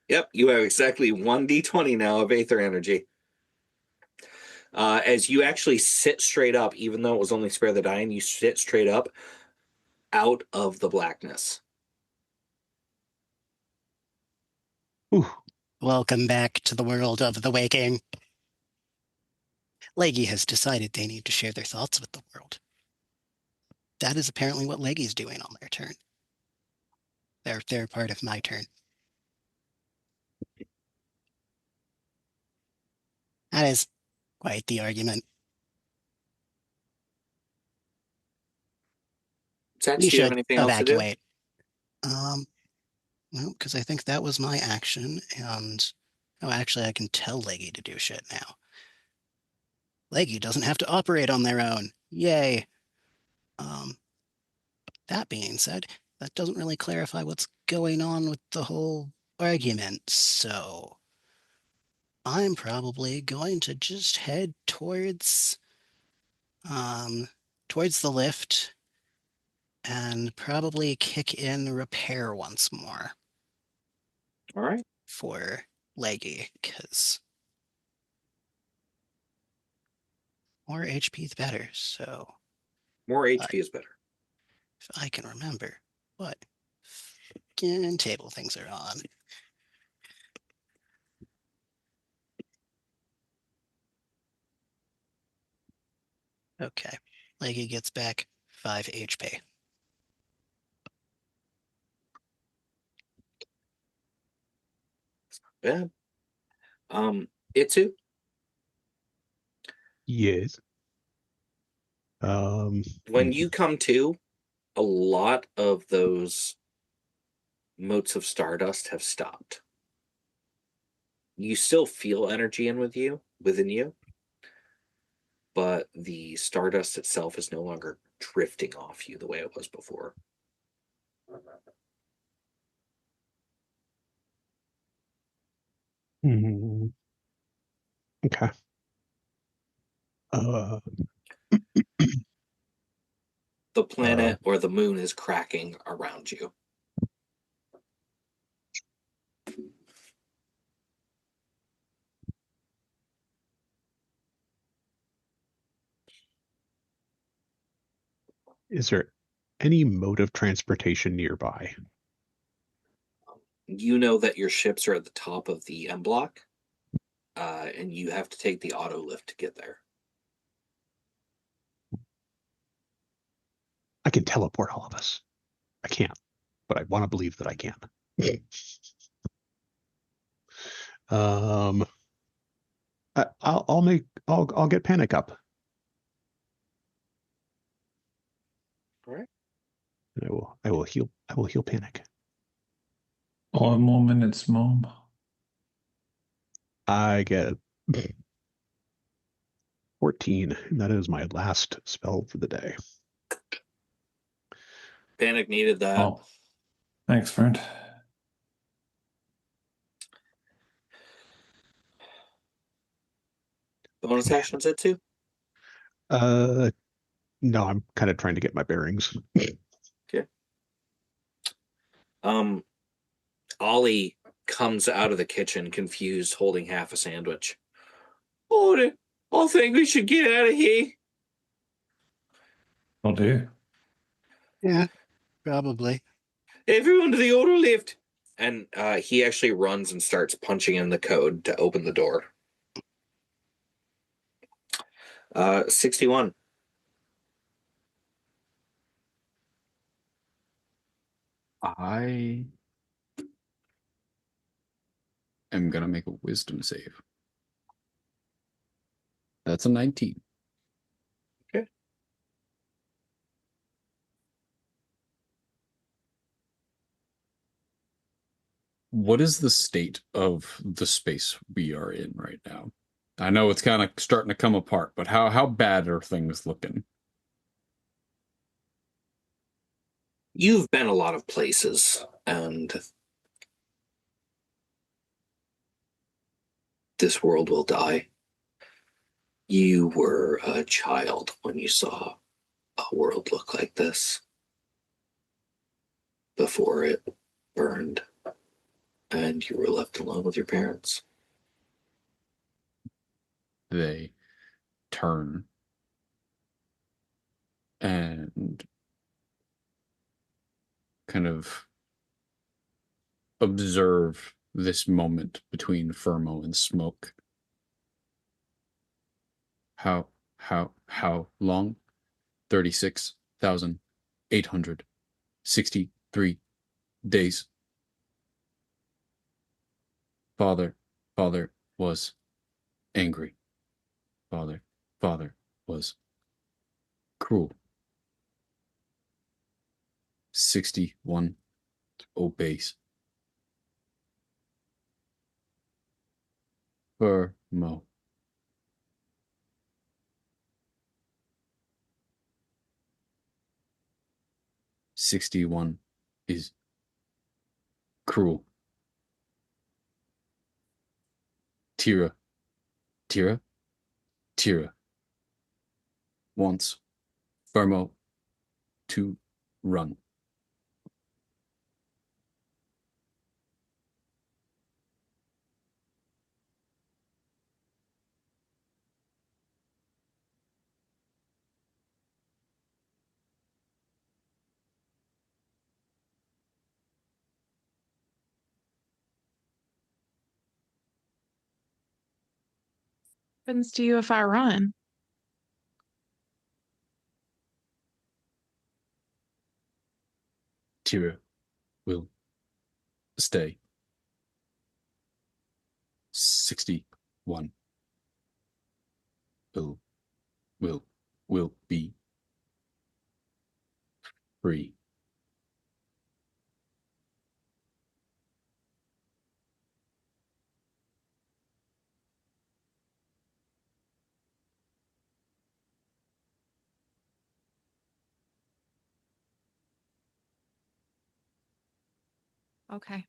Yep. You have exactly one D20 now of Aether energy. As you actually sit straight up, even though it was only Spare the Dying, you sit straight up out of the blackness. Ooh. Welcome back to the world of the waking. Leggy has decided they need to share their thoughts with the world. That is apparently what Leggy's doing on their turn. They're part of my turn. That is quite the argument. Sax, We do you have should anything else to do? evacuate. Well, because I think that was my action, and actually I can tell Leggy to do shit now. Leggy doesn't have to operate on their own. Yay. That being said, that doesn't really clarify what's going on with the whole argument, so I'm probably going to just head towards the lift and probably kick in repair once more. All right. For Leggy, because more HP the better, so More HP is better. if I can remember what fucking table things are on. Okay. Leggy gets back 5 HP. Bad. Itsu? Yes. When you come to, a lot of those motes of stardust have stopped. You still feel energy within you, but the stardust itself is no longer drifting off you the way it was before. Okay. The planet or the moon is cracking around you. Is there any mode of transportation nearby? You know that your ships are at the top of the M block, and you have to take the auto lift to get there. I can teleport all of us. I can't, but I want to believe that I can. I'll get panic up. All right. And I will heal panic. 5 more minutes, Mom. I get 14, and that is my last spell for the day. Panic needed that. Oh, thanks, friend. Bonus actions it too? No, I'm kind of trying to get my bearings. Okay. Ollie comes out of the kitchen, confused, holding half a sandwich. I think we should get out of here. Will do. Yeah, probably. Everyone to the auto lift. And he actually runs and starts punching in the code to open the door. 61. I am going to make a wisdom save. That's a 19. Okay. What is the state of the space we are in right now? I know it's kind of starting to come apart, but how bad are things looking? You've been a lot of places, and this world will die. You were a child when you saw a world look like this before it burned and you were left alone with your parents. They turn and kind of observe this moment between Firmo and Smoke. How long? 36,863 days. Father was angry. Father was cruel. 61 obeys. Firmo. "61 is cruel. Tira wants Firmo to run." What happens to you if I run? Tira will stay. 61 will be free. Okay.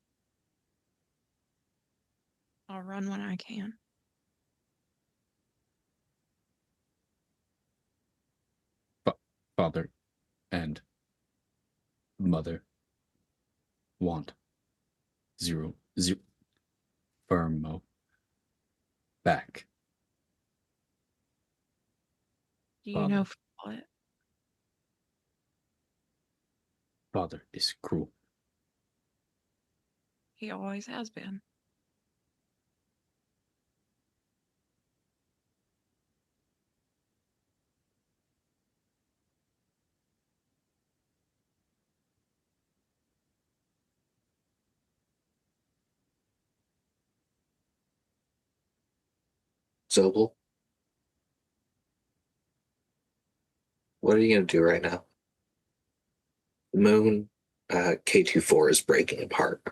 I'll run when I can. Father and mother want 0, 0 Vnmo back. Do you know Father. what? Father is cruel. He always has been. Zobel, what are you going to do right now? The moon, K24 is breaking apart.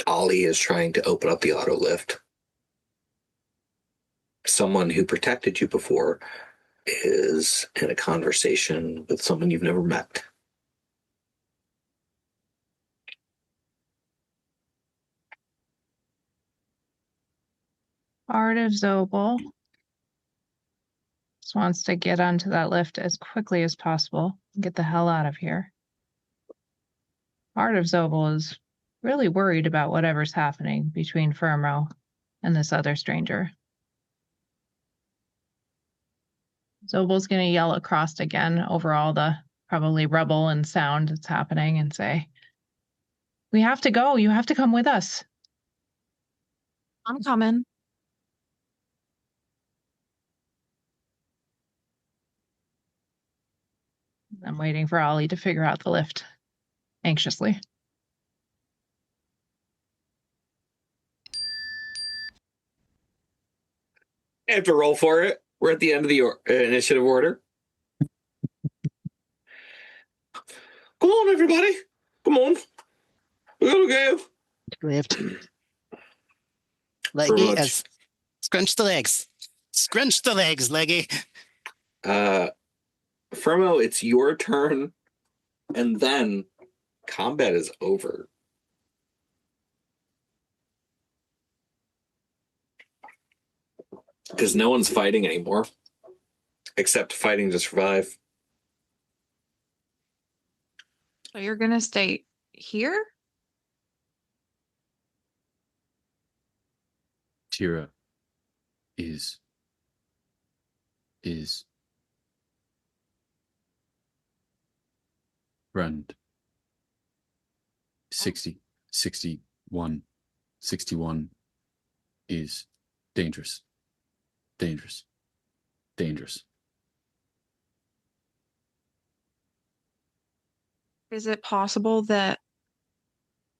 Ollie is trying to open up the auto lift. Someone who protected you before is in a conversation with someone you've never met. Part of Zobel just wants to get onto that lift as quickly as possible and get the hell out of here. Part of Zobel is really worried about whatever's happening between Firmo and this other stranger. Zobel's going to yell across again over all the probably rubble and sound that's happening and say, "We have to go. You have to come with us." I'm coming. I'm waiting for Ollie to figure out the lift anxiously. I have to roll for it. We're at the end of the initiative order. Come on, everybody. Come on. We gotta go. Lift. Leggy, much. as scrunch the legs. Scrunch the legs, Leggy. Firmo, it's your turn, and then combat is over. Because no one's fighting anymore, except fighting to survive. So you're going to stay here? Tira is friend 60, 61, 61 is dangerous. Dangerous. Dangerous. Is it possible that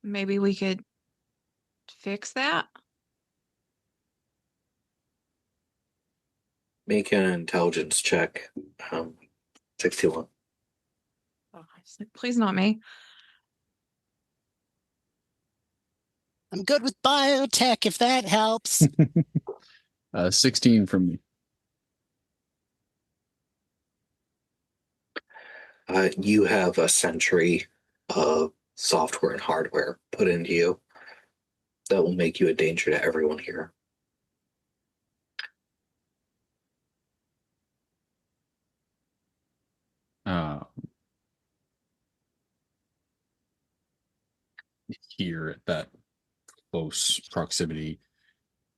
maybe we could fix that? Make an intelligence check. 61. Oh, please not me. I'm good with biotech, if that helps. 16 from me. You have a century of software and hardware put into you that will make you a danger to everyone here. Here at that close proximity,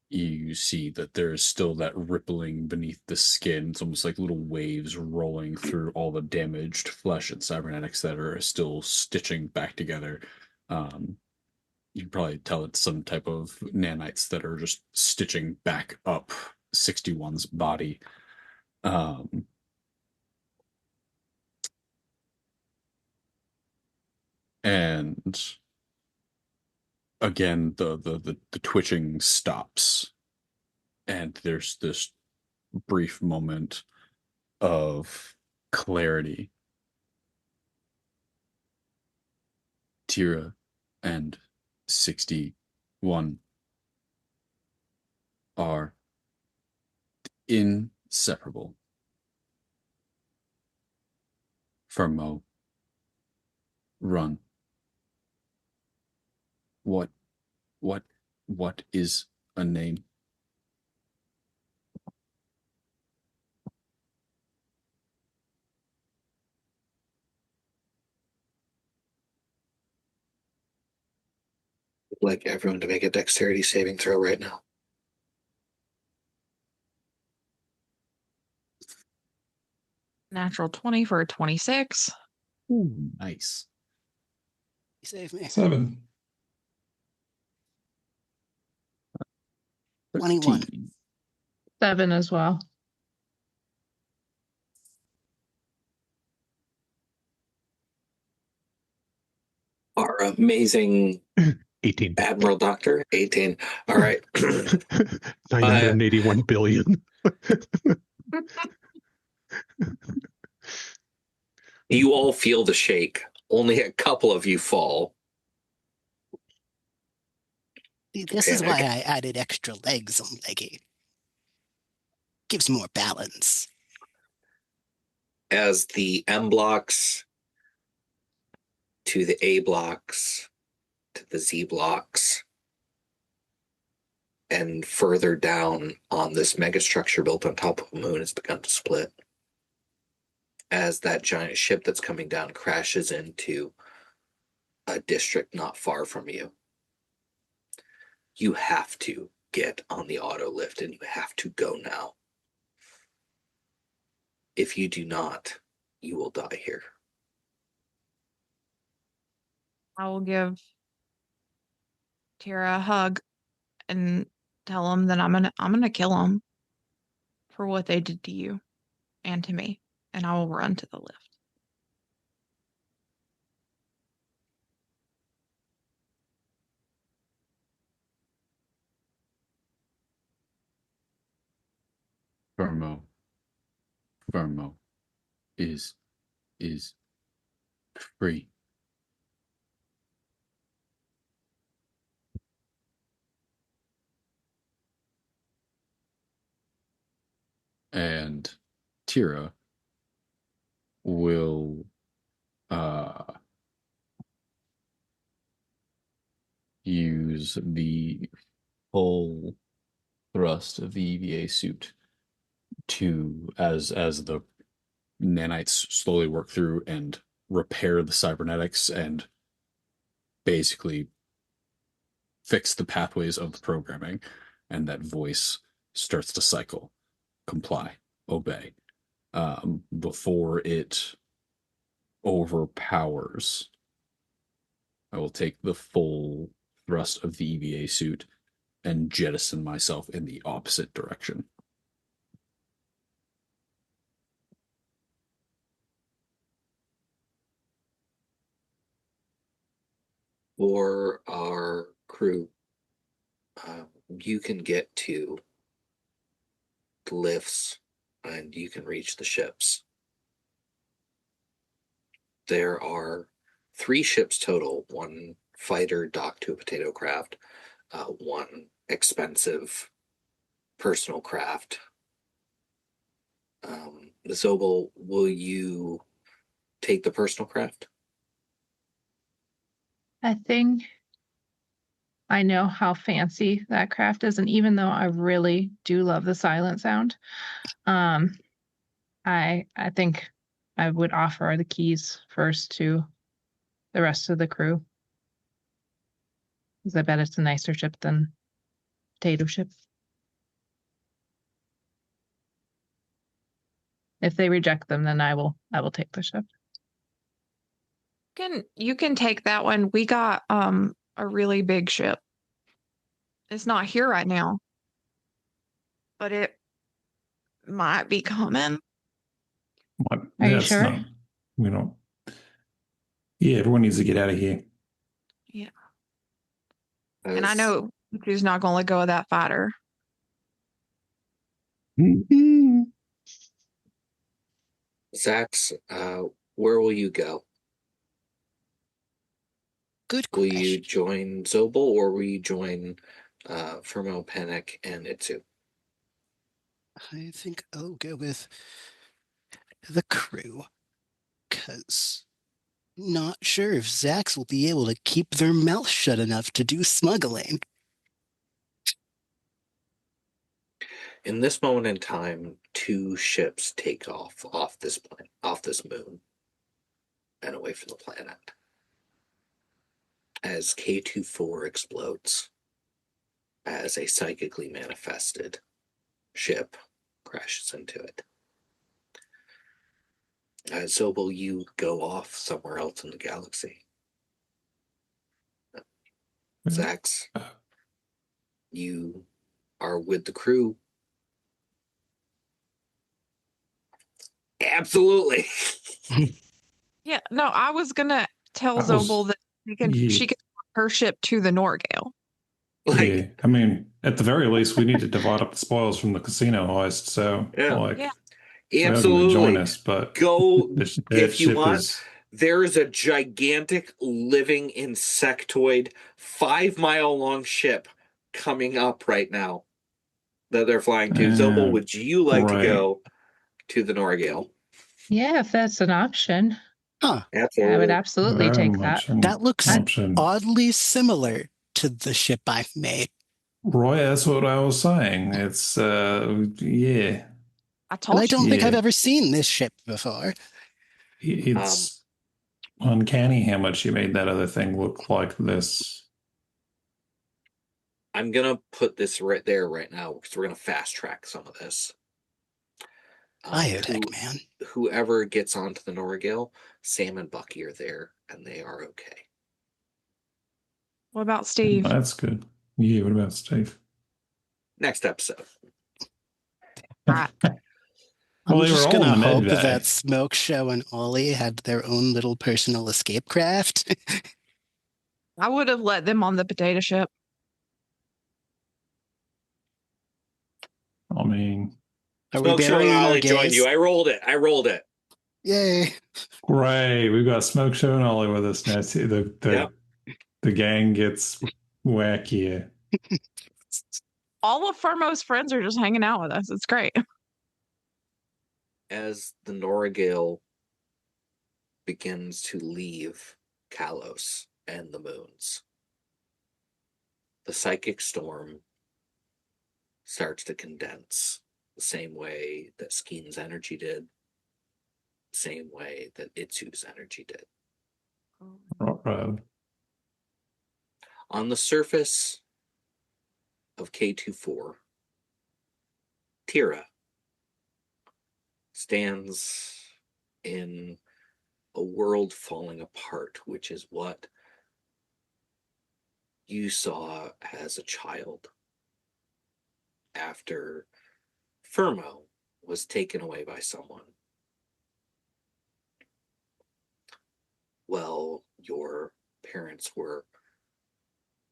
you see that there's still that rippling beneath the skin. It's almost like little waves rolling through all the damaged flesh and cybernetics that are still stitching back together. You can probably tell it's some type of nanites that are just stitching back up 61's body. And again, the twitching stops, and there's this brief moment of clarity. Tira and 61 are inseparable. Firmo, run. What is a name? I'd like everyone to make a dexterity saving throw right now. Natural 20 for a 26. Ooh, nice. Save me. 7. 21. 13. 7 as well. Our amazing 18. Admiral Doctor, 18. All right. 981 billion. You all feel the shake. Only a couple of you fall. This is why Panic. I added extra legs on Leggy. Gives more balance. As the M blocks to the A blocks to the Z blocks and further down on this megastructure built on top of a moon has begun to split. As that giant ship that's coming down crashes into a district not far from you. You have to get on the auto lift and you have to go now. If you do not, you will die here. I will give Tira a hug and tell him that I'm gonna kill him for what they did to you and to me, and I will run to the lift. Vnmo is free. And Tira will use the full thrust of the EVA suit to as the nanites slowly work through and repair the cybernetics and basically fix the pathways of the programming, and that voice starts to cycle, comply, obey, before it overpowers. I will take the full thrust of the EVA suit and jettison myself in the opposite direction. For our crew, you can get to the lifts and you can reach the ships. There are 3 ships total, 1 fighter docked to a potato craft, 1 expensive personal craft. Zobel, will you take the personal craft? I think I know how fancy that craft is, and even though I really do love the silent sound, I think I would offer the keys first to the rest of the crew, because I bet it's a nicer ship than potato ship. If they reject them, then I will take the ship. You can take that one. We got a really big ship. It's not here right now, but it might be coming. Are you sure? We don't. Yeah, everyone needs to get out of here. Yeah. And I know she's not going to let go of that fighter. Zax, where will you go? Good Will question. you join Zobel or will you join Fermo, Panic, and Itsu? I think I'll go with the crew, because not sure if Zax will be able to keep their mouth shut enough to do smuggling. In this moment in time, 2 ships take off this moon, and away from the planet. As K24 explodes, as a psychically manifested ship crashes into it. Zobel, you go off somewhere else in the galaxy. Zax, you are with the crew. Absolutely. Yeah, no, I was gonna tell That was- Zobel that Yeah. she can take her ship to the Norgale. Yeah, I mean, at the very least, we need to divide up the spoils from the casino heist. So, Yeah. like, Yeah. we're not going to join Absolutely. us, but Go that if you ship want. is. There is a gigantic living insectoid 5-mile long ship coming up right now that they're flying to. Zobel, would you like to right. go to the Norgale? Yeah, if that's an option, Huh. I would Absolutely. absolutely Very take that. much an That looks option. oddly similar to the ship I've made. Roy, that's what I was saying. It's, yeah. I And told I you. don't think I've Yeah. ever seen this ship before. It's uncanny how much you made that other thing look like this. I'm going to put this right there right now because we're going to fast track some of this. Biotech, man. Whoever gets onto the Norgale, Sam and Bucky are there, and they are okay. What about Steve? That's good. Yeah, what about Steve? Next episode. Right. Well, I'm they were just all gonna in the med hope bay. that Smoke Show and Ollie had their own little personal escape craft. I would have let them on the potato ship. I mean, Are we Smoke Show and burying our Ollie joined you. gays? I rolled it. Yay! great. We've got Smoke Show and Ollie with us now. See, Yep. the gang gets wackier. All of Firmo's friends are just hanging out with us. It's great. As the Norgale begins to leave Kahlous and the moons, the psychic storm starts to condense the same way that Skeen's energy did, the same way that Itsu's energy did. Right. On the surface of K24, Tira stands in a world falling apart, which is what you saw as a child after Firmo was taken away by someone. Well, your parents were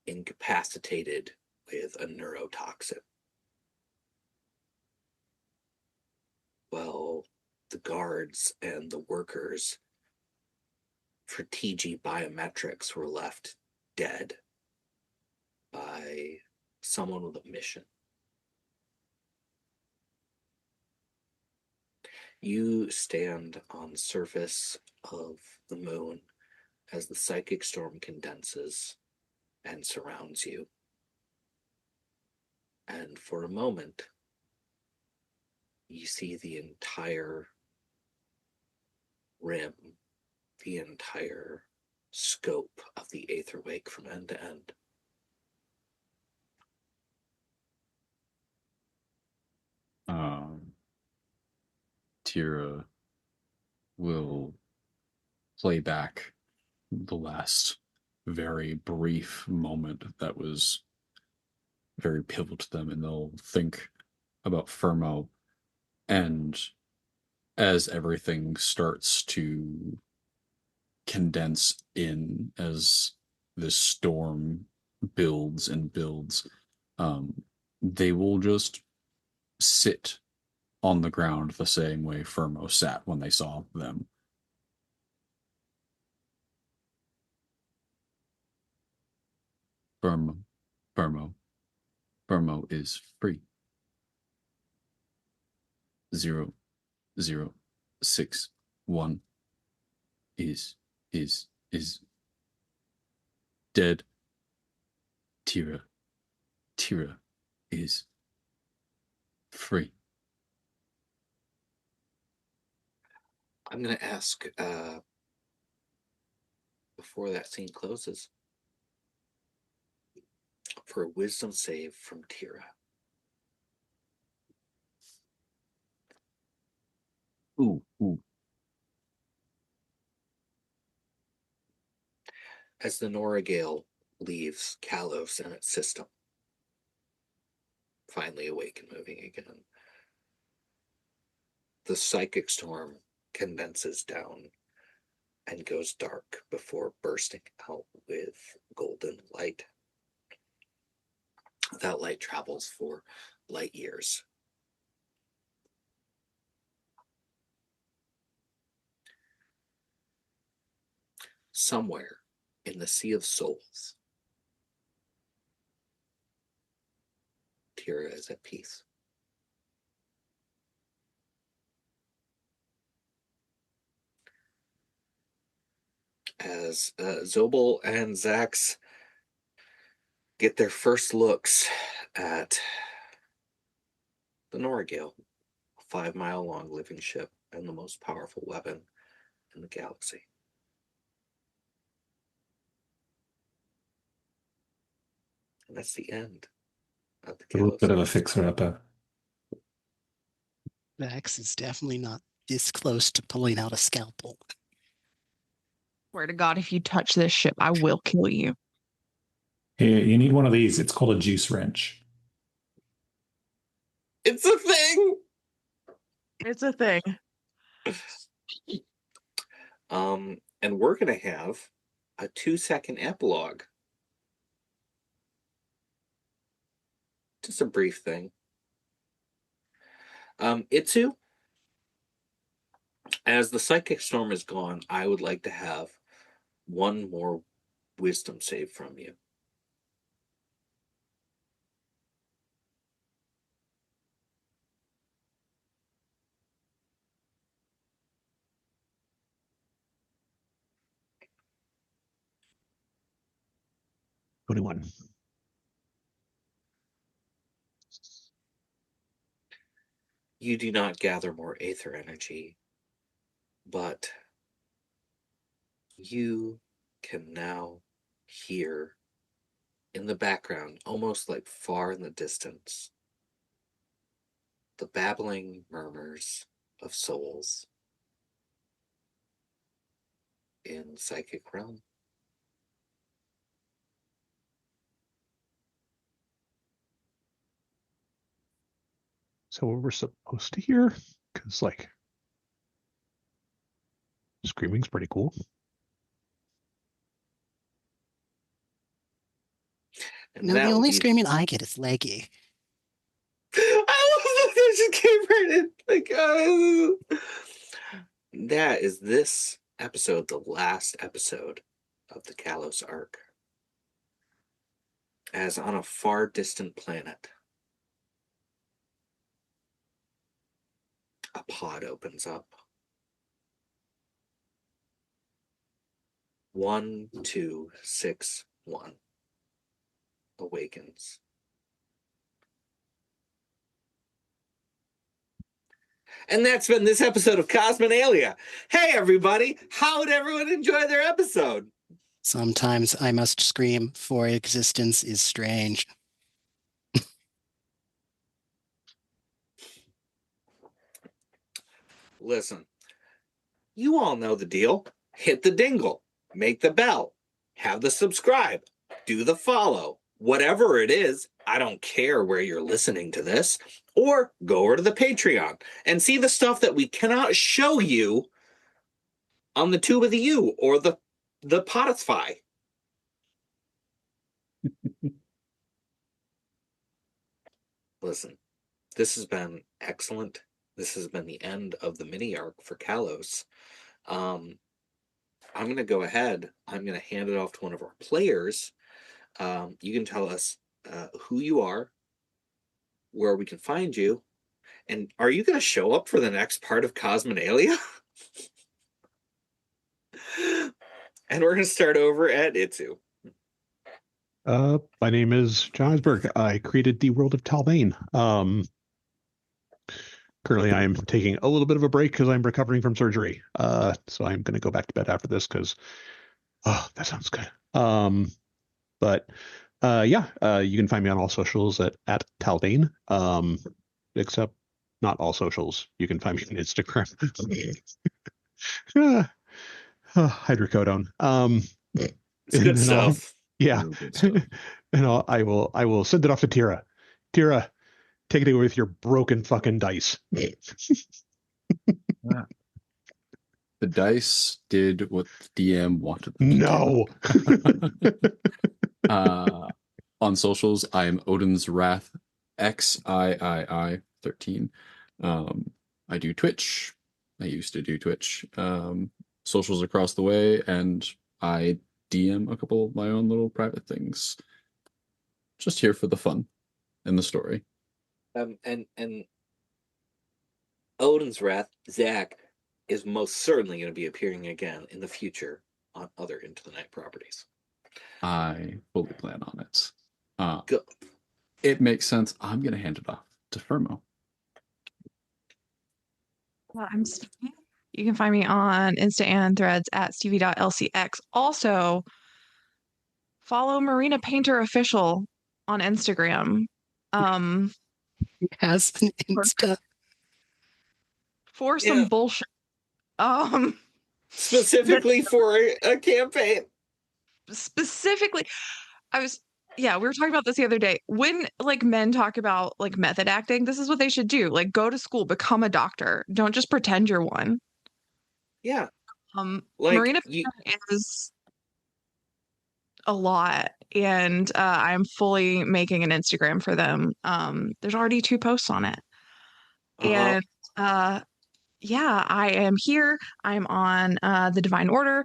incapacitated with a neurotoxin. Well, the guards and the workers for TG Biometrics were left dead by someone with a mission. You stand on the surface of the moon as the psychic storm condenses and surrounds you. And for a moment, you see the entire rim, the entire scope of the Aetherwake from end to end. Tira will play back the last very brief moment that was very pivotal to them, and they'll think about Firmo. And as everything starts to condense in, as this storm builds and builds, they will just sit on the ground the same way Firmo sat when they saw them. Firmo is free. 0061 is is dead. Tira is free. I'm going to ask, before that scene closes, for a wisdom save from Tira. Ooh. As the Noragale leaves Kahlous and its system, finally awake and moving again, the psychic storm condenses down and goes dark before bursting out with golden light. That light travels for light years. Somewhere in the Sea of Souls, Tira is at peace. As Zobel and Zax get their first looks at the Noragale, a 5-mile-long living ship and the most powerful weapon in the galaxy. And that's the end of the A little Kahlous. bit of a fixer-upper. Vax is definitely not this close to pulling out a scalpel. Swear to God, if you touch this ship, I will kill you. Here, you need one of these. It's called a juice wrench. It's a thing! It's a thing. And we're going to have a 2-second epilogue. Just a brief thing. Itsu, as the psychic storm is gone, I would like to have one more wisdom save from you. $21. You do not gather more aether energy, but you can now hear in the background, almost like far in the distance, the babbling murmurs of souls in psychic realm. So what we're supposed to hear? Because, like, screaming's pretty cool. And No, that the only leaves- screaming I get is leggy. I love that just came right in. Like, that is this episode, the last episode of the Kahlous arc. As on a far distant planet, a pod opens up. 1261 awakens. And that's been this episode of Cosmenalia. Hey, everybody. How would everyone enjoy their episode? Sometimes I must scream, for existence is strange. Listen, you all know the deal. Hit the dingle, make the bell, have the subscribe, do the follow. Whatever it is, I don't care where you're listening to this. Or go over to the Patreon and see the stuff that we cannot show you on the Tube of the U or the Spotify. Listen, this has been excellent. This has been the end of the mini arc for Kahlous. I'm going to go ahead. I'm going to hand it off to one of our players. You can tell us who you are, where we can find you, and are you going to show up for the next part of Cosmenalia? And we're going to start over at Itsu. My name is John Eisberg. I created the world of Tahlvaen. Currently, I'm taking a little bit of a break because I'm recovering from surgery. So I'm going to go back to bed after this because, oh, that sounds good. But you can find me on all socials at Tahlvaen. Except not all socials. You can find me on Instagram. Hydrocodone. It's good stuff. Yeah. Real good stuff. And I will send it off to Tira. Tira, take it away with your broken fucking dice. The dice did what the DM wanted them to No. On socials, I'm Odin's Wrath XIII 13. I do Twitch. I used to do Twitch. Socials across the way, and I DM a couple of my own little private things. Just here for the fun and the story. And Odin's Wrath, Zach, is most certainly going to be appearing again in the future on other Into the Night properties. I fully plan on it. Good. It makes sense. I'm going to hand it off to Fermo. I'm Stevie. You can find me on Insta and Threads at Stevie.lcx. Also, follow Marina Painter Official on Instagram. Has an Insta. For some bullshit. Specifically for a campaign. Specifically, we were talking about this the other day. When like men talk about like method acting, this is what they should do. Like go to school, become a doctor. Don't just pretend you're one. Yeah. Marina is a lot, and I'm fully making an Instagram for them. There's already 2 posts on it. And I am here. I'm on the Divine Order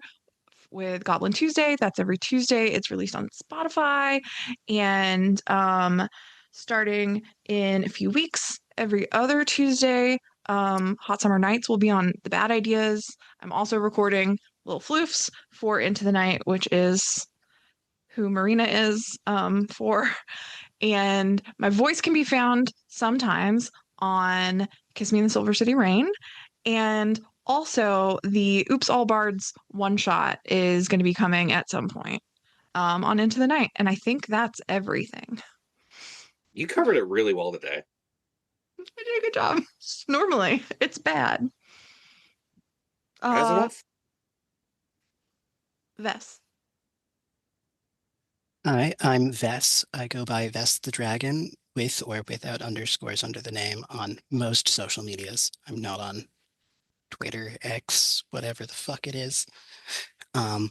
with Goblin Tuesday. That's every Tuesday. It's released on Spotify. And starting in a few weeks, every other Tuesday, Hot Summer Nights will be on The Bad Ideas. I'm also recording little floofs for Into the Night, which is who Marina is for. And my voice can be found sometimes on Kiss Me in the Silver City Rain. And also the Oops All Bards one shot is going to be coming at some point on Into the Night. And I think that's everything. You covered it really well today. I did a good job. Normally, it's bad. As enough. Vess. Hi, I'm Vess. I go by Vess the Dragon with or without underscores under the name on most social medias. I'm not on Twitter, X, whatever the fuck it is. I'm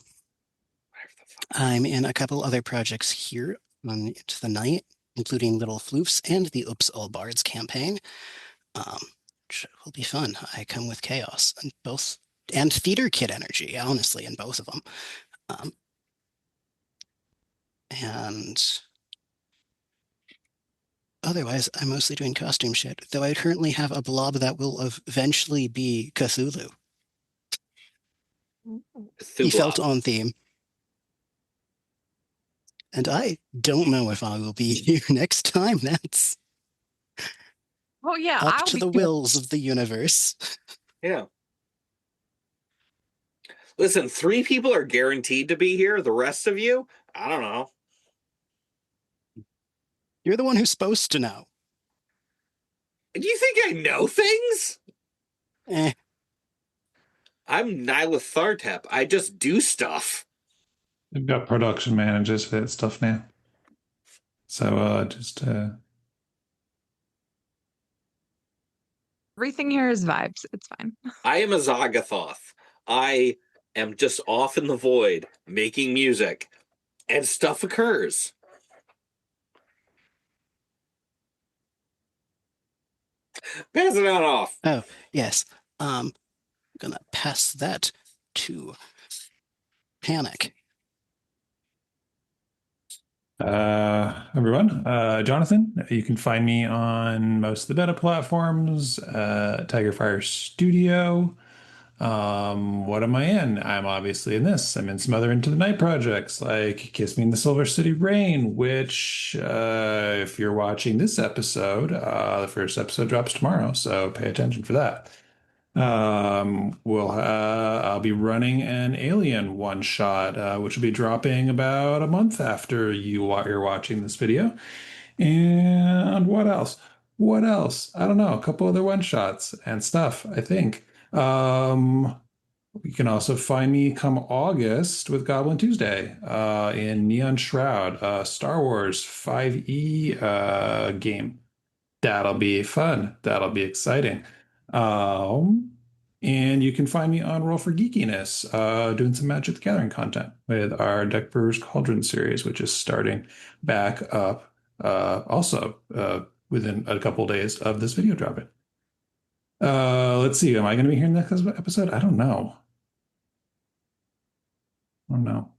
in a couple other projects here on Into the Night, including Little Floofs and the Oops All Bards campaign, which will be fun. I come with chaos and theater kid energy, honestly, in both of them. And otherwise, I'm mostly doing costume shit, though I currently have a blob that will eventually be Cthulhu. He felt on theme. And I don't know if I will be here next time. That's up to the wills of the universe. Yeah. Listen, 3 people are guaranteed to be here. The rest of you, I don't know. You're the one who's supposed to know. Do you think I know things? I'm Nyla Thartep. I just do stuff. We've got production managers for that stuff now. So everything here is vibes. It's fine. I am a Zagathoth. I am just off in the void making music, and stuff occurs. Pass it on off. Oh, yes. I'm gonna pass that to Panic. Everyone, Jonathan, you can find me on most of the beta platforms, Tigerfirestudio. What am I in? I'm obviously in this. I'm in some other Into the Night projects like Kiss Me in the Silver City Rain, which, if you're watching this episode, the first episode drops tomorrow, so pay attention for that. I'll be running an Alien one shot, which will be dropping about a month after you're watching this video. And what else? What else? I don't know. A couple other one shots and stuff, I think. You can also find me come August with Goblin Tuesday in Neon Shroud, Star Wars 5e game. That'll be fun. That'll be exciting. And you can find me on Roll for Geekiness, doing some Magic the Gathering content with our Deck Brewers Cauldron series, which is starting back up also within a couple days of this video dropping. Let's see. Am I going to be here in the next episode? I don't know. I don't know.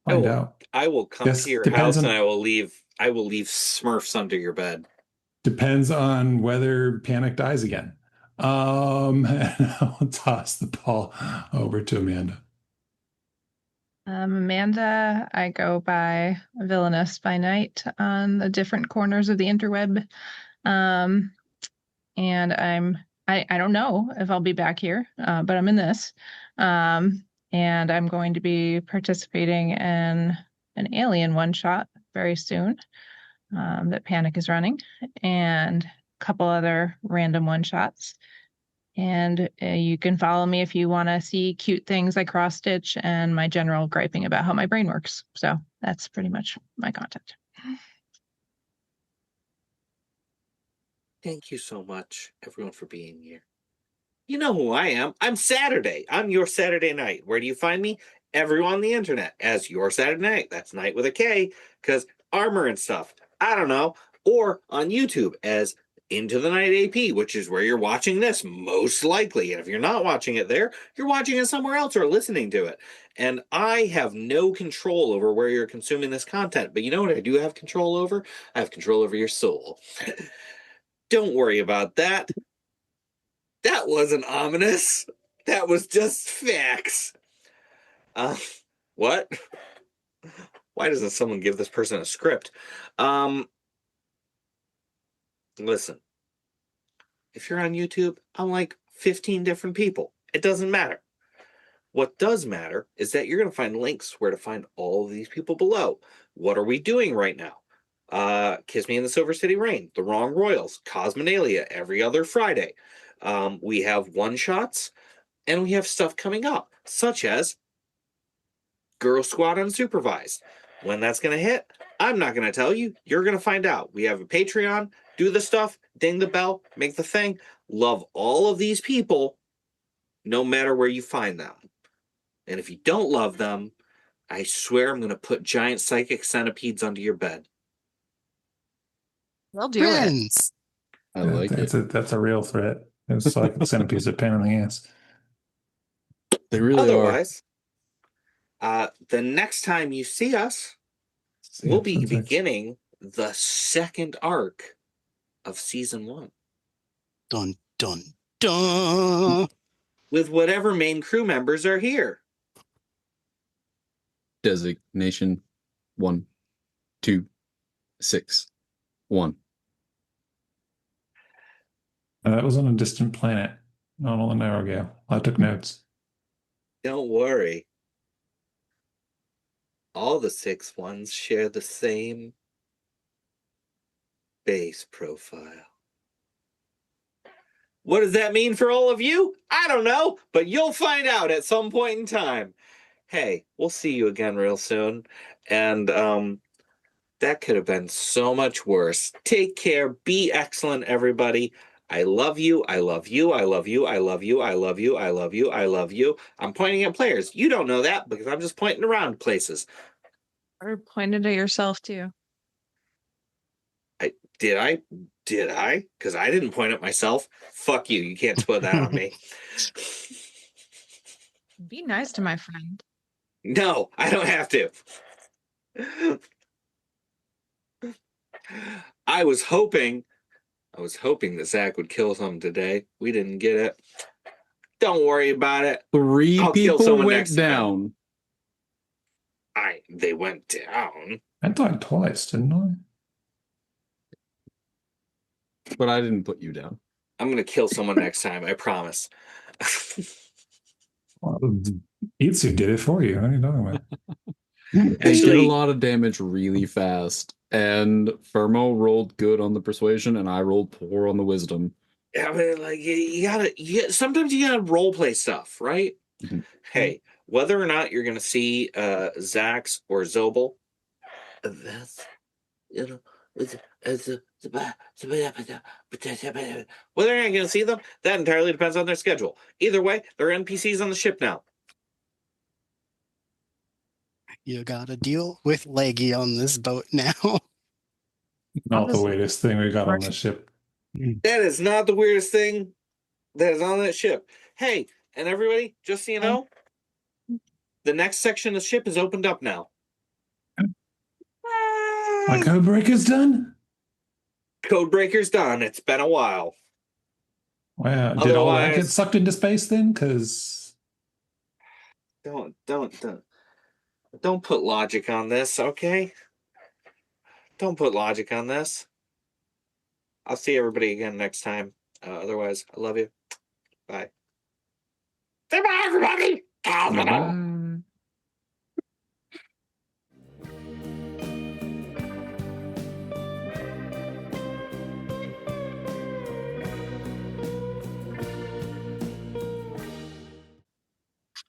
Find out. I will come Yes, to your depends house on- and I will leave Smurfs under your bed. Depends on whether Panic dies again. I'll toss the ball over to Amanda. Amanda, I go by Villainous by Night on the different corners of the interweb. And I don't know if I'll be back here, but I'm in this. And I'm going to be participating in an Alien one shot very soon that Panic is running, and a couple other random one shots. And you can follow me if you want to see cute things like cross stitch and my general griping about how my brain works. So that's pretty much my content. Thank you so much, everyone, for being here. You know who I am. I'm Saturday. I'm Your Saturday Night. Where do you find me? Everyone on the internet as Your Saturday Night. That's night with a K, because armor and stuff. I don't know. Or on YouTube as Into the Night AP, which is where you're watching this, most likely. And if you're not watching it there, you're watching it somewhere else or listening to it. And I have no control over where you're consuming this content. But you know what I do have control over? I have control over your soul. Don't worry about that. That wasn't ominous. That was just facts. What? Why doesn't someone give this person a script? Listen. If you're on YouTube, I'm like 15 different people. It doesn't matter. What does matter is that you're going to find links where to find all of these people below. What are we doing right now? Kiss Me in the Silver City Rain, The Wrong Royals, Cosmenalia every other Friday. We have one-shots, and we have stuff coming up, such as Girl Squad Unsupervised. When that's going to hit, I'm not going to tell you. You're going to find out. We have a Patreon. Do the stuff. Ding the bell. Make the thing. Love all of these people, no matter where you find them. And if you don't love them, I swear I'm going to put giant psychic centipedes under your bed. They'll do it. Friends. I like it. That's a real threat. It's like a centipede's a pain in the ass. They really Otherwise, the next time you see us, we'll be beginning the second arc of season 1. Dun, dun, dun. With whatever main crew members are here. Designation 1, 2, 6, 1. That was on a distant planet, not on the Narrowgale. I took notes. Don't worry. All the 6 ones share the same base profile. What does that mean for all of you? I don't know, but you'll find out at some point in time. Hey, we'll see you again real soon. And that could have been so much worse. Take care. Be excellent, everybody. I love you. I love you. I love you. I love you. I love you. I love you. I love you. I'm pointing at players. You don't know that because I'm just pointing around places. Or pointed at yourself too. Did I? Because I didn't point at myself. Fuck you. You can't put that on me. Be nice to my friend. No, I don't have to. I was hoping that Zach would kill something today. We didn't get it. Don't worry about it. 3 I'll kill people someone went next time. down. They went down. I died twice, didn't I? But I didn't put you down. I'm gonna kill someone next time. I promise. Well, Itsu did it for you. What are you talking about? They did a Actually- lot of damage really fast. And Fermo rolled good on the persuasion, and I rolled poor on the wisdom. I mean, like you gotta. Sometimes you gotta role play stuff, right? Mhm. Hey, whether or not you're gonna see Zax or Zobel, that's whether or not you're gonna see them, that entirely depends on their schedule. Either way, they're NPCs on the ship now. You gotta deal with Leggy on this boat now. Not the Obviously. weirdest thing we got on the ship. That is not the weirdest thing that is on that ship. Hey, and everybody, just so you know, the next section of the ship is opened up now. My code breaker's done? Codebreaker's done. It's been a while. Wow. Did all that get Otherwise- sucked into space then? Because Don't put logic on this, okay? Don't put logic on this. I'll see everybody again next time. Otherwise, I love you. Bye. Say bye, everybody. Bye-bye.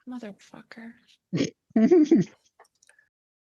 Motherfucker.